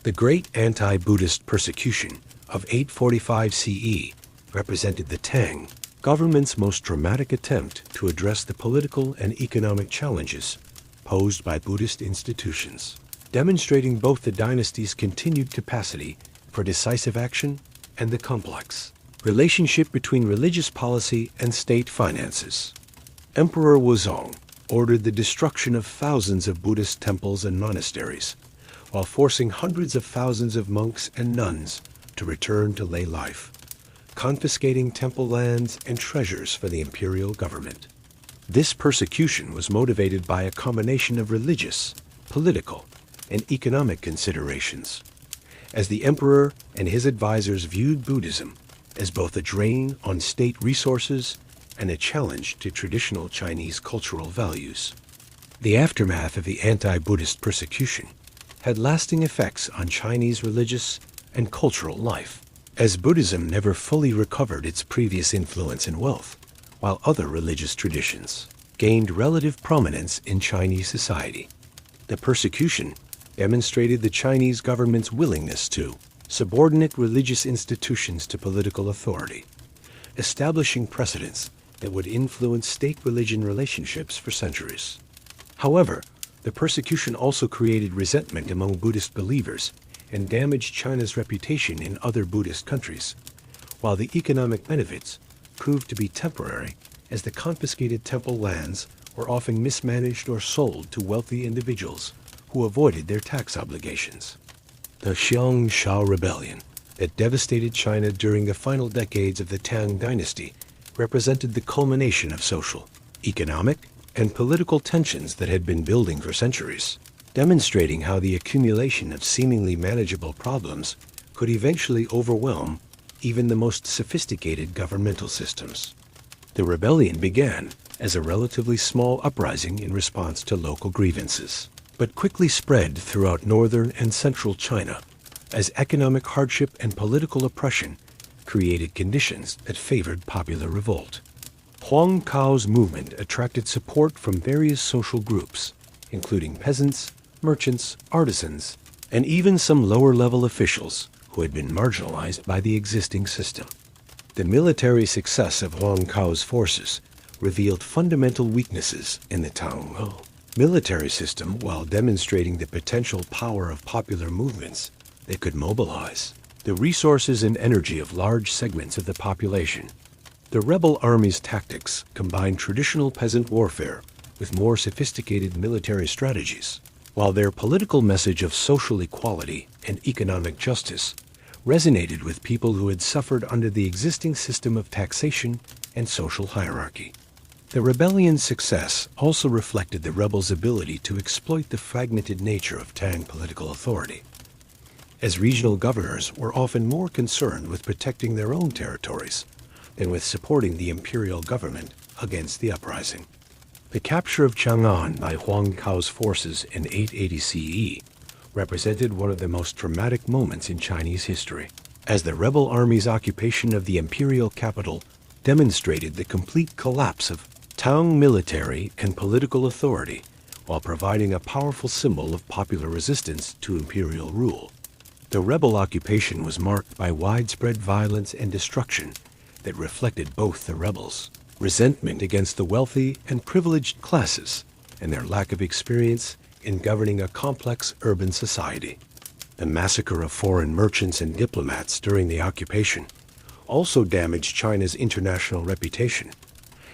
The Great Anti-Buddhist Persecution of 845 CE represented the Tang government's most dramatic attempt to address the political and economic challenges posed by Buddhist institutions, demonstrating both the dynasty's continued capacity for decisive action and the complex relationship between religious policy and state finances. Emperor Gaozong ordered the destruction of thousands of Buddhist temples and monasteries, while forcing hundreds of thousands of monks and nuns to return to lay life, confiscating temple lands and treasures for the imperial government. This persecution was motivated by a combination of religious, political, and economic considerations, as the emperor and his advisors viewed Buddhism as both a drain on state resources and a challenge to traditional Chinese cultural values. The aftermath of the anti-Buddhist persecution had lasting effects on Chinese religious and cultural life, as Buddhism never fully recovered its previous influence and wealth, while other religious traditions gained relative prominence in Chinese society. The persecution demonstrated the Chinese government's willingness to subordinate religious institutions to political authority, establishing precedents that would influence state-religion relationships for centuries. However, the persecution also created resentment among Buddhist believers and damaged China's reputation in other Buddhist countries, while the economic benefits proved to be temporary, as the confiscated temple lands were often mismanaged or sold to wealthy individuals who avoided their tax obligations. The Chao Rebellion that devastated China during the final decades of the Tang Dynasty represented the culmination of social, economic, and political tensions that had been building for centuries, demonstrating how the accumulation of seemingly manageable problems could eventually overwhelm even the most sophisticated governmental systems. The rebellion began as a relatively small uprising in response to local grievances, but quickly spread throughout northern and central China as economic hardship and political oppression created conditions that favored popular revolt. Huang Cao's movement attracted support from various social groups, including peasants, merchants, artisans, and even some lower-level officials who had been marginalized by the existing system. The military success of Huang Cao's forces revealed fundamental weaknesses in the Tang military system while demonstrating the potential power of popular movements that could mobilize the resources and energy of large segments of the population. The rebel army's tactics combined traditional peasant warfare with more sophisticated military strategies, while their political message of social equality and economic justice resonated with people who had suffered under the existing system of taxation and social hierarchy. The rebellion's success also reflected the rebels' ability to exploit the fragmented nature of Tang political authority, as regional governors were often more concerned with protecting their own territories than with supporting the imperial government against the uprising. The capture of Chang'an by Huang Cao's forces in 880 CE represented one of the most dramatic moments in Chinese history, as the rebel army's occupation of the imperial capital demonstrated the complete collapse of Tang military and political authority while providing a powerful symbol of popular resistance to imperial rule. The rebel occupation was marked by widespread violence and destruction that reflected both the rebels' resentment against the wealthy and privileged classes and their lack of experience in governing a complex urban society. The massacre of foreign merchants and diplomats during the occupation also damaged China's international reputation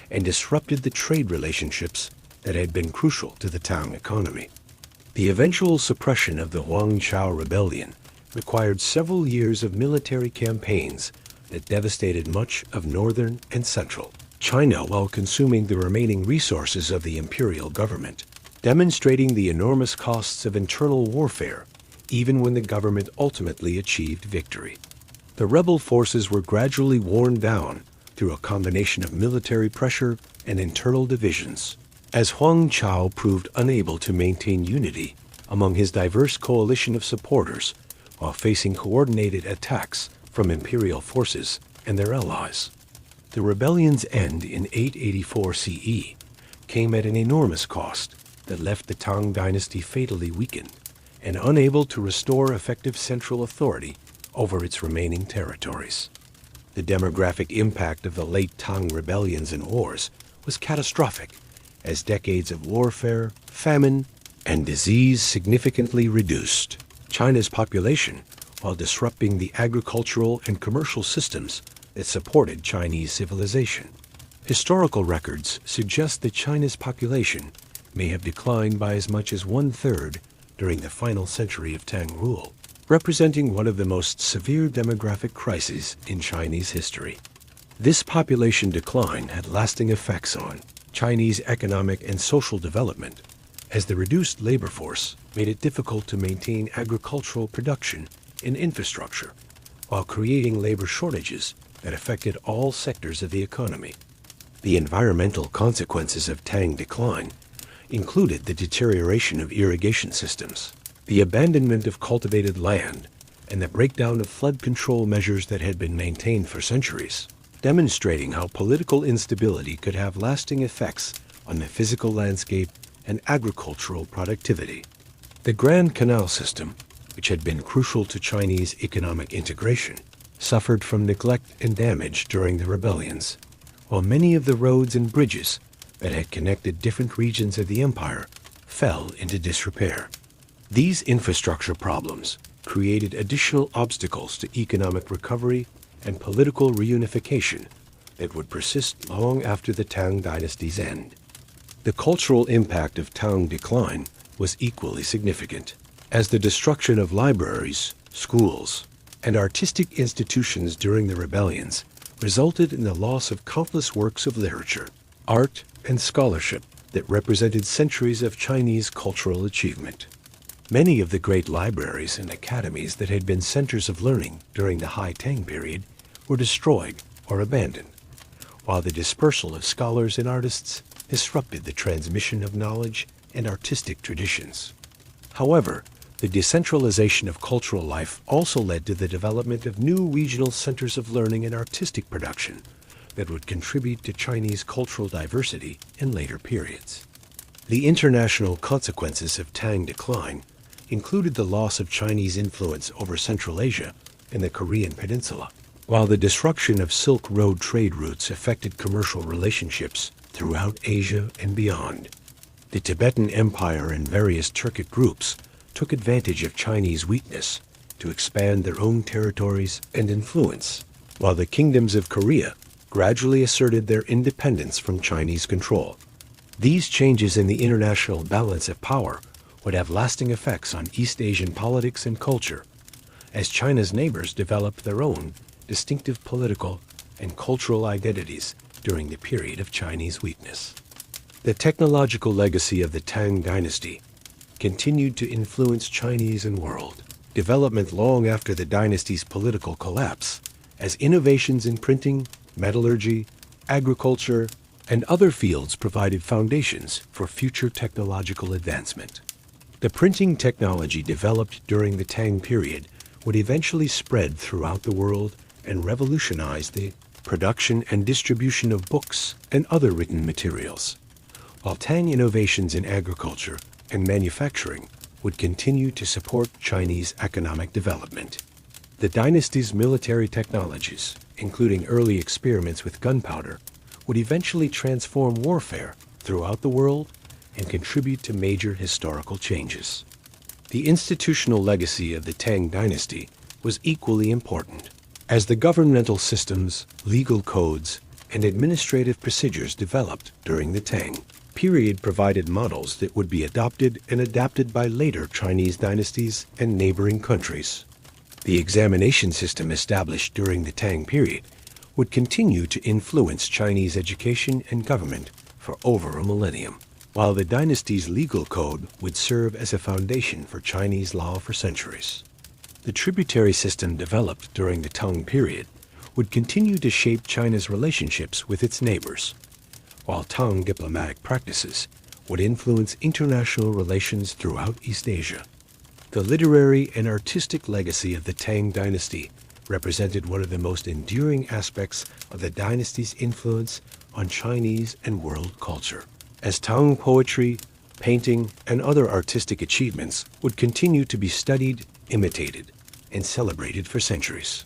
and disrupted the trade relationships that had been crucial to the Tang economy. The eventual suppression of the Chao Rebellion required several years of military campaigns that devastated much of northern and central China while consuming the remaining resources of the imperial government, demonstrating the enormous costs of internal warfare even when the government ultimately achieved victory. The rebel forces were gradually worn down through a combination of military pressure and internal divisions, as Huang Chao proved unable to maintain unity among his diverse coalition of supporters while facing coordinated attacks from imperial forces and their allies. The rebellion's end in 884 CE came at an enormous cost that left the Tang Dynasty fatally weakened and unable to restore effective central authority over its remaining territories. The demographic impact of the late Tang rebellions and wars was catastrophic, as decades of warfare, famine, and disease significantly reduced China's population while disrupting the agricultural and commercial systems that supported Chinese civilization. Historical records suggest that China's population may have declined by as much as 1/3 during the final century of Tang rule, representing one of the most severe demographic crises in Chinese history. This population decline had lasting effects on Chinese economic and social development, as the reduced labor force made it difficult to maintain agricultural production and infrastructure, while creating labor shortages that affected all sectors of the economy. The environmental consequences of Tang decline included the deterioration of irrigation systems, the abandonment of cultivated land, and the breakdown of flood control measures that had been maintained for centuries, demonstrating how political instability could have lasting effects on the physical landscape and agricultural productivity. The Grand Canal system, which had been crucial to Chinese economic integration, suffered from neglect and damage during the rebellions, while many of the roads and bridges that had connected different regions of the empire fell into disrepair. These infrastructure problems created additional obstacles to economic recovery and political reunification that would persist long after the Tang Dynasty's end. The cultural impact of Tang decline was equally significant, as the destruction of libraries, schools, and artistic institutions during the rebellions resulted in the loss of countless works of literature, art, and scholarship that represented centuries of Chinese cultural achievement. Many of the great libraries and academies that had been centers of learning during the High Tang period were destroyed or abandoned, while the dispersal of scholars and artists disrupted the transmission of knowledge and artistic traditions. However, the decentralization of cultural life also led to the development of new regional centers of learning and artistic production, that would contribute to Chinese cultural diversity in later periods. The international consequences of Tang decline included the loss of Chinese influence over Central Asia and the Korean Peninsula, while the disruption of Silk Road trade routes affected commercial relationships throughout Asia and beyond. The Tibetan Empire and various Turkic groups took advantage of Chinese weakness to expand their own territories and influence, while the kingdoms of Korea gradually asserted their independence from Chinese control. These changes in the international balance of power would have lasting effects on East Asian politics and culture, as China's neighbors developed their own distinctive political and cultural identities during the period of Chinese weakness. The technological legacy of the Tang Dynasty continued to influence Chinese and world development long after the dynasty's political collapse, as innovations in printing, metallurgy, agriculture, and other fields provided foundations for future technological advancement. The printing technology developed during the Tang period would eventually spread throughout the world and revolutionize the production and distribution of books and other written materials, while Tang innovations in agriculture and manufacturing would continue to support Chinese economic development. The dynasty's military technologies, including early experiments with gunpowder, would eventually transform warfare throughout the world and contribute to major historical changes. The institutional legacy of the Tang Dynasty was equally important, as the governmental systems, legal codes, and administrative procedures developed during the Tang period provided models that would be adopted and adapted by later Chinese dynasties and neighboring countries. The examination system established during the Tang period would continue to influence Chinese education and government for over a millennium, while the dynasty's legal code would serve as a foundation for Chinese law for centuries. The tributary system developed during the Tang period would continue to shape China's relationships with its neighbors, while Tang diplomatic practices would influence international relations throughout East Asia. The literary and artistic legacy of the Tang Dynasty represented one of the most enduring aspects of the dynasty's influence on Chinese and world culture, as Tang poetry, painting, and other artistic achievements would continue to be studied, imitated, and celebrated for centuries.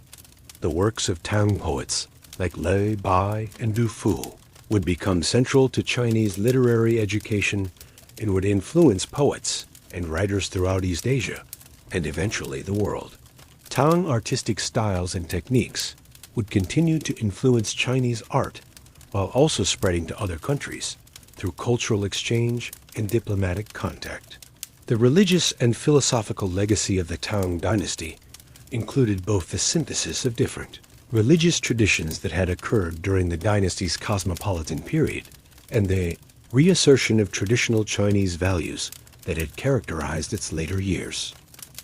The works of Tang poets like Lei, Bai, and Du Fu would become central to Chinese literary education and would influence poets and writers throughout East Asia and eventually the world. Tang artistic styles and techniques would continue to influence Chinese art while also spreading to other countries through cultural exchange and diplomatic contact. The religious and philosophical legacy of the Tang Dynasty included both the synthesis of different religious traditions that had occurred during the dynasty's cosmopolitan period and the reassertion of traditional Chinese values that had characterized its later years.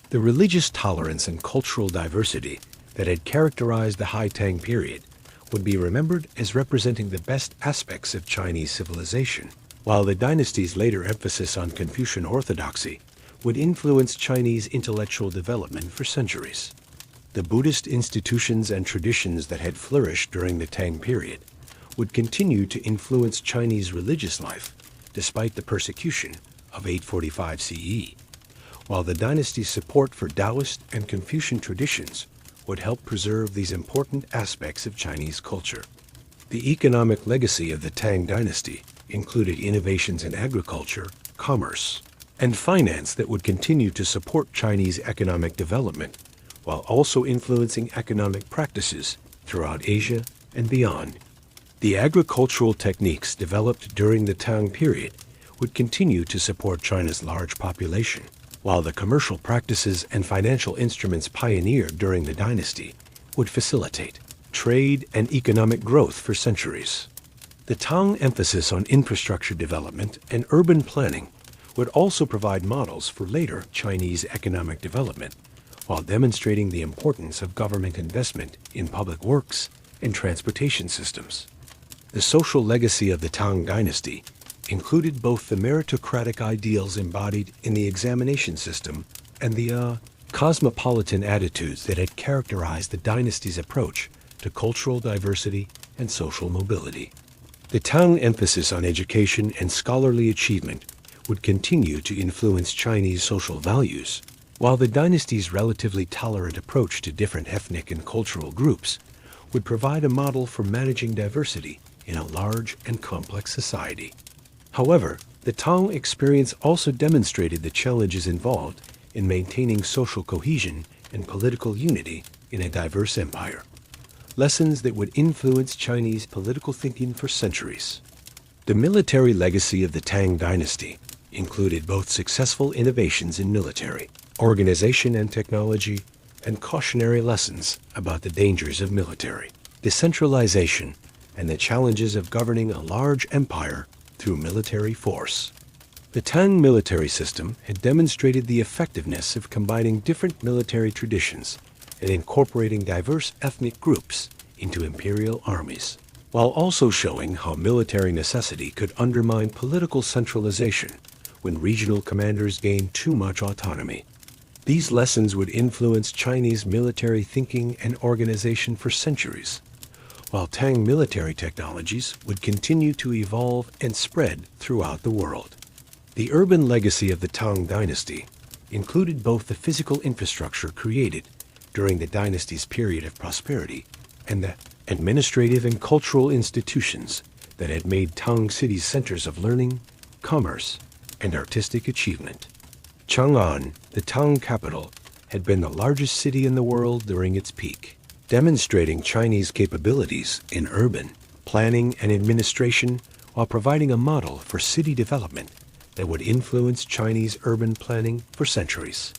The religious tolerance and cultural diversity that had characterized the High Tang period would be remembered as representing the best aspects of Chinese civilization, while the dynasty's later emphasis on Confucian orthodoxy would influence Chinese intellectual development for centuries. The Buddhist institutions and traditions that had flourished during the Tang period would continue to influence Chinese religious life despite the persecution of 845 CE, while the dynasty's support for Taoist and Confucian traditions would help preserve these important aspects of Chinese culture. The economic legacy of the Tang Dynasty included innovations in agriculture, commerce, and finance that would continue to support Chinese economic development, while also influencing economic practices throughout Asia and beyond. The agricultural techniques developed during the Tang period would continue to support China's large population, while the commercial practices and financial instruments pioneered during the dynasty would facilitate trade and economic growth for centuries. The Tang emphasis on infrastructure development and urban planning would also provide models for later Chinese economic development, while demonstrating the importance of government investment in public works and transportation systems. The social legacy of the Tang Dynasty included both the meritocratic ideals embodied in the examination system and the cosmopolitan attitudes that had characterized the dynasty's approach to cultural diversity and social mobility. The Tang emphasis on education and scholarly achievement would continue to influence Chinese social values, while the dynasty's relatively tolerant approach to different ethnic and cultural groups would provide a model for managing diversity in a large and complex society. However, the Tang experience also demonstrated the challenges involved in maintaining social cohesion and political unity in a diverse empire, lessons that would influence Chinese political thinking for centuries. The military legacy of the Tang Dynasty included both successful innovations in military, organization and technology, and cautionary lessons about the dangers of military decentralization and the challenges of governing a large empire through military force. The Tang military system had demonstrated the effectiveness of combining different military traditions and incorporating diverse ethnic groups into imperial armies, while also showing how military necessity could undermine political centralization when regional commanders gained too much autonomy. These lessons would influence Chinese military thinking and organization for centuries, while Tang military technologies would continue to evolve and spread throughout the world. The urban legacy of the Tang Dynasty included both the physical infrastructure created during the dynasty's period of prosperity and the administrative and cultural institutions that had made Tang cities centers of learning, commerce, and artistic achievement. Chang'an, the Tang capital, had been the largest city in the world during its peak, demonstrating Chinese capabilities in urban planning and administration while providing a model for city development that would influence Chinese urban planning for centuries.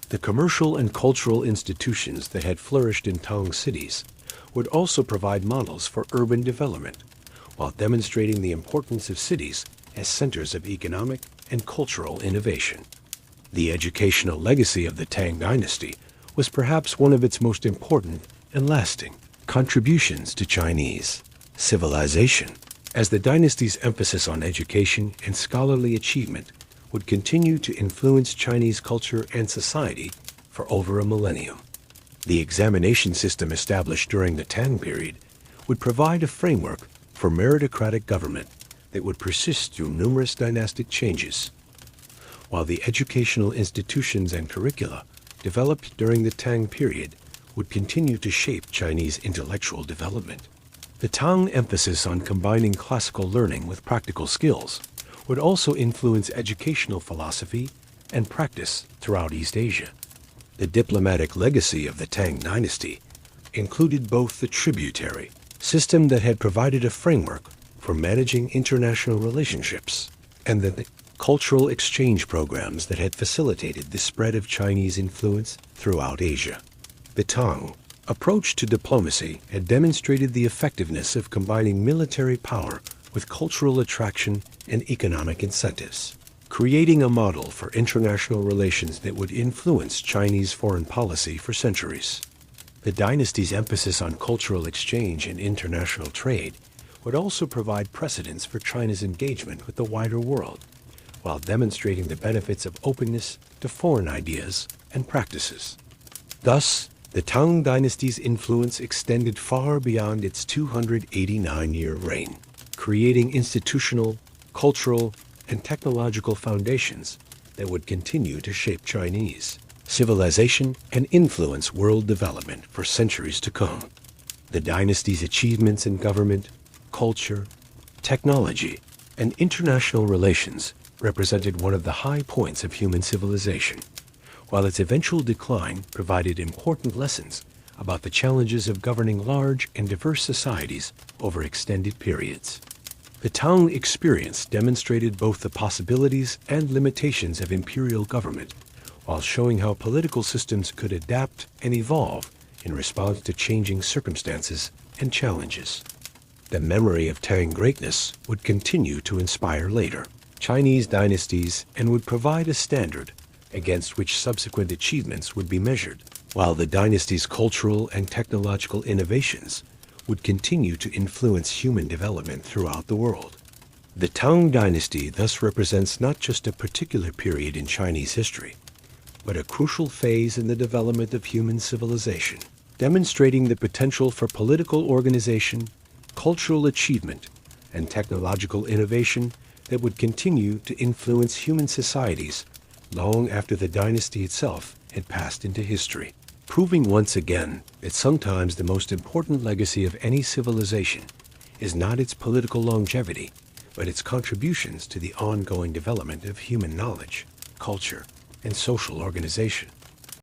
The commercial and cultural institutions that had flourished in Tang cities would also provide models for urban development, while demonstrating the importance of cities as centers of economic and cultural innovation. The educational legacy of the Tang Dynasty was perhaps one of its most important and lasting contributions to Chinese civilization, as the dynasty's emphasis on education and scholarly achievement would continue to influence Chinese culture and society for over a millennium. The examination system established during the Tang period would provide a framework for meritocratic government that would persist through numerous dynastic changes, while the educational institutions and curricula developed during the Tang period would continue to shape Chinese intellectual development. The Tang emphasis on combining classical learning with practical skills would also influence educational philosophy and practice throughout East Asia. The diplomatic legacy of the Tang Dynasty included both the tributary system that had provided a framework for managing international relationships and the cultural exchange programs that had facilitated the spread of Chinese influence throughout Asia. The Tang approach to diplomacy had demonstrated the effectiveness of combining military power with cultural attraction and economic incentives, creating a model for international relations that would influence Chinese foreign policy for centuries. The dynasty's emphasis on cultural exchange and international trade would also provide precedents for China's engagement with the wider world, while demonstrating the benefits of openness to foreign ideas and practices. Thus, the Tang Dynasty's influence extended far beyond its 289-year reign, creating institutional, cultural, and technological foundations that would continue to shape Chinese civilization and influence world development for centuries to come. The dynasty's achievements in government, culture, technology, and international relations represented one of the high points of human civilization, while its eventual decline provided important lessons about the challenges of governing large and diverse societies over extended periods. The Tang experience demonstrated both the possibilities and limitations of imperial government, while showing how political systems could adapt and evolve in response to changing circumstances and challenges. The memory of Tang greatness would continue to inspire later Chinese dynasties and would provide a standard against which subsequent achievements would be measured, while the dynasty's cultural and technological innovations would continue to influence human development throughout the world. The Tang Dynasty thus represents not just a particular period in Chinese history, but a crucial phase in the development of human civilization, demonstrating the potential for political organization, cultural achievement, and technological innovation that would continue to influence human societies long after the dynasty itself had passed into history, proving once again that sometimes the most important legacy of any civilization is not its political longevity, but its contributions to the ongoing development of human knowledge, culture, and social organization.